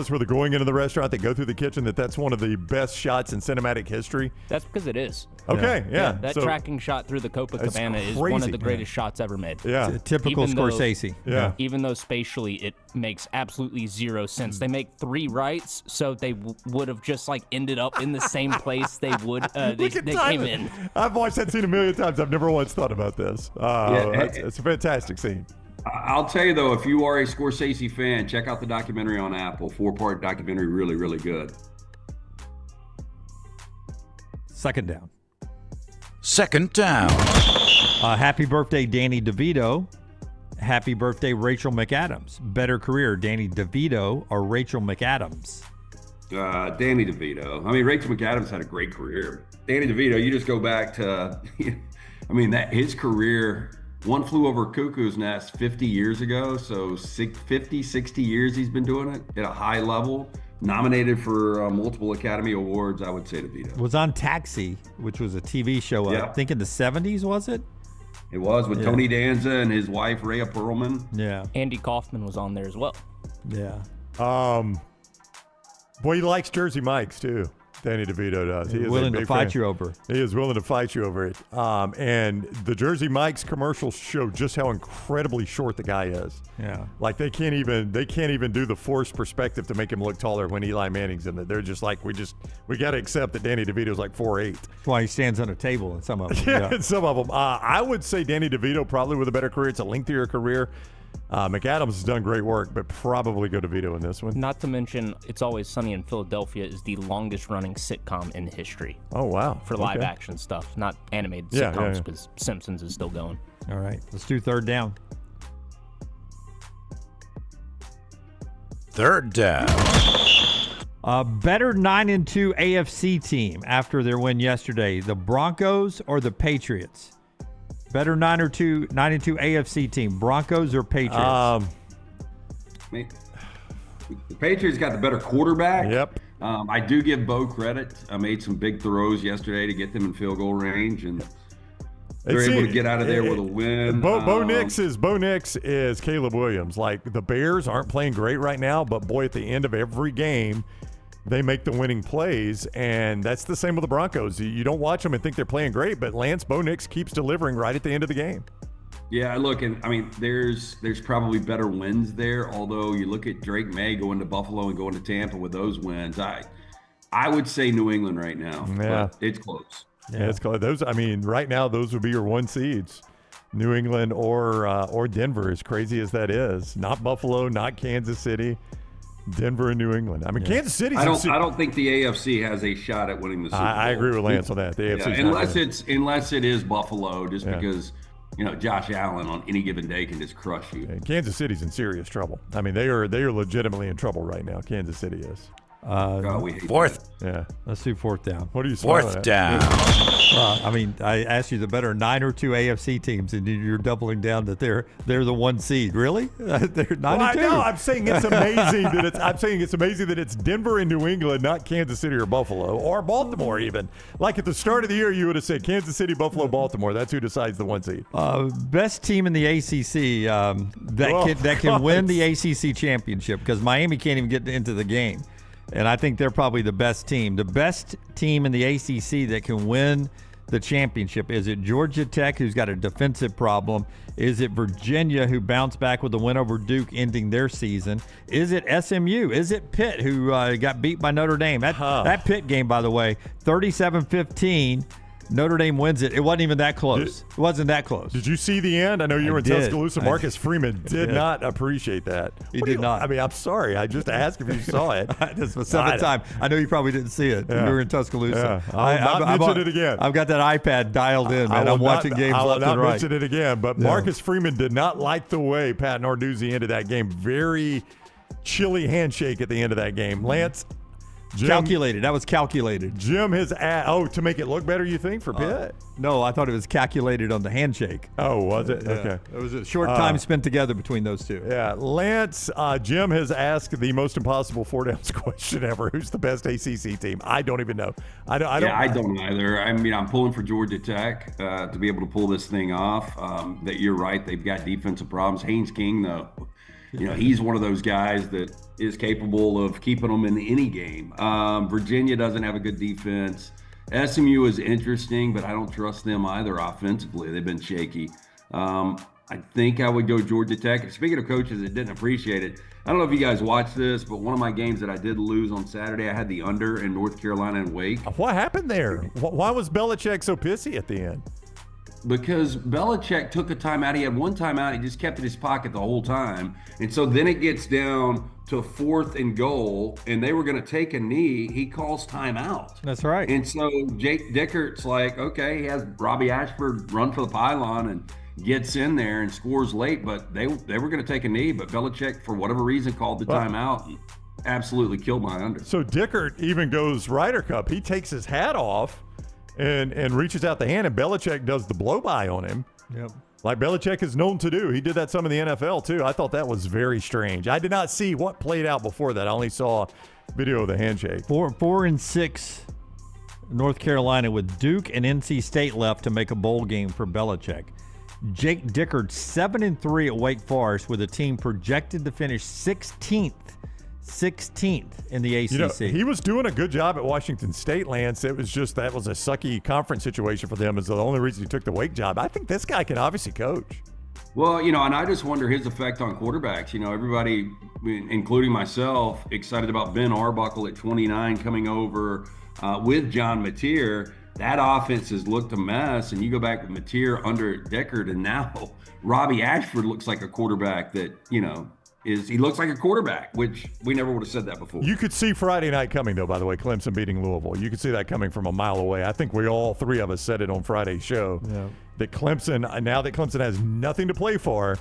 where they're going into the restaurant, they go through the kitchen, that's one of the best shots in cinematic history. That's because it is. Okay, yeah. That tracking shot through the Copacabana is one of the greatest shots ever made. Yeah. It's typical Scorsese. Yeah. Even though spatially it makes absolutely zero sense. They make 3 rights, so they would have just like ended up in the same place they would. They came in. I've watched that scene a million times. I've never once thought about this. It's a fantastic scene. I'll tell you, though, if you are a Scorsese fan, check out the documentary on Apple. 4-part documentary, really, really good. Second down. Happy birthday, Danny DeVito. Happy birthday, Rachel McAdams. Better career, Danny DeVito or Rachel McAdams? Danny DeVito. I mean, Rachel McAdams had a great career. Danny DeVito, you just go back to, his career One Flew Over Cuckoo's Nest 50 years ago. So 50, 60 years he's been doing it at a high level. Nominated for multiple Academy Awards, I would say DeVito. Was on Taxi, which was a TV show, I think in the 70s, was it? It was with Tony Danza and his wife, Rhea Perlman. Yeah. Andy Kaufman was on there as well. Yeah. Boy, he likes Jersey Mike's too. Danny DeVito does. He is willing to fight you over. He is willing to fight you over it. And the Jersey Mike's commercials show just how incredibly short the guy is. Yeah. Like they can't even do the forced perspective to make him look taller when Eli Manning's in there. They're just like, we got to accept that Danny DeVito's like 4'8". That's why he stands on a table in some of them. Yeah, in some of them. I would say Danny DeVito probably with a better career. It's a lengthier career. McAdams has done great work, but probably go DeVito in this one. Not to mention, It's Always Sunny in Philadelphia is the longest running sitcom in history. Oh, wow. For live action stuff, not animated sitcoms, because Simpsons is still going. All right, let's do third down. Third down. Better 9-2 AFC team after their win yesterday, the Broncos or the Patriots? Better 9-2 AFC team, Broncos or Patriots? The Patriots got the better quarterback. Yep. I do give Bo credit. I made some big throws yesterday to get them in field goal range, and they're able to get out of there with a win. Bo Nix is Caleb Williams. Like, the Bears aren't playing great right now, but boy, at the end of every game, they make the winning plays, and that's the same with the Broncos. You don't watch them and think they're playing great, but Bo Nix keeps delivering right at the end of the game. Yeah, look, and I mean, there's probably better wins there. Although you look at Drake May going to Buffalo and going to Tampa with those wins, I would say New England right now. Yeah, but it's close. Yeah, it's close. Those, I mean, right now those would be your one seeds. New England or Denver, as crazy as that is. Not Buffalo, not Kansas City. Denver and New England. I mean, Kansas City. I don't think the AFC has a shot at winning the Super Bowl. I agree with Lance on that. The AFC, unless it is Buffalo, just because Josh Allen on any given day can just crush you. And Kansas City's in serious trouble. I mean, they are legitimately in trouble right now. Kansas City is. We hate Fourth. that. Yeah. Let's do fourth down. What are you smiling Fourth at? down. I mean, I asked you the better 9-2 AFC teams, and you're doubling down that they're the one seed. Really? They're 9-2. Well, I know. I'm saying it's amazing that it's Denver and New England, not Kansas City or Buffalo or Baltimore even. Like at the start of the year, you would have said Kansas City, Buffalo, Baltimore. That's who decides the one seed. Best team in the ACC that can win the ACC championship, because Miami can't even get into the game. And I think they're probably the best team. The best team in the ACC that can win the championship. Is it Georgia Tech, who's got a defensive problem? Is it Virginia, who bounced back with the win over Duke, ending their season? Is it SMU? Is it Pitt, who got beat by Notre Dame? That Pitt game, by the way, 37-15. Notre Dame wins it. It wasn't even that close. It wasn't that close. Did you see the end? I know you were in Tuscaloosa. Marcus Freeman did not appreciate that. He did not. I mean, I'm sorry. I just asked if you saw it. This was the seventh time. I know you probably didn't see it. Yeah. You were in Tuscaloosa. Yeah. I'll not mention it again. I've got that iPad dialed in, man. I'm watching games left and right. I will not mention it again. But Marcus Freeman did not like the way Pat Narduzzi ended that game. Very chilly handshake at the end of that game. Lance? Calculated. That was calculated. Jim has to make it look better, you think, for Pitt? No, I thought it was calculated on the handshake. Oh, was it? Yeah. Okay. It was a short time spent together between those two. Yeah. Lance, Jim has asked the most impossible 4-downs question ever. Who's the best ACC team? I don't even know. I don't either. I mean, I'm pulling for Georgia Tech to be able to pull this thing off. That you're right. They've got defensive problems. Haynes King, though, he's one of those guys that is capable of keeping them in any game. Virginia doesn't have a good defense. SMU is interesting, but I don't trust them either offensively. They've been shaky. I think I would go Georgia Tech. Speaking of coaches that didn't appreciate it, I don't know if you guys watched this, but one of my games that I did lose on Saturday, I had the under in North Carolina and Wake. What happened there? Why was Belichick so pissy at the end? Because Belichick took a timeout. He had one timeout. He just kept it in his pocket the whole time. And so then it gets down to 4th and goal, and they were going to take a knee. He calls timeout. That's right. And so Jake Dickert's like, okay, he has Robbie Ashford run for the pylon and gets in there and scores late, but they were going to take a knee. But Belichick, for whatever reason, called the timeout and absolutely killed my under. So Dickert even goes Ryder Cup. He takes his hat off and reaches out the hand, and Belichick does the blow-by on him. Yep. Like Belichick is known to do. He did that some in the NFL, too. I thought that was very strange. I did not see what played out before that. I only saw video of the handshake. 4-6 North Carolina with Duke and NC State left to make a bowl game for Belichick. Jake Dickert 7-3 at Wake Forest with a team projected to finish 16th in the ACC. You know, he was doing a good job at Washington State, Lance. It was just that was a sucky conference situation for them. Is the only reason he took the Wake job. I think this guy can obviously coach. Well, you know, and I just wonder his effect on quarterbacks. You know, everybody, including myself, excited about Ben Arbuckle at 29 coming over with John Mateer. That offense has looked a mess, and you go back with Mateer under Deckard, and now Robbie Ashford looks like a quarterback that, you know, he looks like a quarterback, which we never would have said that before. You could see Friday night coming, though, by the way, Clemson beating Louisville. You could see that coming from a mile away. I think we all three of us said it on Friday's show that Clemson, now that Clemson has nothing to play for,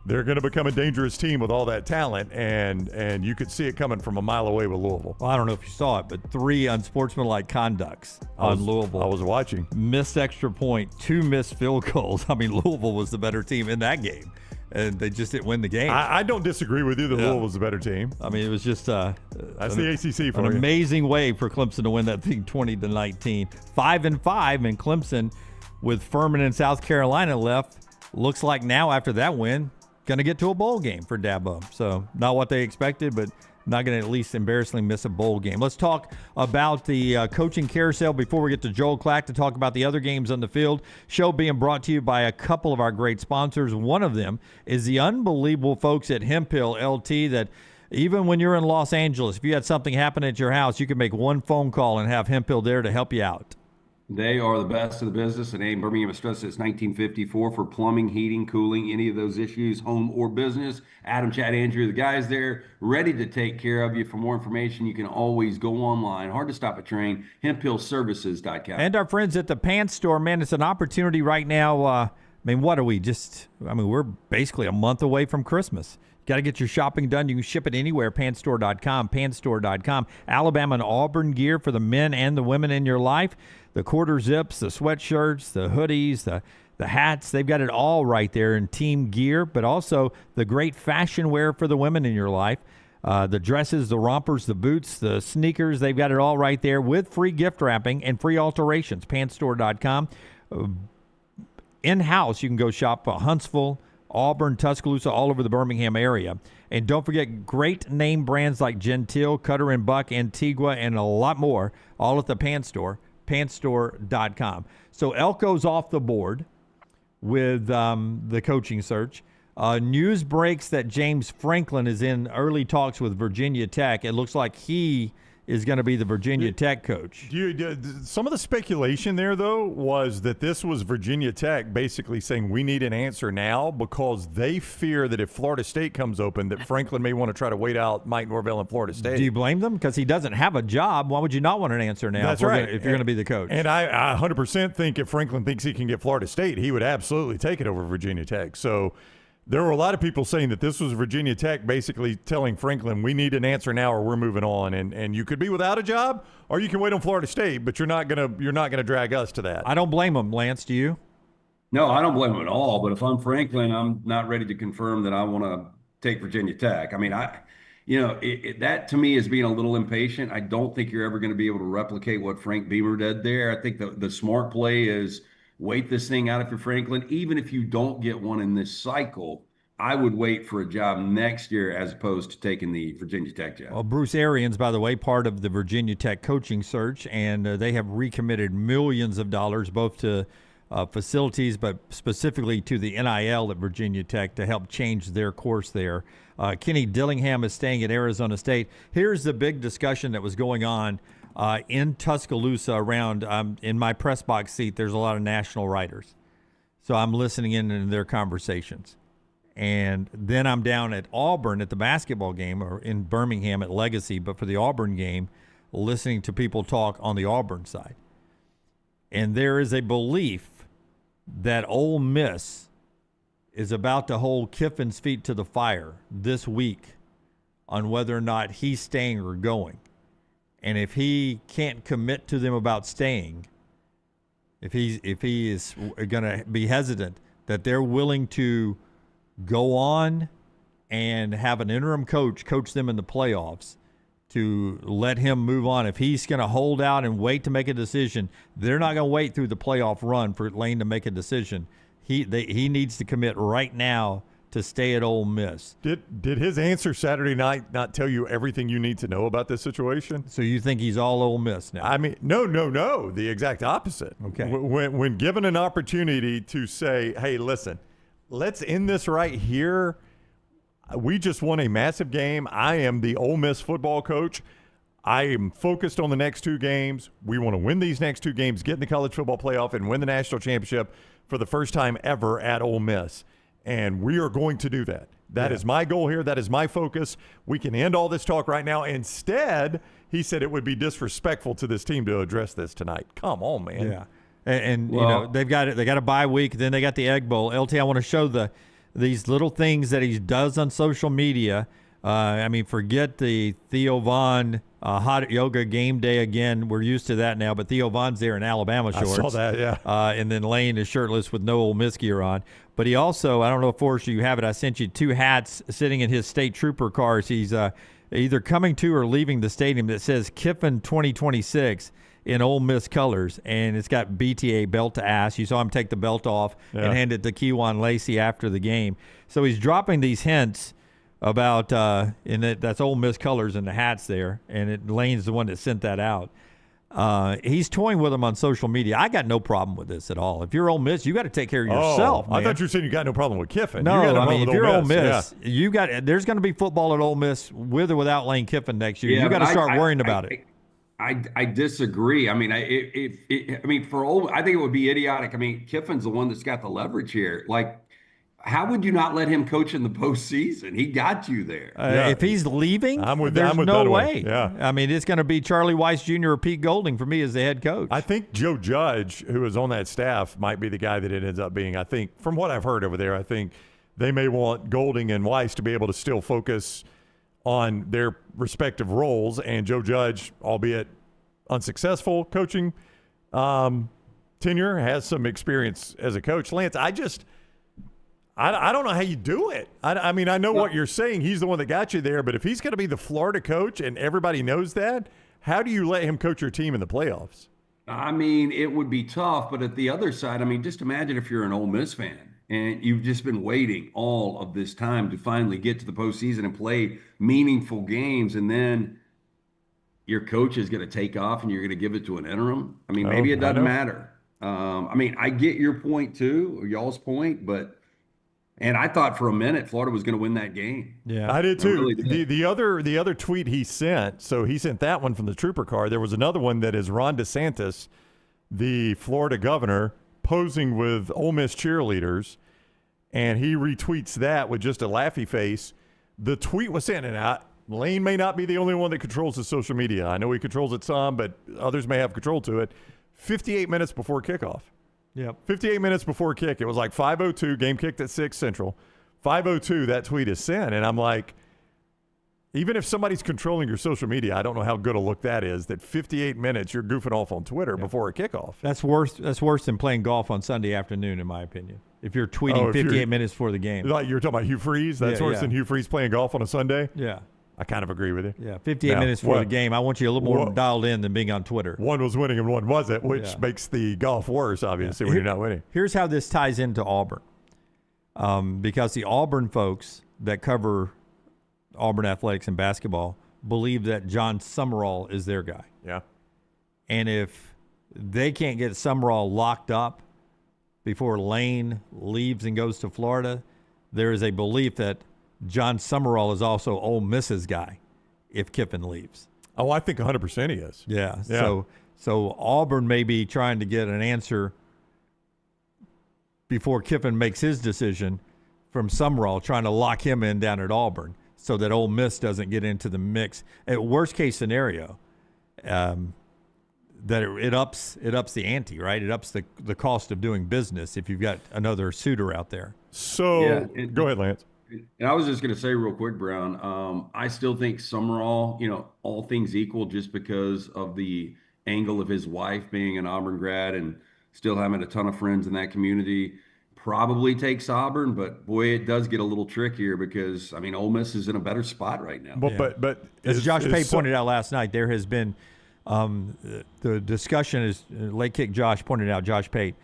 they're going to become a dangerous team with all that talent, and you could see it coming from a mile away with Louisville. Well, I don't know if you saw it, but 3 unsportsmanlike conducts on Louisville. I was watching. Missed extra point, 2 missed field goals. I mean, Louisville was the better team in that game, and they just didn't win the game. I don't disagree with you that Louisville was the better team. I mean, it was just that's the ACC for an you. amazing way for Clemson to win that thing 20-19. 5-5, and Clemson with Furman and South Carolina left, looks like now after that win, going to get to a bowl game for Dabo. So not what they expected, but not going to at least embarrassingly miss a bowl game. Let's talk about the coaching carousel before we get to Joel Klatt to talk about the other games on the field. Show being brought to you by a couple of our great sponsors. One of them is the unbelievable folks at Hempill LT that even when you're in Los Angeles, if you had something happen at your house, you can make one phone call and have Hempill there to help you out. They are the best of the business, and Birmingham has stressed since 1954 for plumbing, heating, cooling, any of those issues, home or business. Adam, Chad, Andrew, the guys there, ready to take care of you. For more information, you can always go online. Hard to stop a train, hemphillservices.com. And our friends at the Pants Store, man, it's an opportunity right now. I mean, what are we we're basically a month away from Christmas. Got to get your shopping done. You can ship it anywhere, pantstore.com, pantstore.com. Alabama and Auburn gear for the men and the women in your life. The quarter zips, the sweatshirts, the hoodies, the hats. They've got it all right there in team gear, but also the great fashion wear for the women in your life. The dresses, the rompers, the boots, the sneakers. They've got it all right there with free gift wrapping and free alterations. Pantstore.com. In-house, you can go shop Huntsville, Auburn, Tuscaloosa, all over the Birmingham area. And don't forget great name brands like Gentile, Cutter and Buck, Antigua, and a lot more, all at the Pants Store, pantstore.com. So Elko's off the board with the coaching search. News breaks that James Franklin is in early talks with Virginia Tech. It looks like he is going to be the Virginia Tech coach. Some of the speculation there, though, was that this was Virginia Tech basically saying we need an answer now because they fear that if Florida State comes open, that Franklin may want to try to wait out Mike Norvell and Florida State. Do you blame them? Because he doesn't have a job. Why would you not want an answer now? That's right. If you're going to be the coach. And I 100% think if Franklin thinks he can get Florida State, he would absolutely take it over Virginia Tech. So there were a lot of people saying that this was Virginia Tech basically telling Franklin, we need an answer now or we're moving on. And you could be without a job or you can wait on Florida State, but you're not gonna drag us to that. I don't blame him, Lance. Do you? No, I don't blame him at all. But if I'm Franklin, I'm not ready to confirm that I want to take Virginia Tech. I mean, that to me is being a little impatient. I don't think you're ever going to be able to replicate what Frank Beamer did there. I think the smart play is wait this thing out if you're Franklin. Even if you don't get one in this cycle, I would wait for a job next year as opposed to taking the Virginia Tech job. Well, Bruce Arians, by the way, part of the Virginia Tech coaching search, and they have recommitted millions of dollars both to facilities, but specifically to the NIL at Virginia Tech to help change their course there. Kenny Dillingham is staying at Arizona State. Here's the big discussion that was going on in Tuscaloosa around in my press box seat. There's a lot of national writers, so I'm listening in their conversations. And then I'm down at Auburn at the basketball game, or in Birmingham at Legacy, but for the Auburn game, listening to people talk on the Auburn side. And there is a belief that Ole Miss is about to hold Kiffin's feet to the fire this week on whether or not he's staying or going. And if he can't commit to them about staying, if he is going to be hesitant, that they're willing to go on and have an interim coach them in the playoffs, to let him move on. If he's going to hold out and wait to make a decision, they're not going to wait through the playoff run for Lane to make a decision. He needs to commit right now to stay at Ole Miss. Did his answer Saturday night not tell you everything you need to know about this situation? So you think he's all Ole Miss now? I mean, no. The exact opposite. Okay. When given an opportunity to say, hey, listen, let's end this right here. We just won a massive game. I am the Ole Miss football coach. I am focused on the next two games. We want to win these next two games, get in the college football playoff, and win the national championship for the first time ever at Ole Miss. And we are going to do that. That is my goal here. That is my focus. We can end all this talk right now. Instead, he said it would be disrespectful to this team to address this tonight. Come on, man. Yeah. And you know, they got a bye week, then they got the Egg Bowl. LT, I want to show these little things that he does on social media. I mean, forget the Theo Vaughn hot yoga game day again. We're used to that now, but Theo Vaughn's there in Alabama shorts. I saw that, yeah. And then Lane is shirtless with no Ole Miss gear on. But he also, I don't know if Forrest you have it, I sent you 2 hats sitting in his state trooper cars. He's either coming to or leaving the stadium that says Kiffin 2026 in Ole Miss colors, and it's got BTA belt to ass. You saw him take the belt off and hand it to Kejuan Lacey after the game. So he's dropping these hints about that's Ole Miss colors in the hats there, and Lane's the one that sent that out. He's toying with them on social media. I got no problem with this at all. If you're Ole Miss, you got to take care of yourself. I thought you were saying you got no problem with Kiffin. No, I mean, if you're Ole Miss, there's going to be football at Ole Miss with or without Lane Kiffin next year. You got to start worrying about it. I disagree. I mean, I think it would be idiotic. I mean, Kiffin's the one that's got the leverage here. Like, how would you not let him coach in the postseason? He got you there. If he's leaving, there's no way. Yeah. I mean, it's going to be Charlie Weiss Jr. or Pete Golding for me as the head coach. I think Joe Judge, who is on that staff, might be the guy that it ends up being. I think, from what I've heard over there, I think they may want Golding and Weiss to be able to still focus on their respective roles, and Joe Judge, albeit unsuccessful coaching tenure, has some experience as a coach. Lance, I don't know how you do it. I mean, I know what you're saying. He's the one that got you there, but if he's going to be the Florida coach and everybody knows that, how do you let him coach your team in the playoffs? I mean, it would be tough, but at the other side, I mean, just imagine if you're an Ole Miss fan and you've just been waiting all of this time to finally get to the postseason and play meaningful games, and then your coach is going to take off and you're going to give it to an interim. I mean, maybe it doesn't matter. I mean, I get your point too, or y'all's point, and I thought for a minute Florida was going to win that game. Yeah, I did too. Really did. The other tweet he sent, so he sent that one from the trooper car. There was another one that is Ron DeSantis, the Florida governor, posing with Ole Miss cheerleaders, and he retweets that with just a laughy face. The tweet was sent, and Lane may not be the only one that controls his social media. I know he controls it some, but others may have control to it. 58 minutes before kickoff. Yep. 58 minutes before kick. It was like 5:02, game kicked at 6 Central. 5:02, that tweet is sent. And I'm like, even if somebody's controlling your social media, I don't know how good a look that is, that 58 minutes you're goofing off on Twitter before a kickoff. That's worse than playing golf on Sunday afternoon, in my opinion. If you're tweeting 58 minutes before the game. Like you're talking about Hugh Freeze? That's worse than Hugh Freeze playing golf on a Sunday? Yeah. I kind of agree with you. Yeah, 58 minutes before the game. I want you a little more dialed in than being on Twitter. One was winning and one wasn't, which makes the golf worse, obviously, when you're not winning. Here's how this ties into Auburn. Because the Auburn folks that cover Auburn athletics and basketball believe that John Summerall is their guy. Yeah. And if they can't get Summerall locked up before Lane leaves and goes to Florida, there is a belief that John Summerall is also Ole Miss's guy if Kiffin leaves. Oh, I think 100% he is. Yeah. So Auburn may be trying to get an answer before Kiffin makes his decision from Summerall, trying to lock him in down at Auburn so that Ole Miss doesn't get into the mix. At worst case scenario, that it ups the ante, right? It ups the cost of doing business if you've got another suitor out there. So go ahead, Lance. And I was just going to say real quick, Brown, I still think Summerall, all things equal, just because of the angle of his wife being an Auburn grad and still having a ton of friends in that community, probably takes Auburn, but boy, it does get a little trickier because I mean, Ole Miss is in a better spot right now. But as Josh Pate pointed out last night, there has been the discussion is late kick. Josh pointed out, Josh Pate,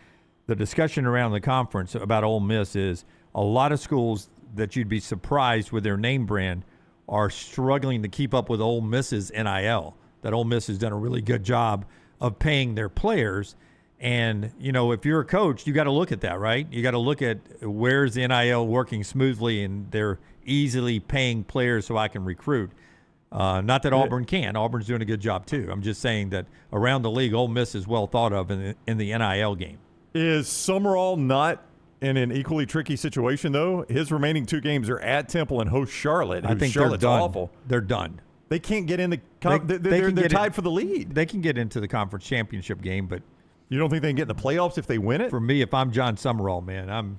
the discussion around the conference about Ole Miss is a lot of schools that you'd be surprised with their name brand are struggling to keep up with Ole Miss's NIL. That Ole Miss has done a really good job of paying their players. And, you know, if you're a coach, you got to look at that, right? You got to look at where's the NIL working smoothly and they're easily paying players so I can recruit. Not that Auburn can. Auburn's doing a good job, too. I'm just saying that around the league, Ole Miss is well thought of in the NIL game. Is Summerall not in an equally tricky situation, though? His remaining 2 games are at Temple and host Charlotte. I think Charlotte's they're done. awful. They're done. They can't get in the they're tied for the lead. They can get into the conference championship game, but you don't think they can get in the playoffs if they win it? For me, if I'm John Summerall, man,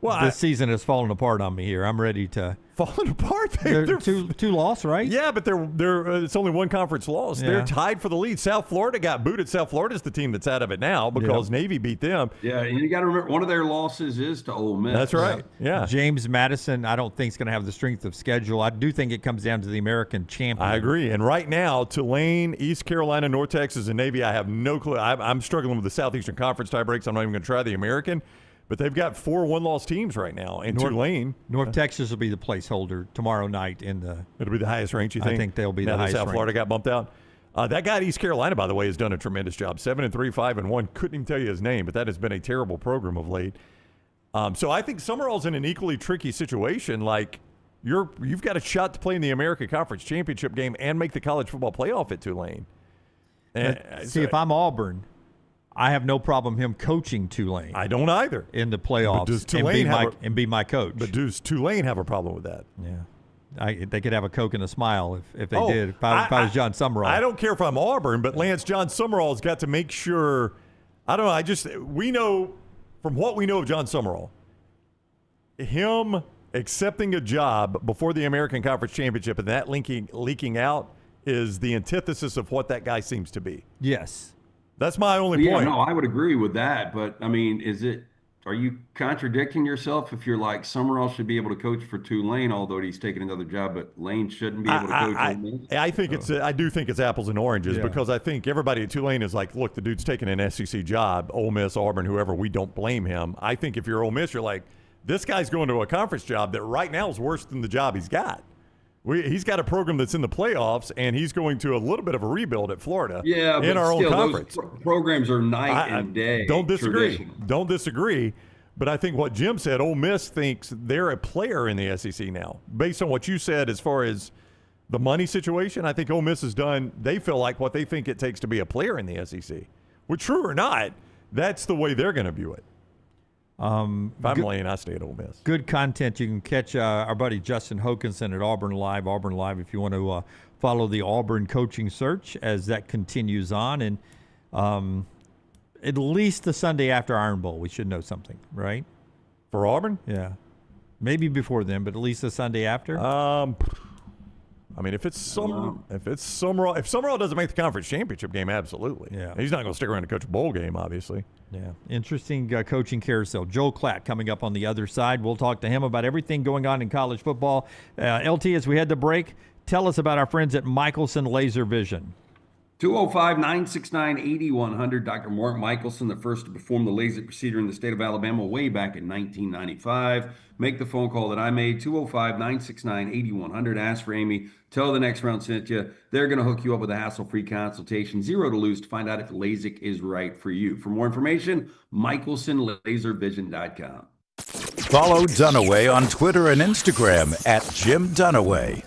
this season has fallen apart on me here. I'm ready to falling apart. They're two loss, right? Yeah, but they're it's only one conference loss. Yeah. They're tied for the lead. South Florida got booted. South Florida's the team that's out of it now because Navy beat them. Yeah, and you got to remember one of their losses is to Ole Miss. That's right. Yeah, James Madison, I don't think is going to have the strength of schedule. I do think it comes down to the American champion. I agree. And right now, Tulane, East Carolina, North Texas, and Navy, I have no clue. I'm struggling with the Southeastern Conference tie breaks. I'm not even going to try the American. But they've got 4 one-loss teams right now. And Tulane. North Texas will be the placeholder tomorrow night in the. It'll be the highest ranked, you think? I think they'll be the highest South Florida got bumped out. That guy at East Carolina, by the way, has done a tremendous job. 7-3, 5-1. Couldn't even tell you his name, but that has been a terrible program of late. So I think Summerall's in an equally tricky situation. Like you've got a shot to play in the American Conference Championship game and make the college football playoff at Tulane. If I'm Auburn, I have no problem him coaching Tulane. I don't either. In the playoffs does Tulane and be my coach. But does Tulane have a problem with that? Yeah. They could have a Coke and a smile if they did. If I was John Summerall. I don't care if I'm Auburn, but Lance, John Summerall's got to make sure. I don't know. We know from what we know of John Summerall, him accepting a job before the American Conference Championship and that leaking out is the antithesis of what that guy seems to be. Yes. That's my only point. Yeah, no, I would agree with that. But, I mean, are you contradicting yourself if you're like Summerall should be able to coach for Tulane, although he's taking another job, but Lane shouldn't be able to coach Ole Miss? I do think it's apples and oranges because I think everybody at Tulane is like, look, the dude's taking an SEC job, Ole Miss, Auburn, whoever, we don't blame him. I think if you're Ole Miss, you're like, this guy's going to a conference job that right now is worse than the job he's got. He's got a program that's in the playoffs, and he's going to a little bit of a rebuild at Florida in our own conference. Those programs are night and day. Don't disagree. But I think what Jim said, Ole Miss thinks they're a player in the SEC now. Based on what you said as far as the money situation, I think Ole Miss has done, they feel like what they think it takes to be a player in the SEC. Well, true or not, that's the way they're going to view it. If I'm Lane, I stay at Ole Miss. Good content. You can catch our buddy Justin Hokanson at Auburn Live, if you want to follow the Auburn coaching search as that continues on. And at least the Sunday after Iron Bowl, we should know something, right? For Auburn? Yeah. Maybe before then, but at least the Sunday after? I mean, if Summerall doesn't make the conference championship game, absolutely. Yeah. He's not going to stick around to coach a bowl game, obviously. Yeah. Interesting coaching carousel. Joel Klatt coming up on the other side. We'll talk to him about everything going on in college football. LT, as we head to break, tell us about our friends at Michelson Laser Vision. 205-969-8100. Dr. Mark Michelson, the first to perform the LASIK procedure in the state of Alabama way back in 1995. Make the phone call that I made, 205-969-8100. Ask for Amy. Tell her the next round sent you. They're going to hook you up with a hassle-free consultation, 0 to lose, to find out if LASIK is right for you. For more information, michelsonlaservision.com. Follow Dunaway on Twitter and Instagram at Jim Dunaway.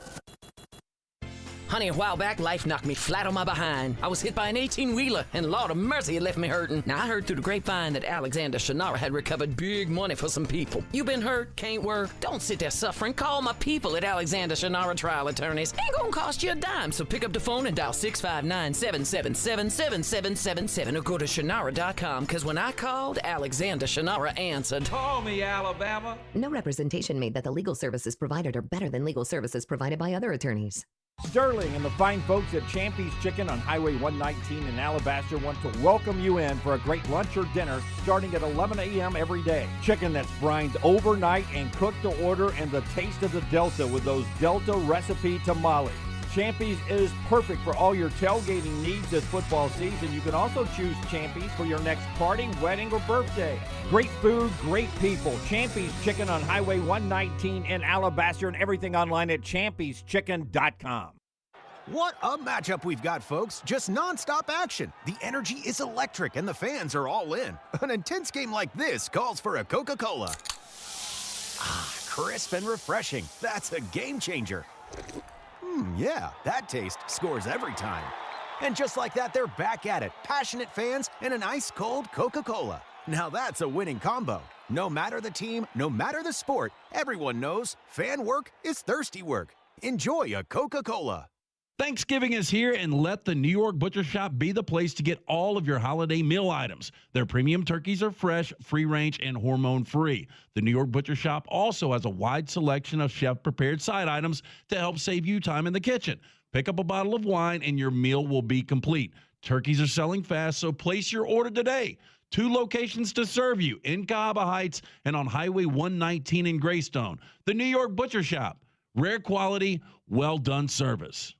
Honey, a while back, life knocked me flat on my behind. I was hit by an 18-wheeler, and Lord of mercy, it left me hurting. Now, I heard through the grapevine that Alexander Shannara had recovered big money for some people. You been hurt? Can't work? Don't sit there suffering. Call my people at Alexander Shannara Trial Attorneys. Ain't gonna cost you a dime, so pick up the phone and dial 659-777-7777 or go to Shannara.com, because when I called, Alexander Shannara answered. Call me, Alabama. No representation made that the legal services provided are better than legal services provided by other attorneys. Sterling and the fine folks at Champy's Chicken on Highway 119 in Alabaster want to welcome you in for a great lunch or dinner starting at 11 a.m. every day. Chicken that's brined overnight and cooked to order, and the taste of the Delta with those Delta recipe tamales. Champy's is perfect for all your tailgating needs this football season. You can also choose Champy's for your next party, wedding, or birthday. Great food, great people. Champy's Chicken on Highway 119 in Alabaster, and everything online at champyschicken.com. What a matchup we've got, folks. Just nonstop action. The energy is electric and the fans are all in. An intense game like this calls for a Coca-Cola. Ah, crisp and refreshing. That's a game changer. Yeah, that taste scores every time. And just like that, they're back at it. Passionate fans and an ice-cold Coca-Cola. Now that's a winning combo. No matter the team, no matter the sport, everyone knows fan work is thirsty work. Enjoy a Coca-Cola. Thanksgiving is here, and let the New York Butcher Shop be the place to get all of your holiday meal items. Their premium turkeys are fresh, free-range, and hormone-free. The New York Butcher Shop also has a wide selection of chef-prepared side items to help save you time in the kitchen. Pick up a bottle of wine, and your meal will be complete. Turkeys are selling fast, so place your order today. 2 locations to serve you, in Cahaba Heights and on Highway 119 in Greystone. The New York Butcher Shop. Rare quality, well-done service.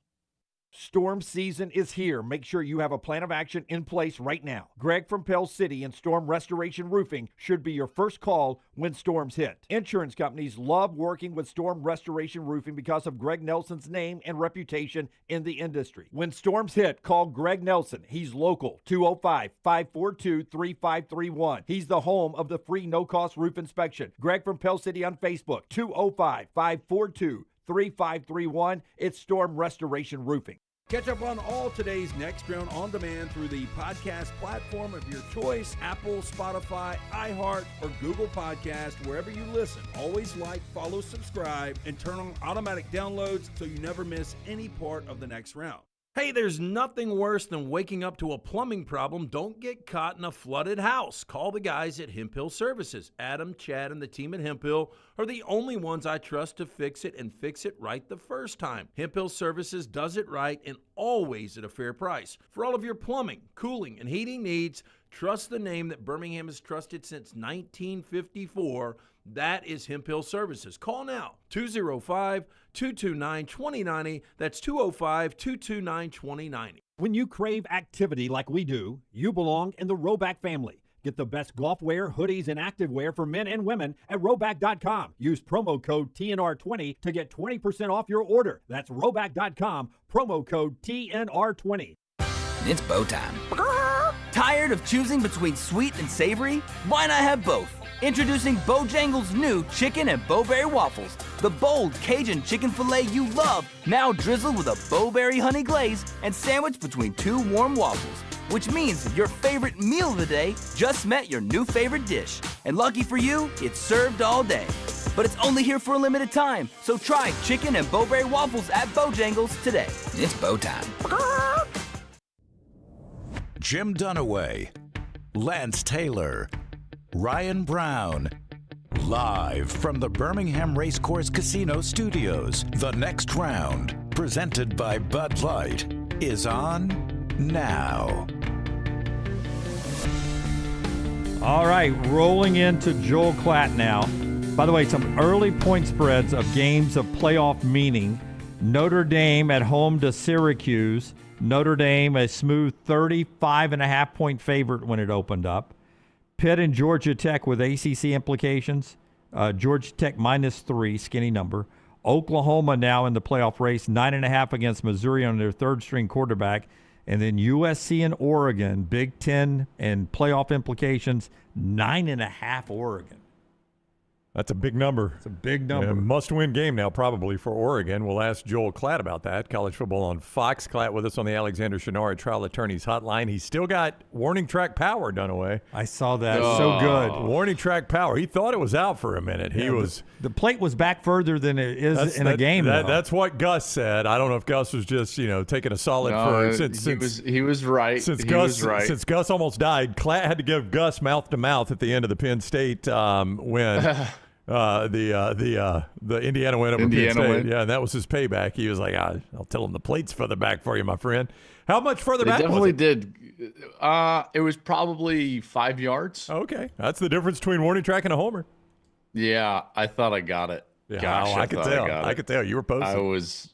Storm season is here. Make sure you have a plan of action in place right now. Greg from Pell City and Storm Restoration Roofing should be your first call when storms hit. Insurance companies love working with Storm Restoration Roofing because of Greg Nelson's name and reputation in the industry. When storms hit, call Greg Nelson. He's local, 205-542-3531. He's the home of the free no-cost roof inspection. Greg from Pell City on Facebook, 205-542-3531. It's Storm Restoration Roofing. Catch up on all today's Next Round on demand through the podcast platform of your choice, Apple, Spotify, iHeart, or Google Podcast, wherever you listen. Always like, follow, subscribe, and turn on automatic downloads so you never miss any part of the Next Round. Hey, there's nothing worse than waking up to a plumbing problem. Don't get caught in a flooded house. Call the guys at Hemp Hill Services. Adam, Chad, and the team at Hemp Hill are the only ones I trust to fix it and fix it right the first time. Hemp Hill Services does it right and always at a fair price. For all of your plumbing, cooling, and heating needs, trust the name that Birmingham has trusted since 1954. That is Hemp Hill Services. Call now, 205-229-2090. That's 205-229-2090. When you crave activity like we do, you belong in the Roback family. Get the best golf wear, hoodies, and activewear for men and women at Roback.com. Use promo code TNR20 to get 20% off your order. That's Roback.com, promo code TNR20. It's bow time. Tired of choosing between sweet and savory? Why not have both? Introducing Bojangles' new chicken and bowberry waffles. The bold Cajun chicken filet you love, now drizzled with a bowberry honey glaze and sandwiched between 2 warm waffles. Which means your favorite meal of the day just met your new favorite dish. And lucky for you, it's served all day. But it's only here for a limited time, so try chicken and bowberry waffles at Bojangles today. It's bow time. Jim Dunaway, Lance Taylor, Ryan Brown. Live from the Birmingham Racecourse Casino Studios, the Next Round, presented by Bud Light, is on now. All right, rolling into Joel Klatt now. By the way, some early point spreads of games of playoff meaning. Notre Dame at home to Syracuse. Notre Dame, a smooth 35.5-point favorite when it opened up. Pitt and Georgia Tech with ACC implications. Georgia Tech -3, skinny number. Oklahoma now in the playoff race, 9.5 against Missouri on their third-string quarterback. And then USC and Oregon, Big Ten and playoff implications, 9.5 Oregon. That's a big number. It's a big number. A must-win game now probably for Oregon. We'll ask Joel Klatt about that. College football on Fox. Klatt with us on the Alexander Shinara Trial Attorneys Hotline. He's still got warning track power, Dunaway. I saw that. So good. Warning track power. He thought it was out for a minute. He was. The plate was back further than it is in a game. That's what Gus said. I don't know if Gus was just taking a solid he was right. Since Gus almost died, Klatt had to give Gus mouth to mouth at the end of the Penn State win. The Indiana win over Penn Indiana State. win. Yeah, and that was his payback. He was like, I'll tell him the plate's further back for you, my friend. How much further They back definitely was it? did. It was probably 5 yards. Okay. That's the difference between warning track and a homer. Yeah, I thought I got it. Yeah, Gosh, I could thought tell. got I it. could tell. You were posting.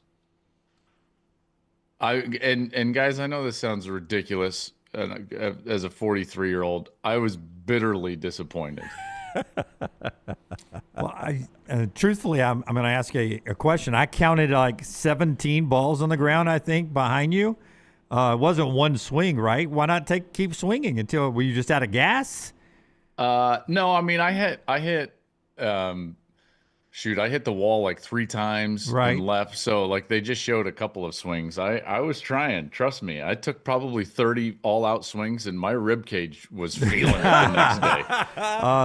And guys, I know this sounds ridiculous. As a 43-year-old, I was bitterly disappointed. Well, truthfully, I'm going to ask a question. I counted like 17 balls on the ground, I think, behind you. It wasn't one swing, right? Why not keep swinging until were you just out of gas? No, I mean, I hit I hit the wall like 3 times Right. and left. So like they just showed a couple of swings. I was trying, trust me. I took probably 30 all-out swings, and my rib cage was feeling it the next day.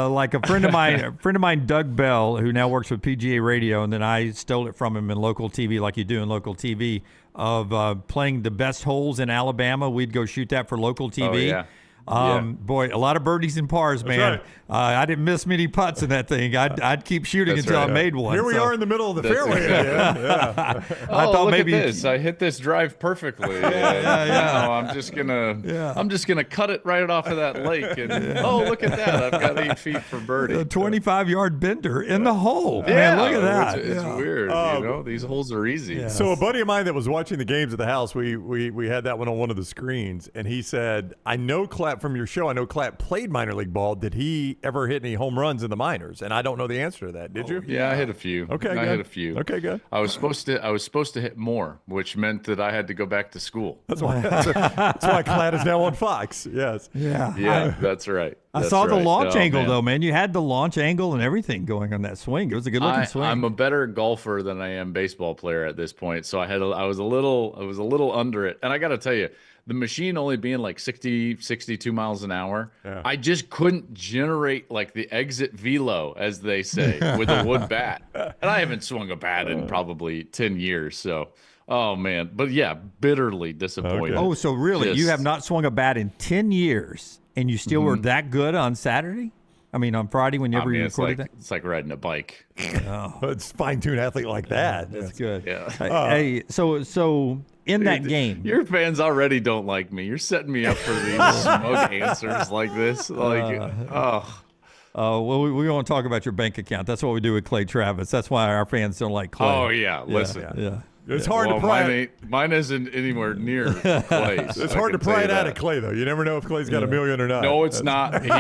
Like a friend of mine, Doug Bell, who now works with PGA Radio, and then I stole it from him in local TV, like you do in local TV, of playing the best holes in Alabama. We'd go shoot that for local TV. Oh, yeah. Boy, a lot of birdies and pars, man. right. I didn't miss many putts in that thing. I'd keep shooting That's until right. I made one. Here we so. are in the middle of the That's fairway. exactly again. Yeah. I thought look maybe at this. I hit this drive perfectly. No, I'm just gonna cut it right off of that lake. And look at that! I've got 8 feet for birdie. a 25-yard bender in the hole. Yeah, Man, look at that. It's weird. These holes are easy. Yeah. So a buddy of mine that was watching the games at the house, we had that one on one of the screens, and he said, I know Klatt from your show. I know Klatt played minor league ball. Did he ever hit any home runs in the minors? And I don't know the answer to that. Did you? Yeah, I hit a few. Okay, I good. hit a few. Okay, good. I was supposed to hit more, which meant that I had to go back to school. That's why Klatt is now on Fox. Yes. Yeah. Yeah, that's right. I That's saw the right. launch Oh, angle, man. though, man. You had the launch angle and everything going on that swing. It was a good-looking swing. I'm a better golfer than I am baseball player at this point, so I was a little under it. And I got to tell you, the machine only being like 62 miles an hour, I just couldn't generate like the exit velo, as they say, with a wood bat. And I haven't swung a bat in probably 10 years, so. Oh, man. But, yeah, bitterly disappointed. Oh, so really, you Just- have not swung a bat in 10 years, and you still were that good on Saturday? I mean, on Friday whenever you recorded that? It's like riding a bike. It's fine-tuned athlete like that. That's good. Yeah. Hey, so in that game. Your fans already don't like me. You're setting me up for these smug answers like this. Well, we want to talk about your bank account. That's what we do with Clay Travis. That's why our fans don't like Clay. Oh, yeah. Listen. Yeah. It's hard to pry. Mine isn't anywhere near Clay's. It's hard to pry it out of Clay, though. You never know if Clay's got $1 million or not. No, it's not. He's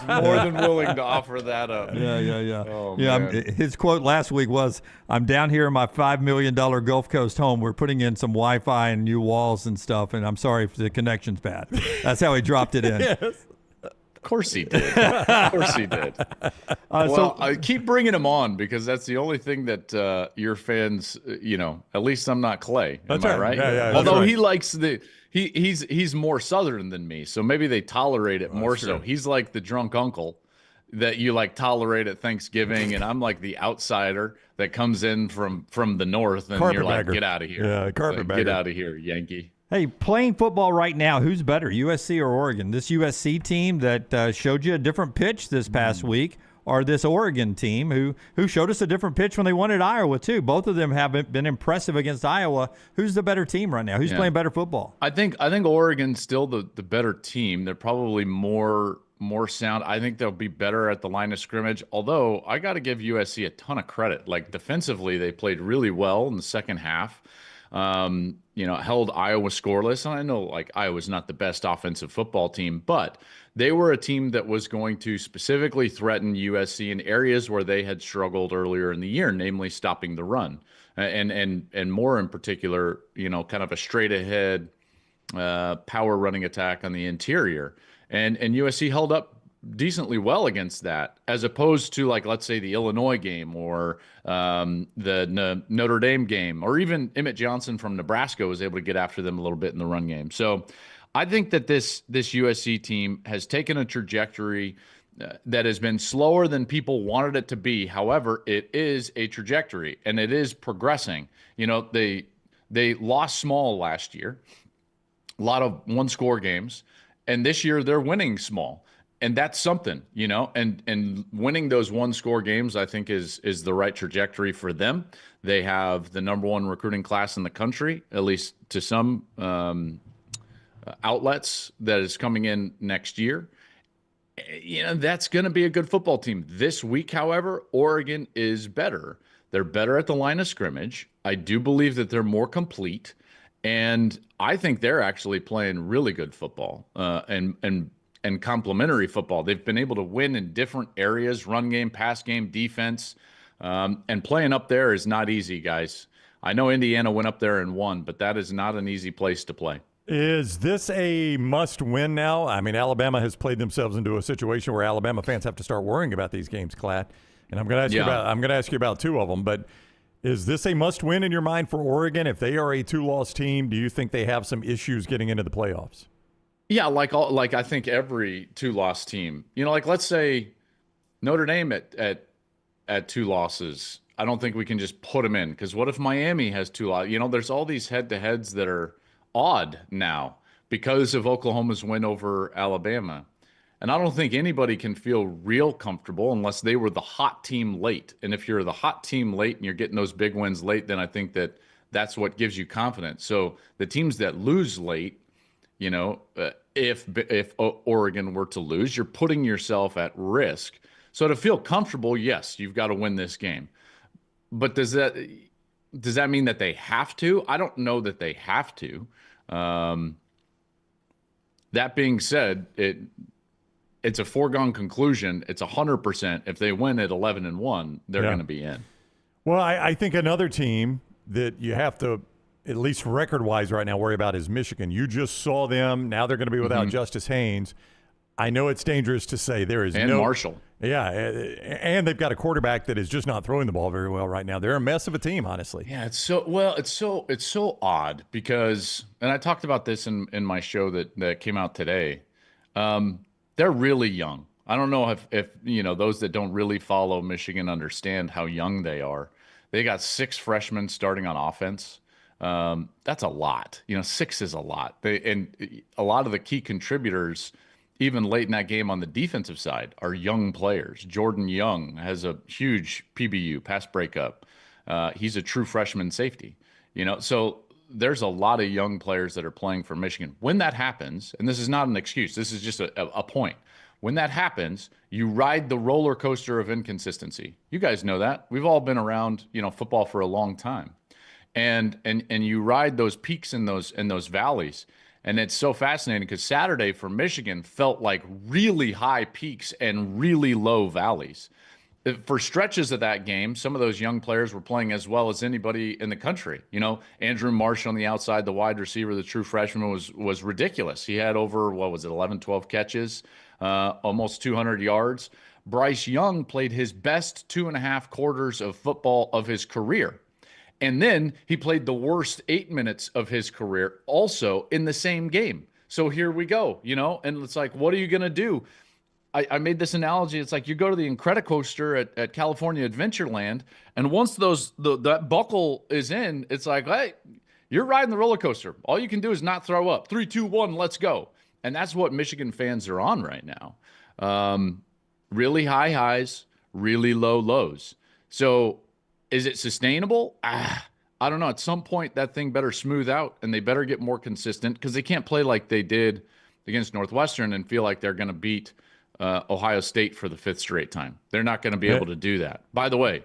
more than willing to offer that up. Yeah. Oh, Yeah, man. his quote last week was, "I'm down here in my $5 million Gulf Coast home. We're putting in some Wi-Fi and new walls and stuff, and I'm sorry if the connection's bad." That's how he dropped it in. Yes. Of course he did. Of course he did. I keep bringing him on because that's the only thing that your fans, at least I'm not Clay. Am I right? Yeah, Although right. he likes he's more Southern than me, so maybe they tolerate it more so. He's like the drunk uncle that you like tolerate at Thanksgiving, and I'm like the outsider that comes in from the north, and you're like, Carpetbagger. get out of here. Yeah, carpetbagger. Get out of here, Yankee. Hey, playing football right now, who's better, USC or Oregon? This USC team that showed you a different pitch this past week, or this Oregon team who showed us a different pitch when they won at Iowa, too? Both of them have been impressive against Iowa. Who's the better team right now? Who's playing better football? I think Oregon's still the better team. They're probably more sound. I think they'll be better at the line of scrimmage, although I got to give USC a ton of credit. Like defensively, they played really well in the second half. Held Iowa scoreless. And I know like Iowa's not the best offensive football team, but they were a team that was going to specifically threaten USC in areas where they had struggled earlier in the year, namely stopping the run. And more in particular, kind of a straight ahead power running attack on the interior. And USC held up decently well against that, as opposed to like, let's say the Illinois game or the Notre Dame game, or even Emmett Johnson from Nebraska was able to get after them a little bit in the run game. So I think that this USC team has taken a trajectory that has been slower than people wanted it to be. However, it is a trajectory and it is progressing. They lost small last year, a lot of one-score games, and this year they're winning small. that's something, and winning those one-score games, I think, is the right trajectory for them. They have the number one recruiting class in the country, at least to some outlets, that is coming in next year. That's going to be a good football team. This week, however, Oregon is better. They're better at the line of scrimmage. I do believe that they're more complete, and I think they're actually playing really good football and complementary football. They've been able to win in different areas: run game, pass game, defense, and playing up there is not easy, guys. I know Indiana went up there and won, but that is not an easy place to play. Is this a must-win now? I mean, Alabama has played themselves into a situation where Alabama fans have to start worrying about these games, Klatt. And I'm going to ask you about two of them. But is this a must-win in your mind for Oregon? If they are a two-loss team, do you think they have some issues getting into the playoffs? Yeah, like I think every two-loss team. Let's say Notre Dame at two losses. I don't think we can just put them in, because what if Miami has two losses? There's all these head-to-heads that are odd now because of Oklahoma's win over Alabama. And I don't think anybody can feel real comfortable unless they were the hot team late. And if you're the hot team late and you're getting those big wins late, then I think that's what gives you confidence. So the teams that lose late, if Oregon were to lose, you're putting yourself at risk. So to feel comfortable, yes, you've got to win this game. But does that mean that they have to? I don't know that they have to. That being said, it's a foregone conclusion. It's 100%. If they win at 11-1, they're going to be in. Well, I think another team that you have to, at least record-wise right now, worry about is Michigan. You just saw them. Now they're going to be without Justice Haynes. I know it's dangerous to say there is and Marshall. Yeah, and they've got a quarterback that is just not throwing the ball very well right now. They're a mess of a team, honestly. Yeah, it's so odd because, and I talked about this in my show that came out today. They're really young. I don't know if those that don't really follow Michigan understand how young they are. They got 6 freshmen starting on offense. That's a lot. 6 is a lot. And a lot of the key contributors, even late in that game on the defensive side, are young players. Jordan Young has a huge PBU, pass breakup. He's a true freshman safety. So there's a lot of young players that are playing for Michigan. When that happens, and this is not an excuse, this is just a point. When that happens, you ride the roller coaster of inconsistency. You guys know that. We've all been around, football for a long time. And you ride those peaks and those valleys. And it's so fascinating because Saturday for Michigan felt like really high peaks and really low valleys. For stretches of that game, some of those young players were playing as well as anybody in the country. Andrew Marsh on the outside, the wide receiver, the true freshman, was ridiculous. He had over, 11, 12 catches, almost 200 yards. Bryce Young played his best 2.5 quarters of football of his career. And then he played the worst 8 minutes of his career also in the same game. So here we go, and it's like, what are you going to do? I made this analogy. It's like you go to the Incredicoaster at California Adventureland, and once that buckle is in, it's like, hey, you're riding the roller coaster. All you can do is not throw up. 3, 2, 1, let's go. And that's what Michigan fans are on right now. Really high highs, really low lows. So is it sustainable? I don't know. At some point, that thing better smooth out, and they better get more consistent because they can't play like they did against Northwestern and feel like they're going to beat Ohio State for the 5th straight time. They're not going to be able to do that. By the way,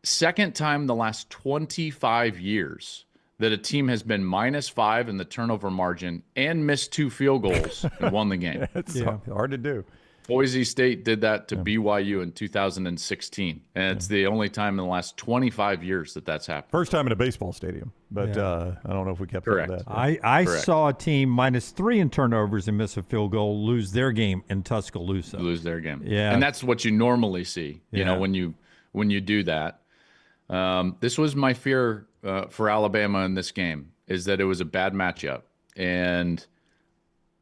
second time the last 25 years that a team has been -5 in the turnover margin and missed 2 field goals and won the game. It's hard to do. Boise State did that to BYU in 2016, and it's the only time in the last 25 years that's happened. First time in a baseball stadium, but I don't know if we kept up with that. I saw a team -3 in turnovers and miss a field goal lose their game in Tuscaloosa. Lose their game. Yeah. And that's what you normally see, when you do that. This was my fear for Alabama in this game, is that it was a bad matchup, and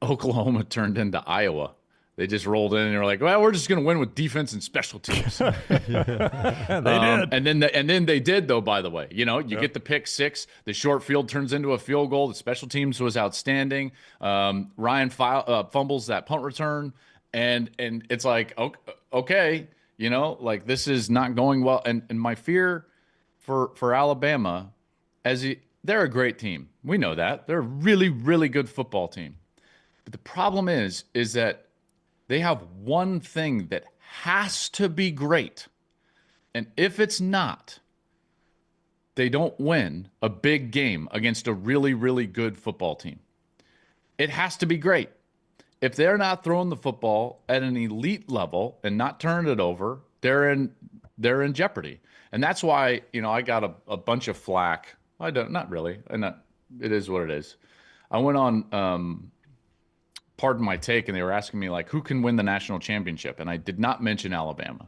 Oklahoma turned into Iowa. They just rolled in and they're like, well, we're just going to win with defense and special teams. They did. And then they did, though, by the way. You know, you get the pick six. The short field turns into a field goal. The special teams was outstanding. Ryan fumbles that punt return. And it's like, okay, you know, like this is not going well. And my fear for Alabama, they're a great team. We know that. They're a really, really good football team. But the problem is that they have one thing that has to be great. And if it's not, they don't win a big game against a really, really good football team. It has to be great. If they're not throwing the football at an elite level and not turning it over, they're in jeopardy. And that's why, you know, I got a bunch of flack. Not really. It is what it is. I went on Pardon My Take, and they were asking me, like, who can win the national championship? And I did not mention Alabama.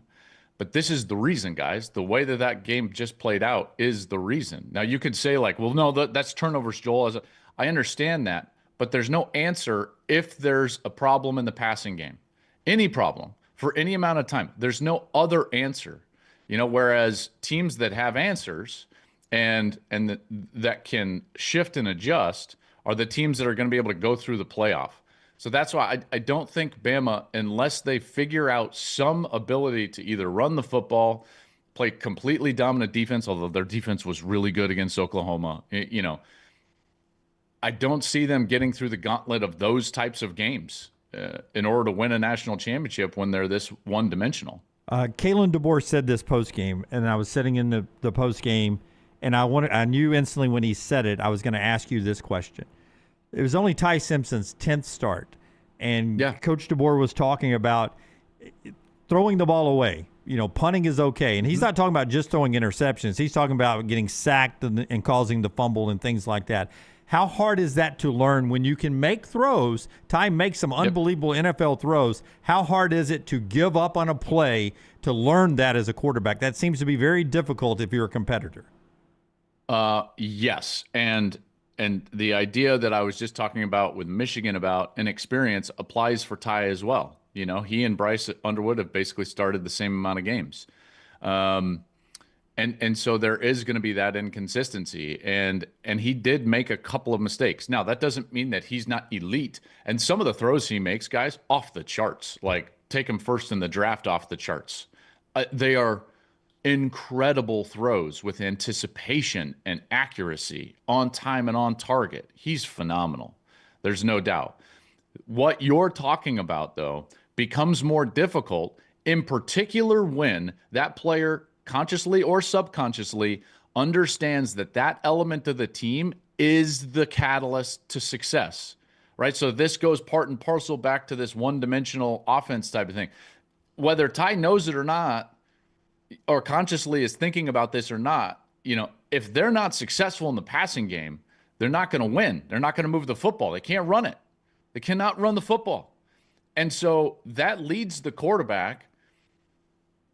But this is the reason, guys. The way that game just played out is the reason. Now, you could say, like, well, no, that's turnovers, Joel. I understand that. But there's no answer if there's a problem in the passing game. Any problem for any amount of time. There's no other answer. You know, whereas teams that have answers and that can shift and adjust are the teams that are going to be able to go through the playoff. So that's why I don't think Bama, unless they figure out some ability to either run the football, play completely dominant defense, although their defense was really good against Oklahoma, you know, I don't see them getting through the gauntlet of those types of games in order to win a national championship when they're this one-dimensional. Kalen DeBoer said this post-game, and I was sitting in the post-game, and I knew instantly when he said it, I was going to ask you this question. It was only Ty Simpson's 10th start, and Coach DeBoer was talking about throwing the ball away. You know, punting is okay, and he's not talking about just throwing interceptions. He's talking about getting sacked and causing the fumble and things like that. How hard is that to learn when you can make throws? Ty makes some unbelievable NFL throws. How hard is it to give up on a play to learn that as a quarterback? That seems to be very difficult if you're a competitor. Yes, and the idea that I was just talking about with Michigan about an experience applies for Ty as well. You know, he and Bryce Underwood have basically started the same amount of games. And so there is going to be that inconsistency, and he did make a couple of mistakes. Now, that doesn't mean that he's not elite. And some of the throws he makes, guys, off the charts. Like, take him first in the draft, off the charts. They are incredible throws with anticipation and accuracy, on time and on target. He's phenomenal. There's no doubt. What you're talking about, though, becomes more difficult, in particular when that player, consciously or subconsciously, understands that element of the team is the catalyst to success, right? So this goes part and parcel back to this one-dimensional offense type of thing. Whether Ty knows it or not, or consciously is thinking about this or not, you know, if they're not successful in the passing game, they're not going to win. They're not going to move the football. They can't run it. They cannot run the football. And so that leads the quarterback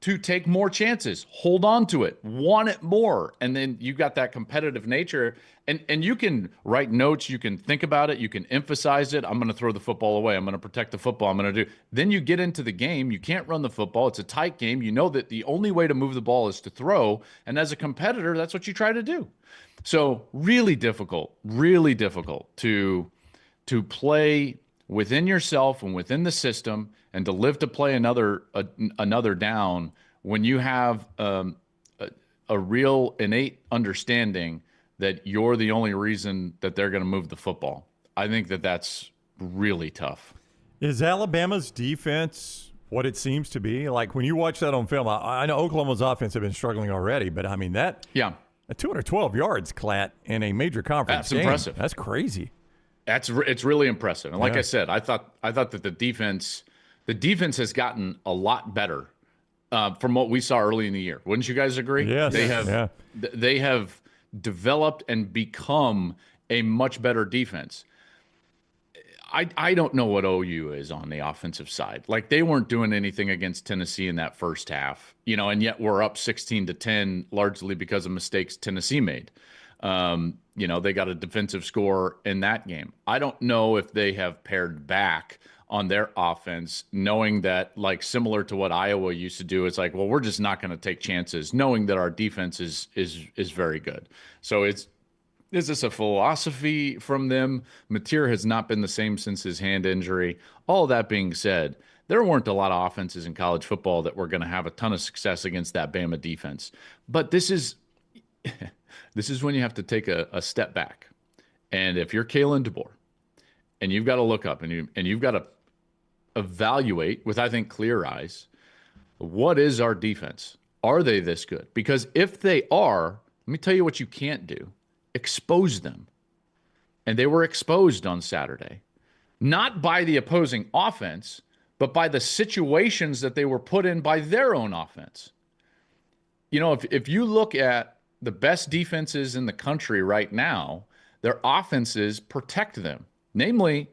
to take more chances, hold on to it, want it more. And then you got that competitive nature. And you can write notes, you can think about it, you can emphasize it. I'm going to throw the football away. I'm going to protect the football. I'm going to do. Then you get into the game. You can't run the football. It's a tight game. You know that the only way to move the ball is to throw. And as a competitor, that's what you try to do. So really difficult to play within yourself and within the system, and to live to play another down when you have a real innate understanding that you're the only reason that they're going to move the football. I think that's really tough. Is Alabama's defense what it seems to be? Like, when you watch that on film, I know Oklahoma's offense have been struggling already, but I mean, at 212 yards, Klatt, in a major conference game, impressive. That's crazy. It's really impressive. And like I said, I thought that the defense has gotten a lot better from what we saw early in the year. Wouldn't you guys agree? Yes. They have developed and become a much better defense. I don't know what OU is on the offensive side. Like, they weren't doing anything against Tennessee in that first half, you know, and yet we're up 16-10 largely because of mistakes Tennessee made. You know, they got a defensive score in that game. I don't know if they have pared back on their offense, knowing that, like, similar to what Iowa used to do, it's like, well, we're just not going to take chances, knowing that our defense is very good. So is this a philosophy from them? Mateer has not been the same since his hand injury. All that being said, there weren't a lot of offenses in college football that were going to have a ton of success against that Bama defense. But this is when you have to take a step back. And if you're Kalen DeBoer, and you've got to look up and you've got to evaluate with, I think, clear eyes, what is our defense? Are they this good? Because if they are, let me tell you what you can't do. Expose them. And they were exposed on Saturday, not by the opposing offense, but by the situations that they were put in by their own offense. You know, if you look at the best defenses in the country right now, their offenses protect them. Namely,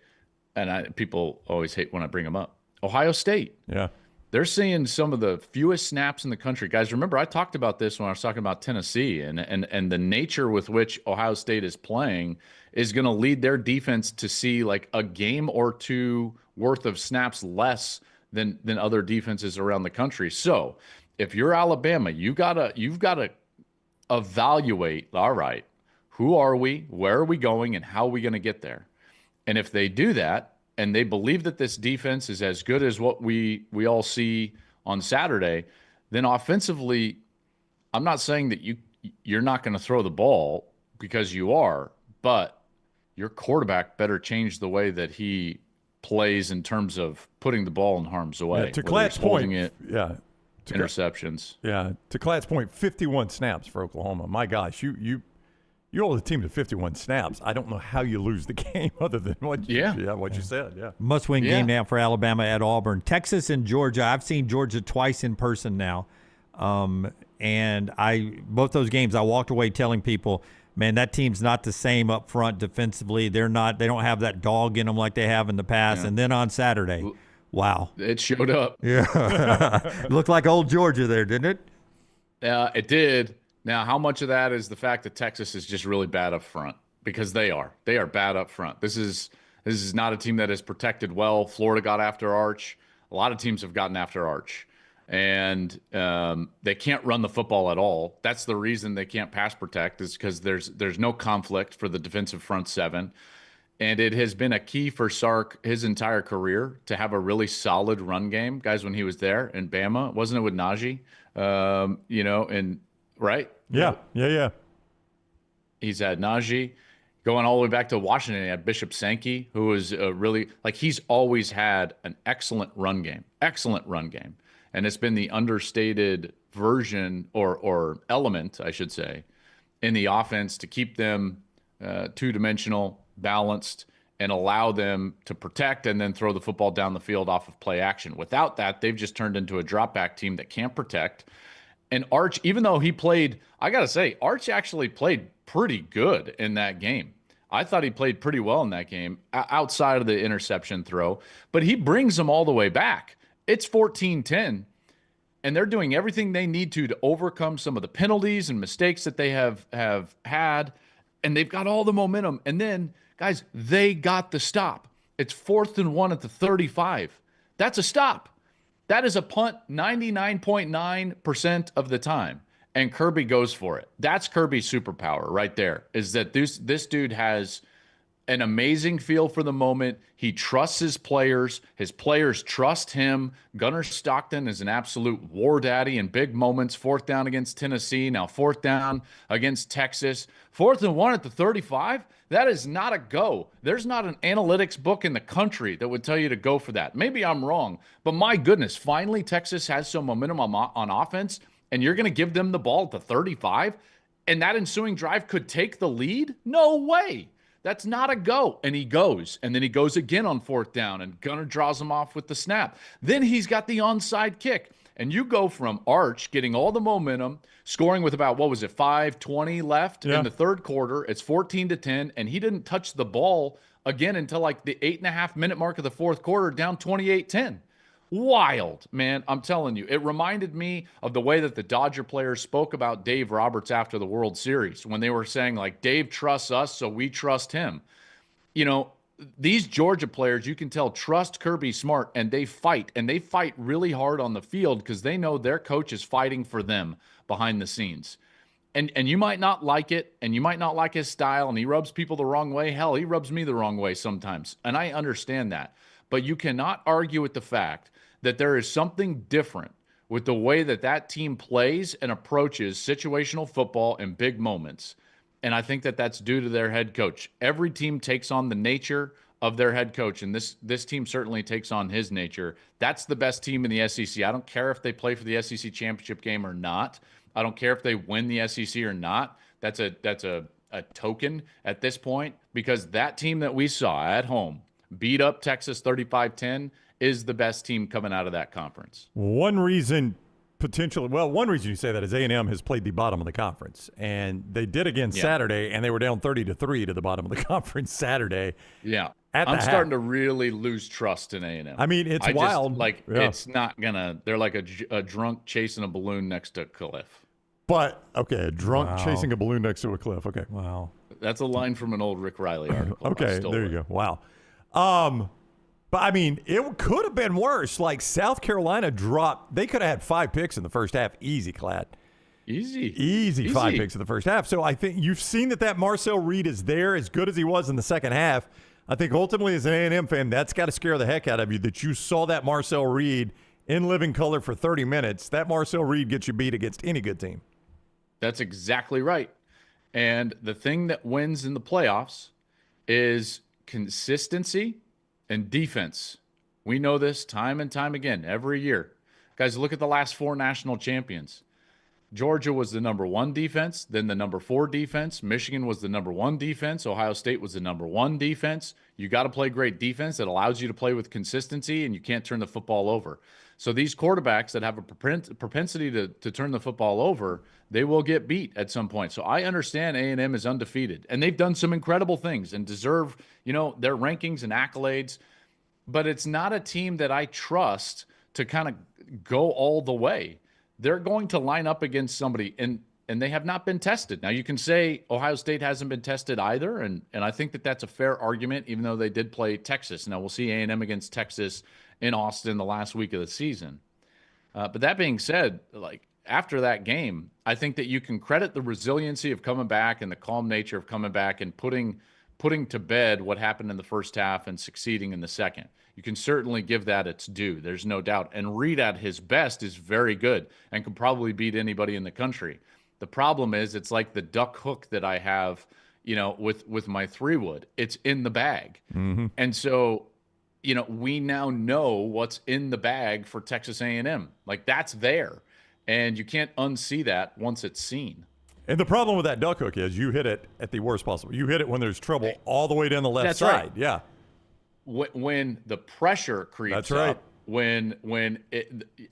and people always hate when I bring them up, Ohio State. Yeah. They're seeing some of the fewest snaps in the country. Guys, remember I talked about this when I was talking about Tennessee, and the nature with which Ohio State is playing is going to lead their defense to see like a game or two worth of snaps less than other defenses around the country. So if you're Alabama, you've got to evaluate, all right, who are we, where are we going, and how are we going to get there? And if they do that, and they believe that this defense is as good as what we all see on Saturday, then offensively, I'm not saying that you're not going to throw the ball, because you are, but your quarterback better change the way that he plays in terms of putting the ball in harm's way. Yeah, to Klatt's point, interceptions. To Klatt's point, 51 snaps for Oklahoma. My gosh, you hold the team to 51 snaps. I don't know how you lose the game other than what you said. Yeah. Must-win game now for Alabama at Auburn. Texas and Georgia. I've seen Georgia twice in person now. And both those games I walked away telling people, man, that team's not the same up front defensively. They don't have that dog in them like they have in the past. Yeah. And then on Saturday, wow. It showed up. Yeah. Looked like old Georgia there, didn't it? Yeah, it did. Now, how much of that is the fact that Texas is just really bad up front? Because they are bad up front. This is not a team that is protected well. Florida got after Arch. A lot of teams have gotten after Arch, and they can't run the football at all. That's the reason they can't pass protect, is because there's no conflict for the defensive front seven. And it has been a key for Sark his entire career to have a really solid run game. Guys, when he was there in Bama, wasn't it with Najee? Right? Yeah. He's had Najee. Going all the way back to Washington, he had Bishop Sankey, who was really, like, he's always had an excellent run game. And it's been the understated version or element, I should say, in the offense to keep them two-dimensional, balanced, and allow them to protect and then throw the football down the field off of play action. Without that, they've just turned into a drop-back team that can't protect. And Arch, even though he played, I got to say, Arch actually played pretty good in that game. I thought he played pretty well in that game outside of the interception throw, but he brings them all the way back. It's 14-10, and they're doing everything they need to overcome some of the penalties and mistakes that they have had, and they've got all the momentum. And then, guys, they got the stop. It's 4th and 1 at the 35. That's a stop. That is a punt 99.9% of the time, and Kirby goes for it. That's Kirby's superpower right there, is that this dude has an amazing feel for the moment. He trusts his players. His players trust him. Gunnar Stockton is an absolute war daddy in big moments. 4th down against Tennessee, now 4th down against Texas. 4th and 1 at the 35? That is not a go. There's not an analytics book in the country that would tell you to go for that. Maybe I'm wrong, but my goodness, finally Texas has some momentum on offense, and you're going to give them the ball at the 35, and that ensuing drive could take the lead? No way. That's not a go. And he goes, and then he goes again on 4th down, and Gunnar draws him off with the snap. Then he's got the onside kick. And you go from Arch getting all the momentum, scoring with about, 5:20 left in the third quarter. It's 14-10, and he didn't touch the ball again until like the 8.5-minute mark of the fourth quarter, down 28-10. Wild, man. I'm telling you. It reminded me of the way that the Dodger players spoke about Dave Roberts after the World Series, when they were saying, like, Dave trusts us, so we trust him. You know, these Georgia players, you can tell, trust Kirby Smart, and they fight really hard on the field because they know their coach is fighting for them behind the scenes. And you might not like it, and you might not like his style, and he rubs people the wrong way. Hell, he rubs me the wrong way sometimes, and I understand that. But you cannot argue with the fact that there is something different with the way that that team plays and approaches situational football in big moments. And I think that that's due to their head coach. Every team takes on the nature of their head coach, and this team certainly takes on his nature. That's the best team in the SEC. I don't care if they play for the SEC championship game or not. I don't care if they win the SEC or not. That's a token at this point, because that team that we saw at home beat up Texas 35-10 is the best team coming out of that conference. One reason you say that is A&M has played the bottom of the conference, and they did again Saturday, and they were down 30-3 to the bottom of the conference Saturday. Yeah. I'm starting to really lose trust in A&M. I mean, it's wild. It's not going to – they're like a drunk chasing a balloon next to a cliff. But, okay, a drunk chasing a balloon next to a cliff. Okay. Wow. That's a line from an old Rick Riley article. Okay, there you go. Wow. But, I mean, it could have been worse. Like, South Carolina dropped – they could have had 5 picks in the first half. Easy, Klatt. Easy 5 picks in the first half. So, I think you've seen that Marcel Reed is there, as good as he was in the second half. I think ultimately, as an A&M fan, that's got to scare the heck out of you that you saw that Marcel Reed in living color for 30 minutes. That Marcel Reed gets you beat against any good team. That's exactly right. And the thing that wins in the playoffs is consistency and defense. We know this time and time again every year. Guys, look at the last 4 national champions. Georgia was the number 1 defense, then the number 4 defense. Michigan was the number 1 defense. Ohio State was the number 1 defense. You got to play great defense that allows you to play with consistency, and you can't turn the football over. So these quarterbacks that have a propensity to turn the football over, they will get beat at some point. So I understand A&M is undefeated, and they've done some incredible things and deserve, their rankings and accolades. But it's not a team that I trust to kind of go all the way. They're going to line up against somebody, and they have not been tested. Now, you can say Ohio State hasn't been tested either, and I think that that's a fair argument, even though they did play Texas. Now, we'll see A&M against Texas in Austin the last week of the season. But that being said, after that game, I think that you can credit the resiliency of coming back and the calm nature of coming back and putting to bed what happened in the first half and succeeding in the second. You can certainly give that its due. There's no doubt. And Reed at his best is very good and can probably beat anybody in the country. The problem is it's like the duck hook that I have, with my 3-wood. It's in the bag. Mm-hmm. And so, we now know what's in the bag for Texas A&M. That's there. And you can't unsee that once it's seen. And the problem with that duck hook is you hit it at the worst possible. You hit it when there's trouble all the way down the left That's side. Right. Yeah. When the pressure creeps That's right. up, when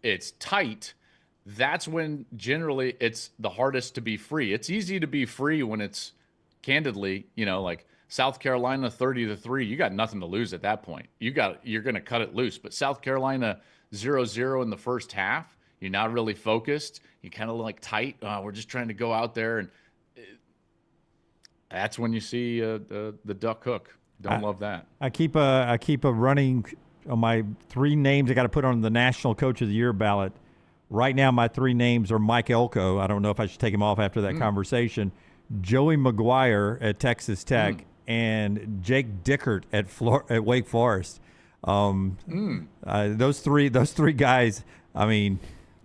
it's tight, that's when generally it's the hardest to be free. It's easy to be free when it's candidly, South Carolina 30-3. You got nothing to lose at that point. You're going to cut it loose. But South Carolina 0-0 in the first half, you're not really focused. You kind of tight. We're just trying to go out there, and that's when you see the duck hook. Don't love that. I keep a running on my 3 names I got to put on the National Coach of the Year ballot. Right now, my 3 names are Mike Elko. I don't know if I should take him off after that conversation. Joey McGuire at Texas Tech and Jake Dickert at Wake Forest. Those three guys. I mean,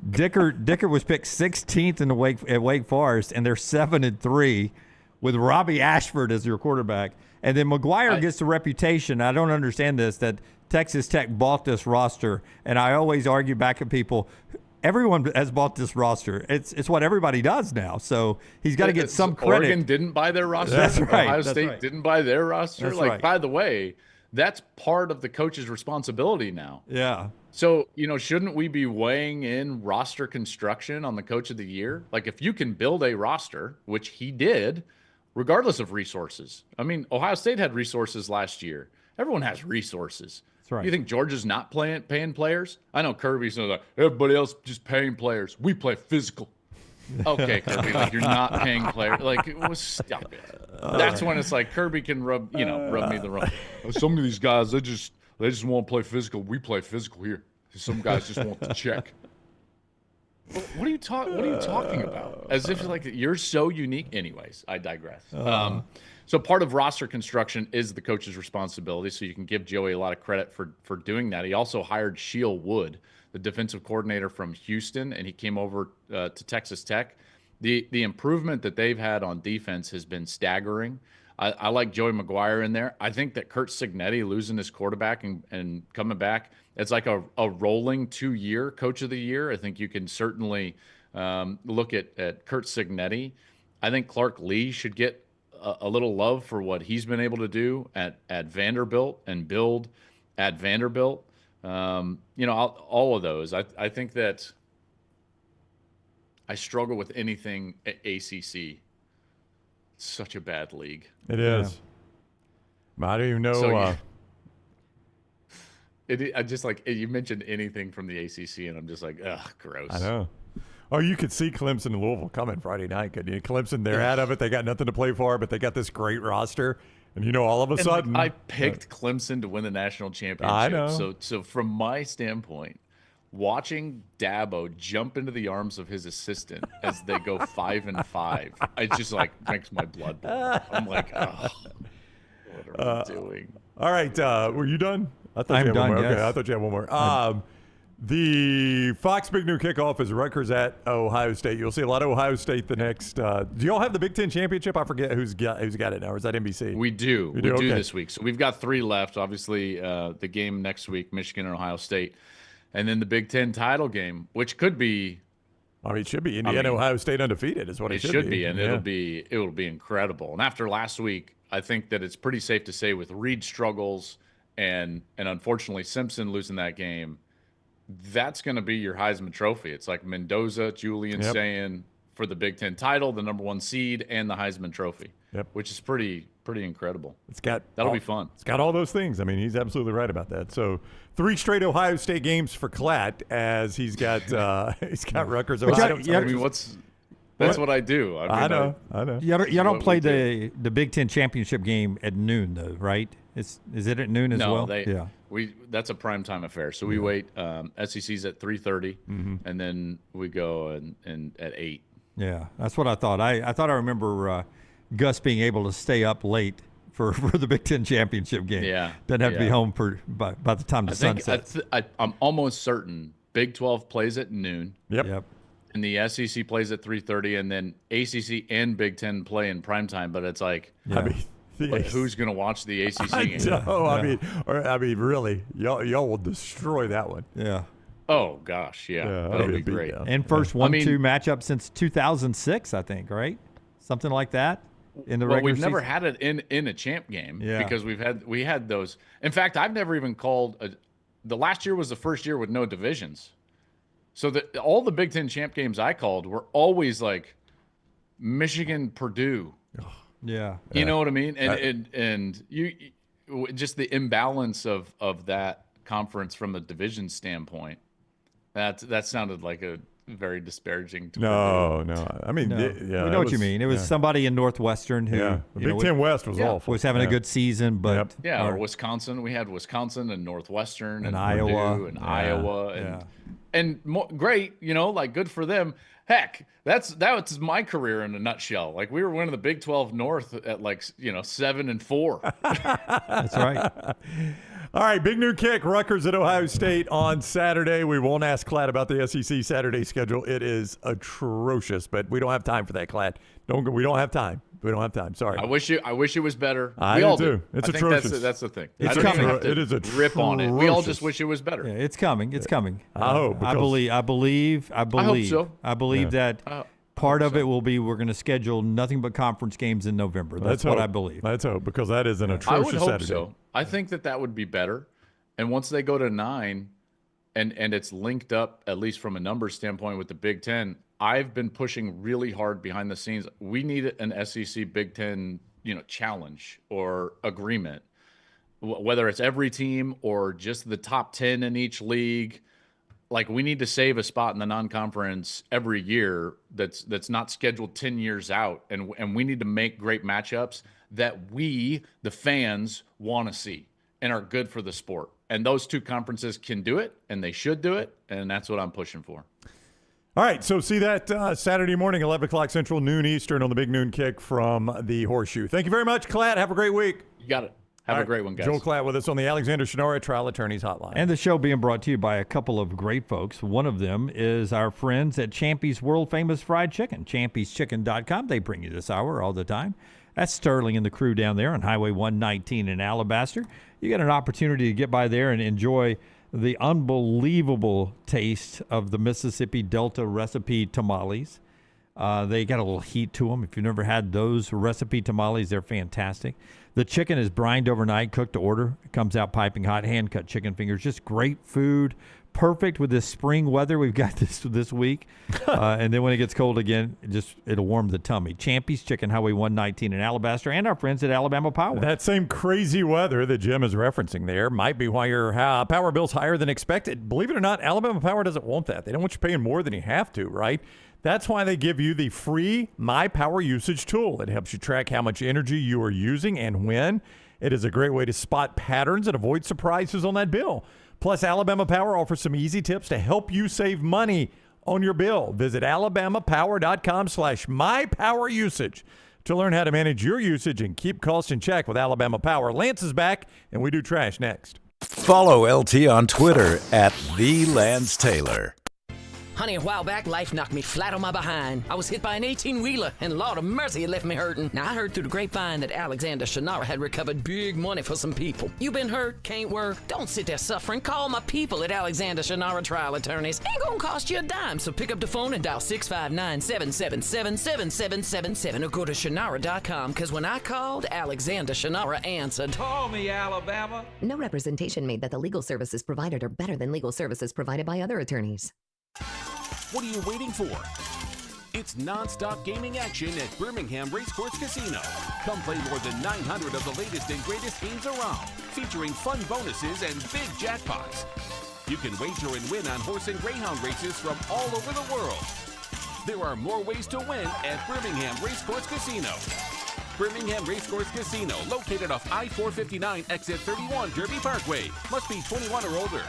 Dickert was picked 16th at Wake Forest, and they're 7-3 with Robbie Ashford as your quarterback. And then McGuire gets the reputation, I don't understand this, that Texas Tech bought this roster. And I always argue back at people, everyone has bought this roster. It's what everybody does now. So he's got to get some credit. Oregon didn't buy their roster. That's right. Ohio State didn't buy their roster. That's right. By the way, that's part of the coach's responsibility now. Yeah. So, shouldn't we be weighing in roster construction on the coach of the year? If you can build a roster, which he did, regardless of resources. I mean, Ohio State had resources last year. Everyone has resources. That's right. You think Georgia's not paying players? I know Kirby's like, everybody else just paying players. We play physical. Okay, Kirby, like you're not paying players. Like, stop it. That's when it's like Kirby can rub me the wrong. Some of these guys, they just want to play physical. We play physical here. Some guys just want to check. What are you talking about? As if like you're so unique. Anyways, I digress. So part of roster construction is the coach's responsibility. So you can give Joey a lot of credit for doing that. He also hired Sheil Wood, the defensive coordinator from Houston, and he came over to Texas Tech. The improvement that they've had on defense has been staggering. I like Joey McGuire in there. I think that Curt Cignetti losing his quarterback and coming back, it's like a rolling 2-year coach of the year. I think you can certainly look at Curt Cignetti. I think Clark Lee should get a little love for what he's been able to do at Vanderbilt and build at Vanderbilt. All of those. I think that I struggle with anything at ACC. It's such a bad league. It is. I don't even know. So, I just like you mentioned anything from the ACC, and I'm just like, ugh, gross. I know. Oh, you could see Clemson and Louisville coming Friday night, couldn't you? Clemson, they're out of it. They got nothing to play for, but they got this great roster. And, all of a sudden. I picked Clemson to win the national championship. I know. So from my standpoint, watching Dabo jump into the arms of his assistant as they go 5-5, it just like makes my blood boil. I'm like, oh, what are we doing? All right. Were you done? I thought I'm you had done, one more. yes. Okay, I thought you had one more. The Fox Big Noon Kickoff is Rutgers at Ohio State. You'll see a lot of Ohio State the next. Do y'all have the Big Ten Championship? I forget who's got it now. Or is that NBC? We do. We do Okay. this week. So we've got 3 left. Obviously, the game next week, Michigan and Ohio State. And then the Big Ten title game, which could be. I mean, it should be Indiana, Ohio State undefeated is what it should be. And Yeah. it'll be incredible. And after last week, I think that it's pretty safe to say with Reed's struggles and unfortunately Simpson losing that game, that's going to be your Heisman Trophy. It's like Mendoza, Julian saying for the Big Ten title, the #1 seed, and the Heisman Trophy, which is pretty incredible. That'll be fun. It's got all those things. I mean, he's absolutely right about that. So 3 straight Ohio State games for Klatt as he's got Rutgers. Ohio. That's what I do. I know. You don't play the Big Ten championship game at noon though, right? Is it at noon as well? That's a primetime affair. So we wait. SEC's at 3:30, and then we go and at 8. Yeah, that's what I thought. I thought I remember Gus being able to stay up late for the Big Ten championship game. Yeah, doesn't have to be home by the time the sun sets. I'm almost certain Big 12 plays at noon. Yep. And the SEC plays at 3:30, and then ACC and Big Ten play in primetime. But it's like, who's going to watch the ACC game? I mean, really, y'all will destroy that one. Yeah. Oh gosh, that'll be great. And first 1-2 matchup since 2006, I think, right? Something like that in the regular we've never season? had it in a champ game because we had those. In fact, I've never even called the last year was the first year with no divisions. So all the Big Ten champ games I called were always like Michigan, Purdue. Yeah. You know what I mean? And you just the imbalance of that conference from a division standpoint. That sounded like a very disparaging to No. I mean, we know what you mean. It was somebody in Northwestern who the Big Ten West was awful. Was having a good season, but or Wisconsin. We had Wisconsin and Northwestern and Iowa Purdue and Iowa and great, like good for them. Heck, that's my career in a nutshell. Like we were winning the Big 12 North at 7-4. That's right. All right, big new kick. Rutgers at Ohio State on Saturday. We won't ask Klatt about the SEC Saturday schedule. It is atrocious, but we don't have time for that, Klatt. We don't have time. We don't have time. Sorry. I wish it was better. We all do. It's atrocious. That's the thing. It's coming. It is a rip on it. We all just wish it was better. Yeah, it's coming. It's coming. I hope. I believe. I hope so. I believe that part of it will be we're going to schedule nothing but conference games in November. That's what I believe. Let's hope, because that is an atrocious I would hope Saturday. So. I think that would be better. And once they go to 9, and it's linked up, at least from a numbers standpoint, with the Big Ten, I've been pushing really hard behind the scenes. We need an SEC Big Ten, challenge or agreement, whether it's every team or just the top 10 in each league. like we need to save a spot in the non-conference every year that's not scheduled 10 years out, and we need to make great matchups that we, the fans, want to see and are good for the sport. And those two conferences can do it, and they should do it, and that's what I'm pushing for. All right, so see that Saturday morning, 11 o'clock Central, noon Eastern on the Big Noon Kick from the Horseshoe. Thank you very much, Klatt. Have a great week. You got it. Have a great one, guys. Joel Klatt with us on the Alexander Shannara Trial Attorneys Hotline. And the show being brought to you by a couple of great folks. One of them is our friends at Champy's World Famous Fried Chicken, champy'schicken.com. They bring you this hour all the time. That's Sterling and the crew down there on Highway 119 in Alabaster. You get an opportunity to get by there and enjoy the unbelievable taste of the Mississippi Delta recipe tamales. They got a little heat to them. If you've never had those recipe tamales, they're fantastic. The chicken is brined overnight, cooked to order. It comes out piping hot, hand-cut chicken fingers. Just great food. Perfect with this spring weather we've got this week. And then when it gets cold again, it'll warm the tummy. Champy's Chicken, Highway 119 in Alabaster, and our friends at Alabama Power. That same crazy weather that Jim is referencing there might be why your power bill's higher than expected. Believe it or not, Alabama Power doesn't want that. They don't want you paying more than you have to, right? That's why they give you the free My Power Usage tool. It helps you track how much energy you are using and when. It is a great way to spot patterns and avoid surprises on that bill. Plus, Alabama Power offers some easy tips to help you save money on your bill. Visit alabamapower.com/mypowerusage to learn how to manage your usage and keep costs in check with Alabama Power. Lance is back, and we do trash next. Follow LT on Twitter @TheLanceTaylor. Honey, a while back, life knocked me flat on my behind. I was hit by an 18-wheeler, and Lord of mercy, it left me hurting. Now, I heard through the grapevine that Alexander Shannara had recovered big money for some people. You been hurt? Can't work? Don't sit there suffering. Call my people at Alexander Shannara Trial Attorneys. Ain't gonna cost you a dime, so pick up the phone and dial 659-777-7777 or go to Shannara.com, because when I called, Alexander Shannara answered. Call me, Alabama. No representation made that the legal services provided are better than legal services provided by other attorneys. What are you waiting for? It's non-stop gaming action at Birmingham Racecourse Casino. Come play more than 900 of the latest and greatest games around, featuring fun bonuses and big jackpots. You can wager and win on horse and greyhound races from all over the world. There are more ways to win at Birmingham Racecourse Casino. Birmingham Racecourse Casino, located off I-459, exit 31, Derby Parkway. Must be 21 or older.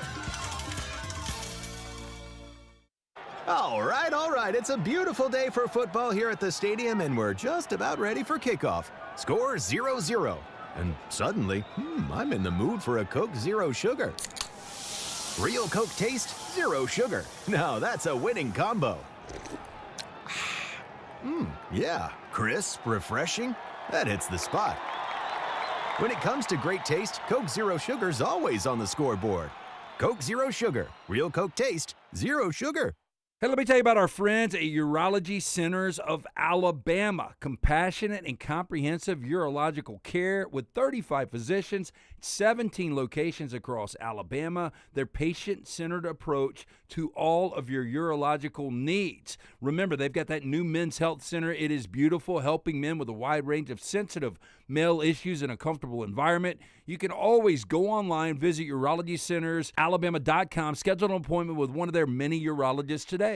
All right. It's a beautiful day for football here at the stadium, and we're just about ready for kickoff. Score 0-0. And suddenly, I'm in the mood for a Coke Zero Sugar. Real Coke taste, zero sugar. Now that's a winning combo. Yeah, crisp, refreshing. That hits the spot. When it comes to great taste, Coke Zero Sugar's always on the scoreboard. Coke Zero Sugar. Real Coke taste, zero sugar. Hey, let me tell you about our friends at Urology Centers of Alabama. Compassionate and comprehensive urological care with 35 physicians, 17 locations across Alabama. Their patient-centered approach to all of your urological needs. Remember, they've got that new men's health center. It is beautiful, helping men with a wide range of sensitive male issues in a comfortable environment. You can always go online, visit urologycentersalabama.com, schedule an appointment with one of their many urologists today.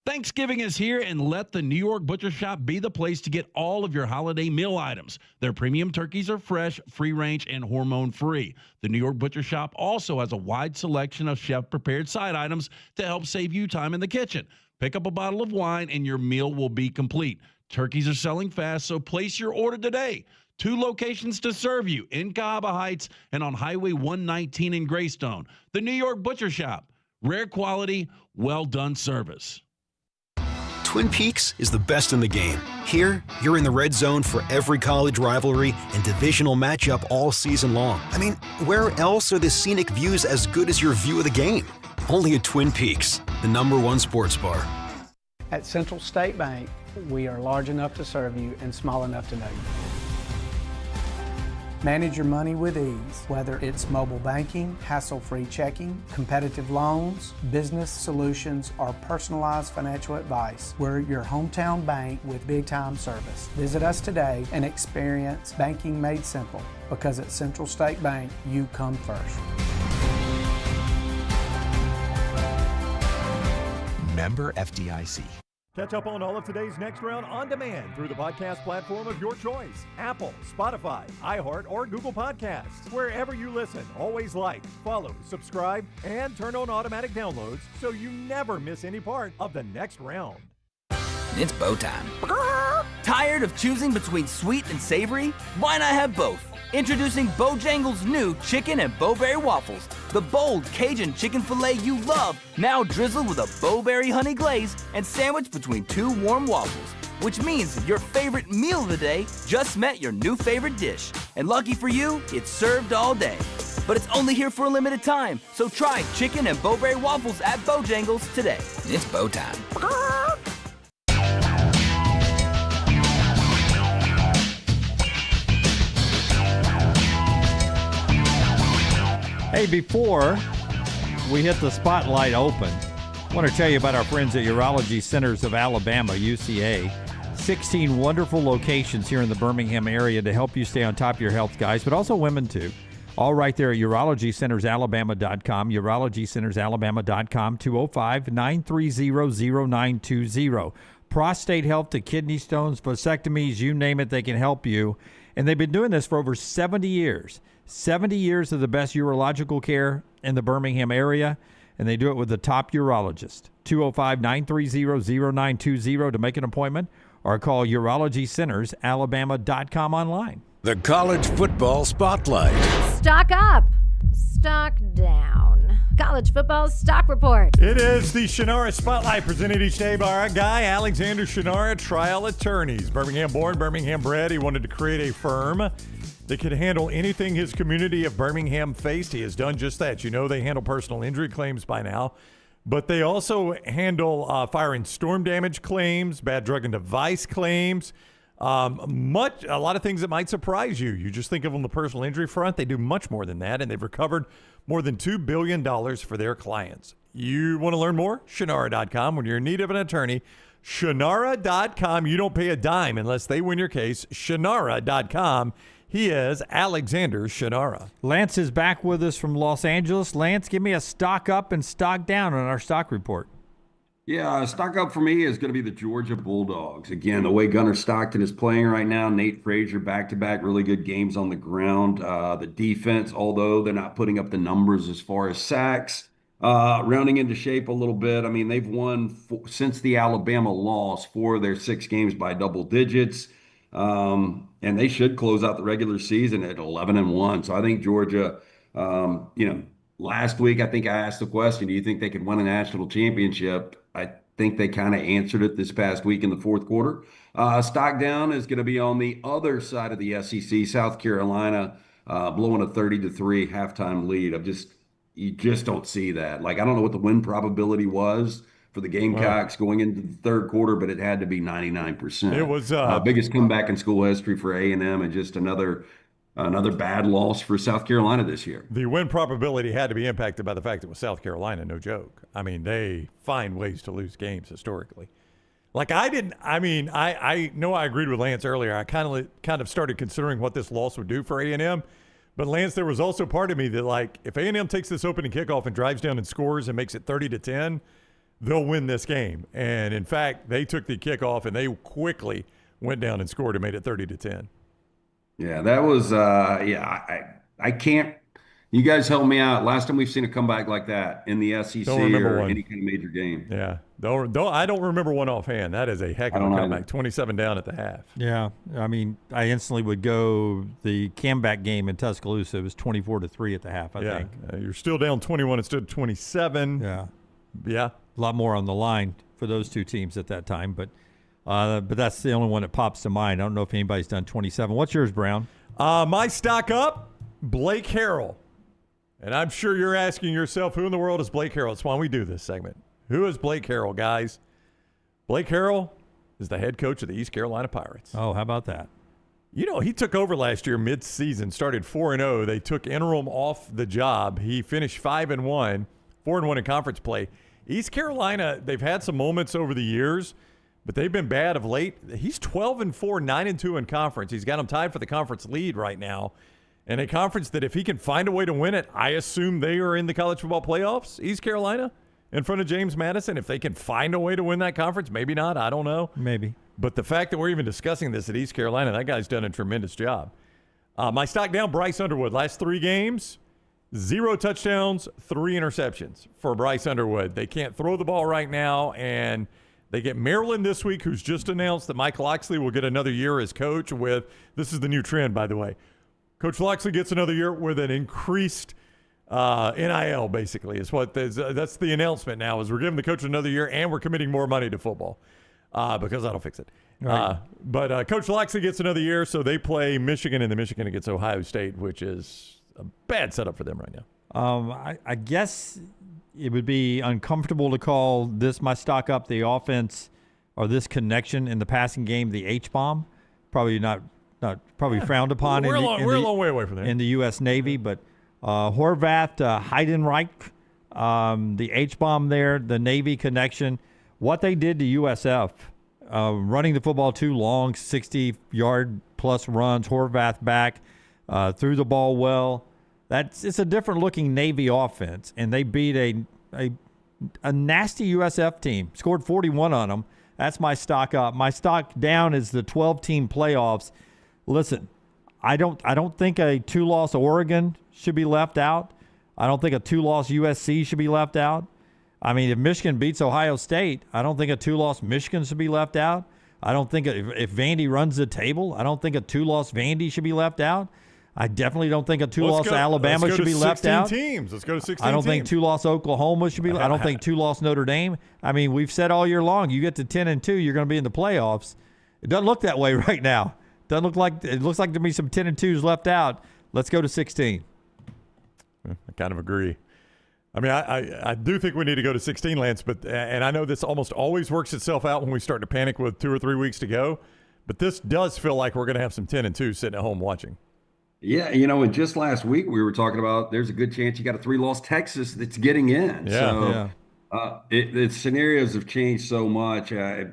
Thanksgiving is here, and let the New York Butcher Shop be the place to get all of your holiday meal items. Their premium turkeys are fresh, free-range, and hormone-free. The New York Butcher Shop also has a wide selection of chef-prepared side items to help save you time in the kitchen. Pick up a bottle of wine, and your meal will be complete. Turkeys are selling fast, so place your order today. 2 locations to serve you, in Cahaba Heights and on Highway 119 in Greystone. The New York Butcher Shop. Rare quality, well-done service. Twin Peaks is the best in the game. Here, you're in the red zone for every college rivalry and divisional matchup all season long. I mean, where else are the scenic views as good as your view of the game? Only at Twin Peaks, the #1 sports bar. At Central State Bank, we are large enough to serve you and small enough to know you. Manage your money with ease, whether it's mobile banking, hassle-free checking, competitive loans, business solutions, or personalized financial advice. We're your hometown bank with big-time service. Visit us today and experience banking made simple, because at Central State Bank, you come first. Member FDIC. Catch up on all of today's Next Round on demand through the podcast platform of your choice. Apple, Spotify, iHeart, or Google Podcasts. Wherever you listen, always like, follow, subscribe, and turn on automatic downloads so you never miss any part of the Next Round. It's bow time. Tired of choosing between sweet and savory? Why not have both? Introducing Bojangles' new chicken and bowberry waffles. The bold Cajun chicken filet you love, now drizzled with a bowberry honey glaze and sandwiched between two warm waffles. Which means your favorite meal of the day just met your new favorite dish. And lucky for you, it's served all day. But it's only here for a limited time, so try chicken and bowberry waffles at Bojangles today. It's bow time. Hey, before we hit the spotlight open, I want to tell you about our friends at Urology Centers of Alabama, UCA. 16 wonderful locations here in the Birmingham area to help you stay on top of your health, guys, but also women too. All right there at urologycentersalabama.com, urologycentersalabama.com, 205-930-0920. Prostate health to kidney stones, vasectomies, you name it, they can help you. And they've been doing this for over 70 years. 70 years of the best urological care in the Birmingham area, and they do it with the top urologist. 205-930-0920 to make an appointment, or call urologycentersalabama.com online. The College Football Spotlight. Stock up, stock down. College football stock report. It is the Shannara Spotlight, presented each day by our guy, Alexander Shannara, trial attorneys. Birmingham born, Birmingham bred. He wanted to create a firm that could handle anything his community of Birmingham faced. He has done just that. You know, they handle personal injury claims by now, but they also handle fire and storm damage claims, bad drug and device claims, a lot of things that might surprise you. You just think of on the personal injury front, they do much more than that, and they've recovered more than $2 billion for their clients. You want to learn more? Shannara.com. When you're in need of an attorney, Shannara.com. You don't pay a dime unless they win your case. Shannara.com. He is Alexander Shannara. Lance is back with us from Los Angeles. Lance, give me a stock up and stock down on our stock report. Yeah, stock up for me is going to be the Georgia Bulldogs. Again, the way Gunnar Stockton is playing right now, Nate Frazier back-to-back really good games on the ground. The defense, although they're not putting up the numbers as far as sacks, rounding into shape a little bit. I mean, they've won since the Alabama loss 4 of their 6 games by double digits. And they should close out the regular season at 11-1. So I think Georgia, last week, I think I asked the question, do you think they could win a national championship? I think they kind of answered it this past week in the fourth quarter. Stock down is going to be on the other side of the SEC, South Carolina, blowing a 30-3 halftime lead. You just don't see that. Like, I don't know what the win probability was for the Gamecocks going into the third quarter, but it had to be 99%. It was biggest comeback in school history for A&M, and just another bad loss for South Carolina this year. The win probability had to be impacted by the fact it was South Carolina, no joke. I mean, they find ways to lose games historically. Like I know I agreed with Lance earlier. I kind of started considering what this loss would do for A&M. But Lance, there was also part of me that, like, if A&M takes this opening kickoff and drives down and scores and makes it 30-10, they'll win this game. And in fact, they took the kickoff and they quickly went down and scored and made it 30-10. Yeah, that was I can't. You guys help me out. Last time we've seen a comeback like that in the SEC or any kind of major game. Yeah, I don't remember one offhand. That is a heck of a comeback. 27 down at the half. Yeah, I mean, I instantly would go the comeback game in Tuscaloosa. It was 24-3 at the half. I think you're still down 21 instead of 27. Yeah, a lot more on the line for those two teams at that time, but that's the only one that pops to mind. I don't know if anybody's done 27. What's yours, Brown? My stock up, Blake Harrell. And I'm sure you're asking yourself, who in the world is Blake Harrell? That's why we do this segment. Who is Blake Harrell, guys? Blake Harrell is the head coach of the East Carolina Pirates. Oh, how about that? You know, he took over last year mid-season, started 4-0. They took interim off the job. He finished 5-1, 4-1 in conference play. East Carolina, they've had some moments over the years, but they've been bad of late. He's 12-4, 9-2 in conference. He's got them tied for the conference lead right now. And a conference that if he can find a way to win it, I assume they are in the college football playoffs, East Carolina. in front of James Madison. If they can find a way to win that conference, maybe not. I don't know. Maybe. But the fact that we're even discussing this at East Carolina, that guy's done a tremendous job. My stock down, Bryce Underwood. Last 3 games, 0 touchdowns, 3 interceptions for Bryce Underwood. They can't throw the ball right now, and they get Maryland this week, who's just announced that Mike Locksley will get another year as coach with – this is the new trend, by the way. Coach Locksley gets another year with an increased NIL, basically, is what that's the announcement now, is we're giving the coach another year and we're committing more money to football because that'll fix it. Right. But Coach Locksley gets another year, so they play Michigan, and the Michigan against Ohio State, which is a bad setup for them right now. I guess it would be uncomfortable to call this my stock up, the offense, or this connection in the passing game, the H-bomb. Probably not probably frowned upon. We're a long way away from there. In the U.S. Navy, but Horvath, Heidenreich, the H-bomb there, the Navy connection, what they did to USF, running the football too long, 60-yard-plus runs, Horvath back, threw the ball well. It's a different-looking Navy offense, and they beat a nasty USF team, scored 41 on them. That's my stock up. My stock down is the 12-team playoffs. Listen, I don't think a 2-loss Oregon should be left out. I don't think a 2-loss USC should be left out. I mean, if Michigan beats Ohio State, I don't think a 2-loss Michigan should be left out. I don't think if Vandy runs the table, I don't think a 2-loss Vandy should be left out. I definitely don't think a 2-loss Alabama should be left out. Let's go to 16 teams. I don't think 2-loss Oklahoma should be. I don't think 2-loss Notre Dame. I mean, we've said all year long, you get to 10-2, you're going to be in the playoffs. It doesn't look that way right now. Doesn't look like it. Looks like there'll be some 10-2s left out. Let's go to 16. I kind of agree. I mean, I do think we need to go to 16, Lance, and I know this almost always works itself out when we start to panic with 2 or 3 weeks to go, but this does feel like we're going to have some 10-2 sitting at home watching. Yeah, and just last week we were talking about there's a good chance you got a 3-loss Texas that's getting in. Yeah. The scenarios have changed so much. I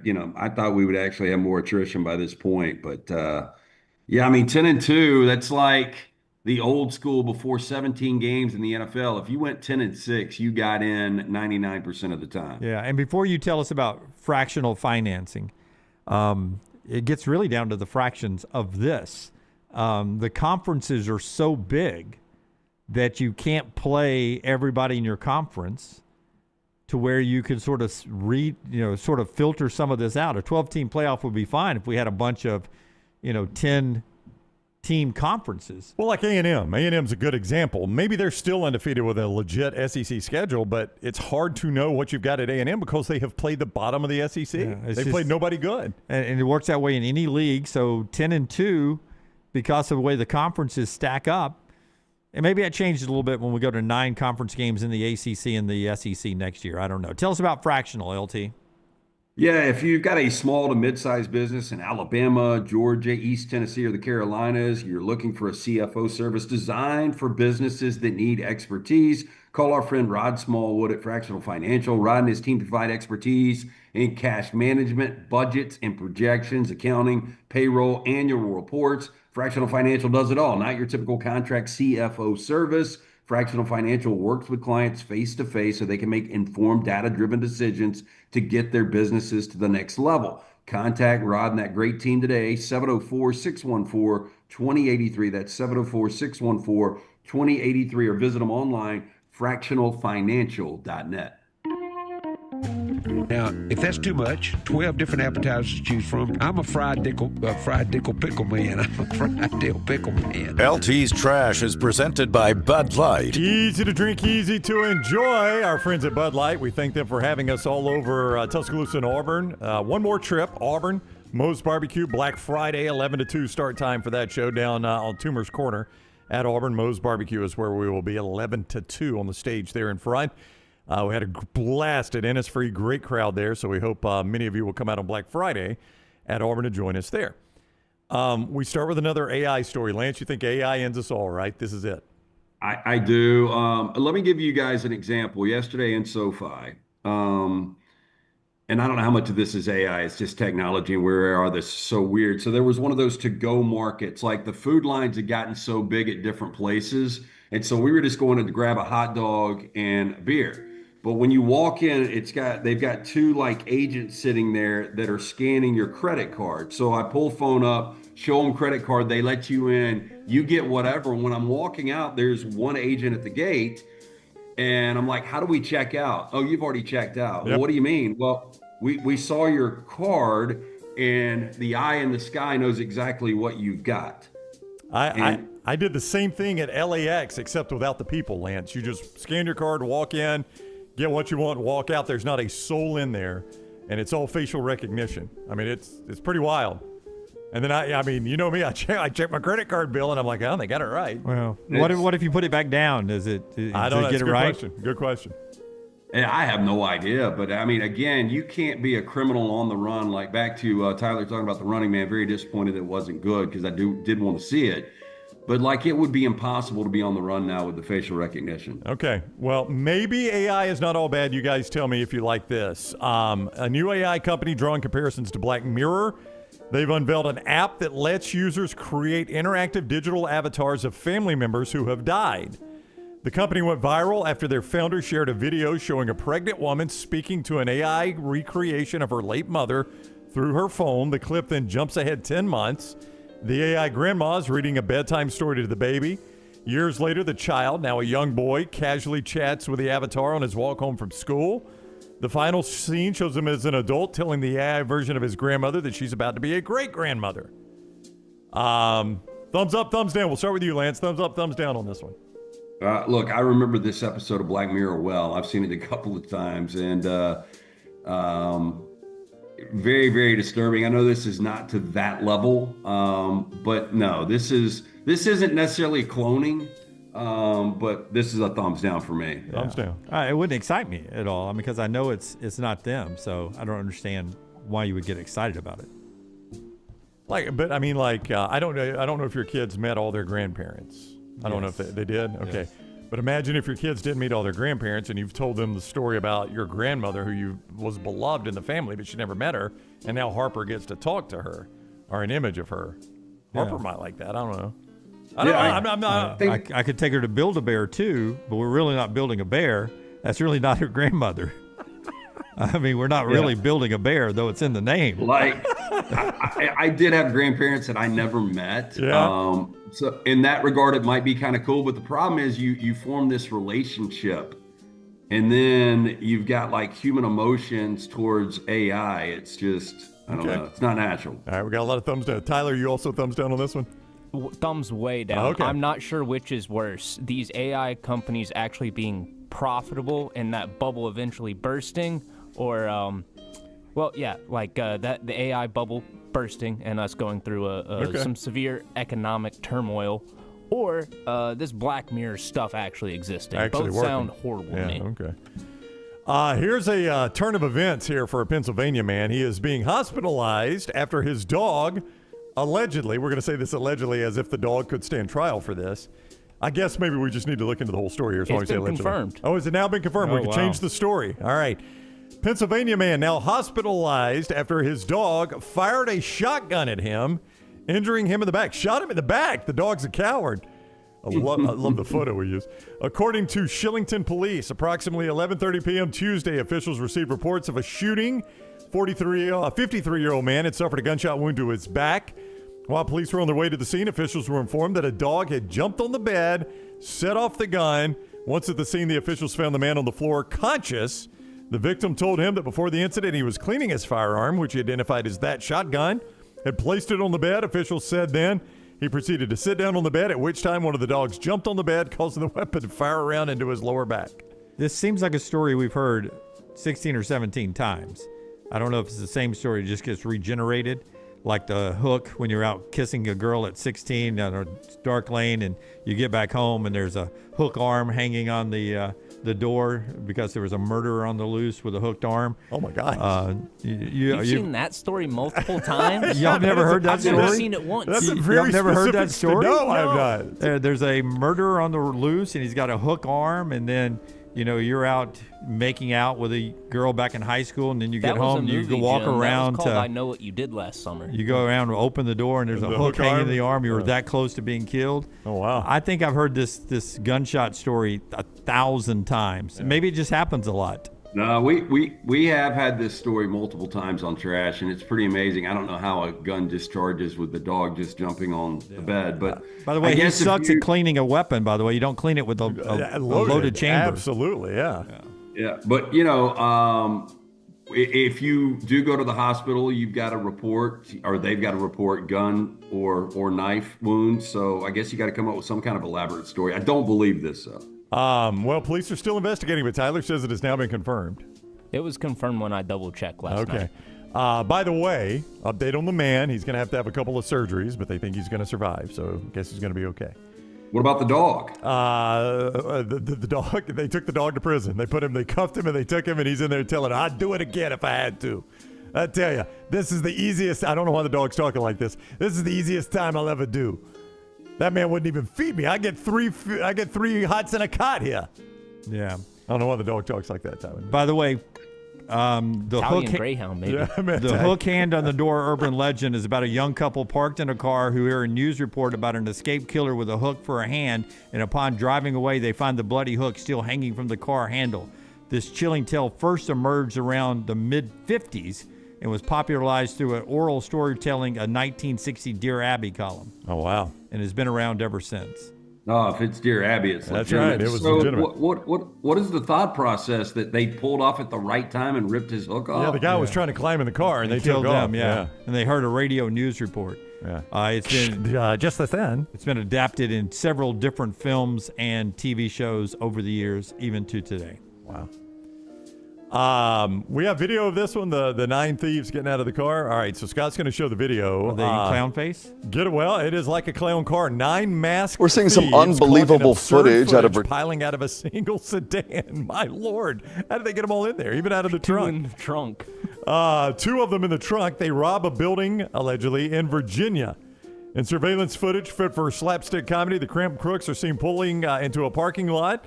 thought we would actually have more attrition by this point, but 10-2, that's like the old school before 17 games in the NFL. If you went 10-6, you got in 99% of the time. Yeah, and before you tell us about fractional financing, it gets really down to the fractions of this. The conferences are so big that you can't play everybody in your conference to where you can sort of filter some of this out. A 12-team playoff would be fine if we had a bunch of, 10-team conferences. Well, like A&M. A&M's a good example. Maybe they're still undefeated with a legit SEC schedule, but it's hard to know what you've got at A&M because they have played the bottom of the SEC. Yeah, they've played nobody good. And it works that way in any league. So 10-2, because of the way the conferences stack up, and maybe that changes a little bit when we go to 9 conference games in the ACC and the SEC next year. I don't know. Tell us about fractional, LT. Yeah, if you've got a small to mid-sized business in Alabama, Georgia, East Tennessee, or the Carolinas, you're looking for a CFO service designed for businesses that need expertise, call our friend Rod Smallwood at Fractional Financial. Rod and his team provide expertise in cash management, budgets and projections, accounting, payroll, annual reports. Fractional Financial does it all. Not your typical contract CFO service. Fractional Financial works with clients face-to-face so they can make informed, data-driven decisions to get their businesses to the next level. Contact Rod and that great team today, 704-614-2083. That's 704-614-2083, or visit them online, fractionalfinancial.net. Now, if that's too much, 12 different appetizers to choose from. I'm a fried dickle pickle man. I'm a fried dill pickle man. LT's Trash is presented by Bud Light. Easy to drink, easy to enjoy. Our friends at Bud Light, we thank them for having us all over Tuscaloosa and Auburn. One more trip, Auburn, Moe's Barbecue, Black Friday, 11 to 2 start time for that show down on Toomer's Corner at Auburn. Moe's Barbecue is where we will be, 11 to 2 on the stage there in front. We had a blast at Innisfree, great crowd there, so we hope many of you will come out on Black Friday at Auburn to join us there. We start with another AI story. Lance, you think AI ends us all, right? This is it. I do. Let me give you guys an example. Yesterday in SoFi, and I don't know how much of this is AI, it's just technology and where we are. This is so weird. So there was one of those to-go markets, like the food lines had gotten so big at different places, and so we were just going to grab a hot dog and a beer. But when you walk in, they've got two like agents sitting there that are scanning your credit card. So I pull phone up, show them credit card, they let you in, you get whatever. When I'm walking out, there's one agent at the gate, and I'm like, how do we check out? Oh, you've already checked out. Yep. Well, what do you mean? Well, we saw your card, and the eye in the sky knows exactly what you've got. I did the same thing at LAX, except without the people, Lance. You just scan your card, walk in, get what you want, walk out. There's not a soul in there, and it's all facial recognition. I mean, it's pretty wild. And then I mean, you know me, I check my credit card bill, and I'm like, oh, they got it right. Well, what if you put it back down? I don't know. Get it right? Good question. And I have no idea, but I mean, again, you can't be a criminal on the run. Like back to Tyler talking about The Running Man, very disappointed it wasn't good because I did want to see it. But like it would be impossible to be on the run now with the facial recognition. Okay, well, maybe AI is not all bad. You guys tell me if you like this. A new AI company drawing comparisons to Black Mirror. They've unveiled an app that lets users create interactive digital avatars of family members who have died. The company went viral after their founder shared a video showing a pregnant woman speaking to an AI recreation of her late mother through her phone. The clip then jumps ahead 10 months. The AI grandma is reading a bedtime story to the baby. Years later, the child, now a young boy, casually chats with the avatar on his walk home from school. The final scene shows him as an adult telling the AI version of his grandmother that she's about to be a great-grandmother. Thumbs up, thumbs down. We'll start with you, Lance. Thumbs up, thumbs down on this one. Look, I remember this episode of Black Mirror well. I've seen it a couple of times, and very, very disturbing. I know this is not to that level, but no, this isn't necessarily cloning, but this is a thumbs down for me. Thumbs down. It wouldn't excite me at all. I mean, because I know it's not them, so I don't understand why you would get excited about it. I don't know if your kids met all their grandparents. I don't know if they did. Okay. Yes. But imagine if your kids didn't meet all their grandparents and you've told them the story about your grandmother who was beloved in the family, but she never met her, and now Harper gets to talk to her or an image of her. Harper might like that. I don't know. I could take her to Build-A-Bear too, but we're really not building a bear. That's really not her grandmother. I mean, we're not really building a bear, though it's in the name. Like, I did have grandparents that I never met. Yeah. So in that regard, it might be kind of cool. But the problem is you form this relationship, and then you've got like human emotions towards AI. It's just, I don't know. It's not natural. All right, we got a lot of thumbs down. Tyler, you also thumbs down on this one? Thumbs way down. Okay. I'm not sure which is worse. These AI companies actually being profitable and that bubble eventually bursting, or the AI bubble bursting and us going through some severe economic turmoil, or this Black Mirror stuff actually existing. Both working. sound horrible to me. Okay. Here's a turn of events here for a Pennsylvania man. He is being hospitalized after his dog, allegedly, we're going to say this allegedly as if the dog could stand trial for this. I guess maybe we just need to look into the whole story here. So it's been confirmed. Oh, has it now been confirmed? We can change the story. All right. Pennsylvania man now hospitalized after his dog fired a shotgun at him, injuring him in the back. Shot him in the back. The dog's a coward. I love the photo we use. According to Shillington police, approximately 11:30 p.m. Tuesday, officials received reports of a shooting. 53-year-old man had suffered a gunshot wound to his back. While police were on their way to the scene, officials were informed that a dog had jumped on the bed, set off the gun. Once at the scene, the officials found the man on the floor conscious. The victim told him that before the incident, he was cleaning his firearm, which he identified as that shotgun, had placed it on the bed. Officials said then he proceeded to sit down on the bed, at which time one of the dogs jumped on the bed, causing the weapon to fire around into his lower back. This seems like a story we've heard 16 or 17 times. I don't know if it's the same story, it just gets regenerated. Like the hook when you're out kissing a girl at 16 on a dark lane and you get back home and there's a hook arm hanging on the door because there was a murderer on the loose with a hooked arm. Oh my God! You've seen that story multiple times. Y'all never heard that story? I've never seen it once. That's a very never heard that story? No, I have not. There's a murderer on the loose and he's got a hook arm, and then you're out making out with a girl back in high school, and then you get That was home a and you movie, go walk Jim. around That was called to. I Know What You Did Last Summer. You go around and open the door, and there's a hook hanging in the arm. You were that close to being killed. Oh, wow. I think I've heard this gunshot story 1,000 times. Yeah. Maybe it just happens a lot. No, we have had this story multiple times on Trash, and it's pretty amazing. I don't know how a gun discharges with the dog just jumping on the bed. But by the way, he sucks at cleaning a weapon. By the way, you don't clean it with a loaded chamber. Absolutely, yeah. But if you do go to the hospital, you've got to report, or they've got to report gun or knife wounds. So I guess you got to come up with some kind of elaborate story. I don't believe this though. Well, police are still investigating, but Tyler says it has now been confirmed. It was confirmed when I double-checked last night. By the way, update on the man. He's going to have a couple of surgeries, but they think he's going to survive, so I guess he's going to be okay. What about the dog? The dog, they took the dog to prison. They cuffed him, and they took him, and he's in there telling him, I'd do it again if I had to. I tell you, this is the easiest. I don't know why the dog's talking like this. This is the easiest time I'll ever do. That man wouldn't even feed me. I get three hots and a cot here. Yeah. I don't know why the dog talks like that, Tyler. By the way, the Italian Greyhound, maybe. Yeah, the hook hand on the door urban legend is about a young couple parked in a car who hear a news report about an escaped killer with a hook for a hand, and upon driving away, they find the bloody hook still hanging from the car handle. This chilling tale first emerged around the mid-'50s and was popularized through an oral storytelling, a 1960 Dear Abby column. Oh, wow. And has been around ever since. No, if it's Dear Abby, it's That's legitimate. right. It was so legitimate. What is the thought process that they pulled off at the right time and ripped his hook off? Yeah, the guy was trying to climb in the car, and they killed took off. them. Yeah. And they heard a radio news report. Yeah. It's been just the thing. It's been adapted in several different films and TV shows over the years, even to today. Wow. We have video of this one, the 9 thieves getting out of the car. All right, so Scott's going to show the video. Are they in clown face? Well, it is like a clown car. 9 masked We're seeing some thieves unbelievable causing footage out of piling out of a single sedan. My Lord, how did they get them all in there? Even out of the trunk. In the trunk. 2 of them in the trunk. They rob a building allegedly in Virginia. In surveillance footage fit for slapstick comedy, the cramped crooks are seen pulling into a parking lot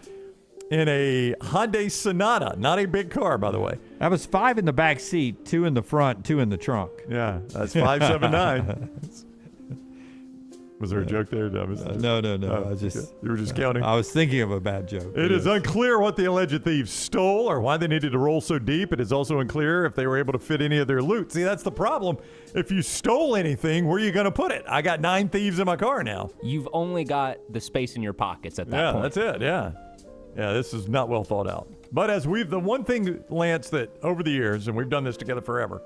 in a Hyundai Sonata, not a big car, by the way. That was 5 in the back seat, 2 in the front, 2 in the trunk. Yeah, that's 579. Was there a joke there? No. I was just you were just counting. I was thinking of a bad joke. It is unclear what the alleged thieves stole or why they needed to roll so deep. It is also unclear if they were able to fit any of their loot. See, that's the problem. If you stole anything, where are you going to put it? I got 9 thieves in my car now. You've only got the space in your pockets at that point. Yeah, that's it. Yeah. Yeah, this is not well thought out. But the one thing, Lance, that over the years, and we've done this together forever,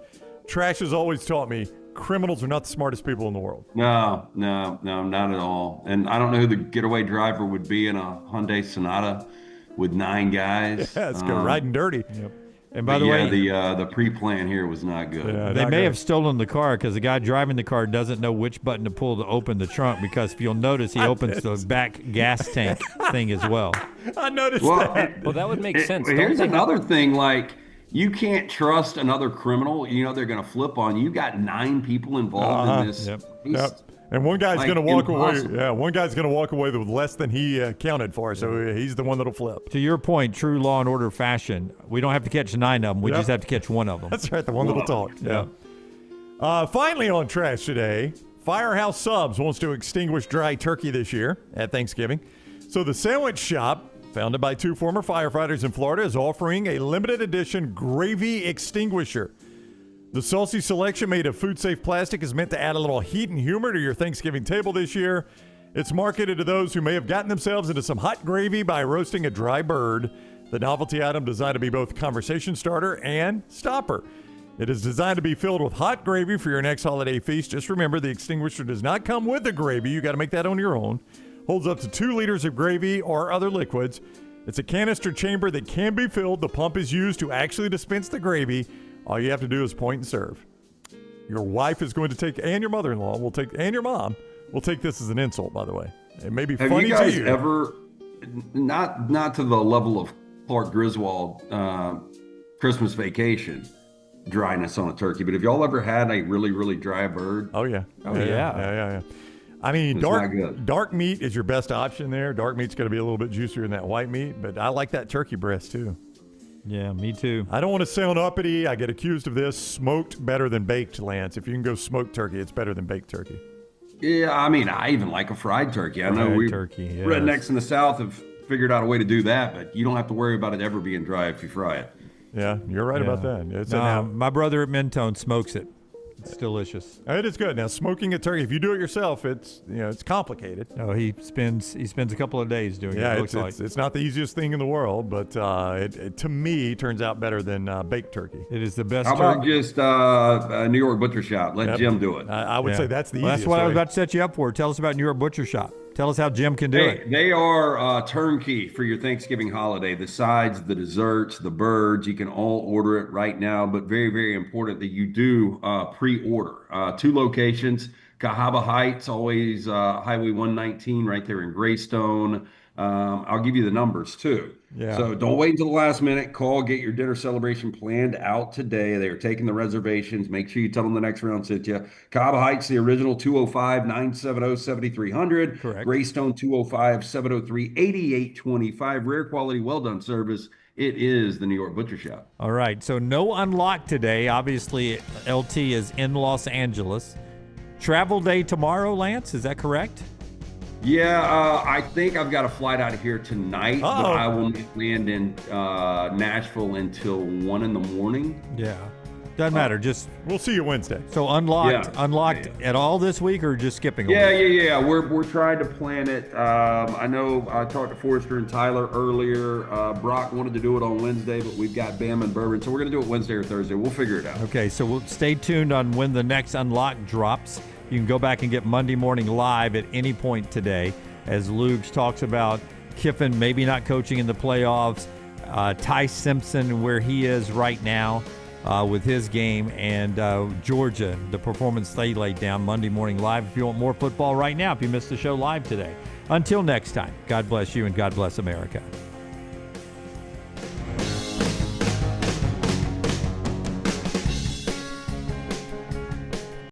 Trash has always taught me criminals are not the smartest people in the world. No, not at all. And I don't know who the getaway driver would be in a Hyundai Sonata with 9 guys. Yeah, it's riding dirty. Yep. And by the way, the pre-plan here was not good. Yeah, they may have stolen the car because the guy driving the car doesn't know which button to pull to open the trunk, because if you'll notice, he opens the back gas tank thing as well. I noticed that. Well, that would make sense. Here's another thing, like, you can't trust another criminal. You know they're going to flip on you. You got 9 people involved in this. Yep. And one guy's going to walk away. Yeah, one guy's going to walk away with less than he counted for. So he's the one that'll flip. To your point, true law and order fashion, we don't have to catch 9 of them. We just have to catch 1 of them. That's right, the one that'll talk. Yeah. Finally on Trash today, Firehouse Subs wants to extinguish dry turkey this year at Thanksgiving. So the sandwich shop, founded by 2 former firefighters in Florida, is offering a limited edition gravy extinguisher. The saucy selection made of food-safe plastic is meant to add a little heat and humor to your Thanksgiving table this year. It's marketed to those who may have gotten themselves into some hot gravy by roasting a dry bird. The novelty item designed to be both conversation starter and stopper. It is designed to be filled with hot gravy for your next holiday feast. Just remember, the extinguisher does not come with the gravy. You got to make that on your own. Holds up to 2 liters of gravy or other liquids. It's a canister chamber that can be filled. The pump is used to actually dispense the gravy. All you have to do is point and serve. Your wife is going to take, and your mother-in-law will take, and your mom will take this as an insult, by the way. It may be funny to you. Have you guys ever, not to the level of Clark Griswold Christmas Vacation dryness on a turkey, but have y'all ever had a really, really dry bird? Oh, yeah. Oh, yeah. Yeah. I mean, It's not good. dark meat is your best option there. Dark meat's going to be a little bit juicier than that white meat, but I like that turkey breast too. Yeah, me too. I don't want to sound uppity. I get accused of this. Smoked better than baked, Lance. If you can go smoked turkey, it's better than baked turkey. Yeah, I mean, I even like a fried turkey. I know Fried we turkey, yes. rednecks in the South have figured out a way to do that, but you don't have to worry about it ever being dry if you fry it. Yeah, you're right about that. It's my brother at Mentone smokes it. It's delicious. It is good. Now, smoking a turkey, if you do it yourself, it's complicated. Oh, he spends a couple of days doing it. It looks like. It's not the easiest thing in the world, but it to me turns out better than baked turkey. It is the best. How about just a New York Butcher Shop? Let Jim do it. I would say that's the easiest. That's what I was way. about to set you up for. Tell us about New York Butcher Shop. Tell us how Jim can do it. They are turnkey for your Thanksgiving holiday. The sides, the desserts, the birds, you can all order it right now. But very, very important that you do pre-order. 2 locations, Cahaba Heights, always Highway 119 right there in Greystone. I'll give you the numbers too. Yeah. So don't wait until the last minute. Call, get your dinner celebration planned out today. They are taking the reservations. Make sure you tell them the next round sent you. Cahaba Heights, the original 205-970-7300. Correct. Greystone 205-703-8825. Rare quality, well done service. It is the New York Butcher Shop. All right. So no unlock today. Obviously, LT is in Los Angeles. Travel day tomorrow, Lance. Is that correct? Yeah, I think I've got a flight out of here tonight, but I will not land in Nashville until 1 in the morning. Yeah. Doesn't matter. Just we'll see you Wednesday. So unlocked at all this week, or just skipping? Yeah. We're trying to plan it. I know I talked to Forrester and Tyler earlier. Brock wanted to do it on Wednesday, but we've got Bama and Bourbon, so we're going to do it Wednesday or Thursday. We'll figure it out. Okay, so we'll stay tuned on when the next unlock drops. You can go back and get Monday Morning Live at any point today as Luke talks about Kiffin maybe not coaching in the playoffs, Ty Simpson where he is right now with his game, and Georgia, the performance they laid down. Monday Morning Live if you want more football right now, if you missed the show live today. Until next time, God bless you and God bless America.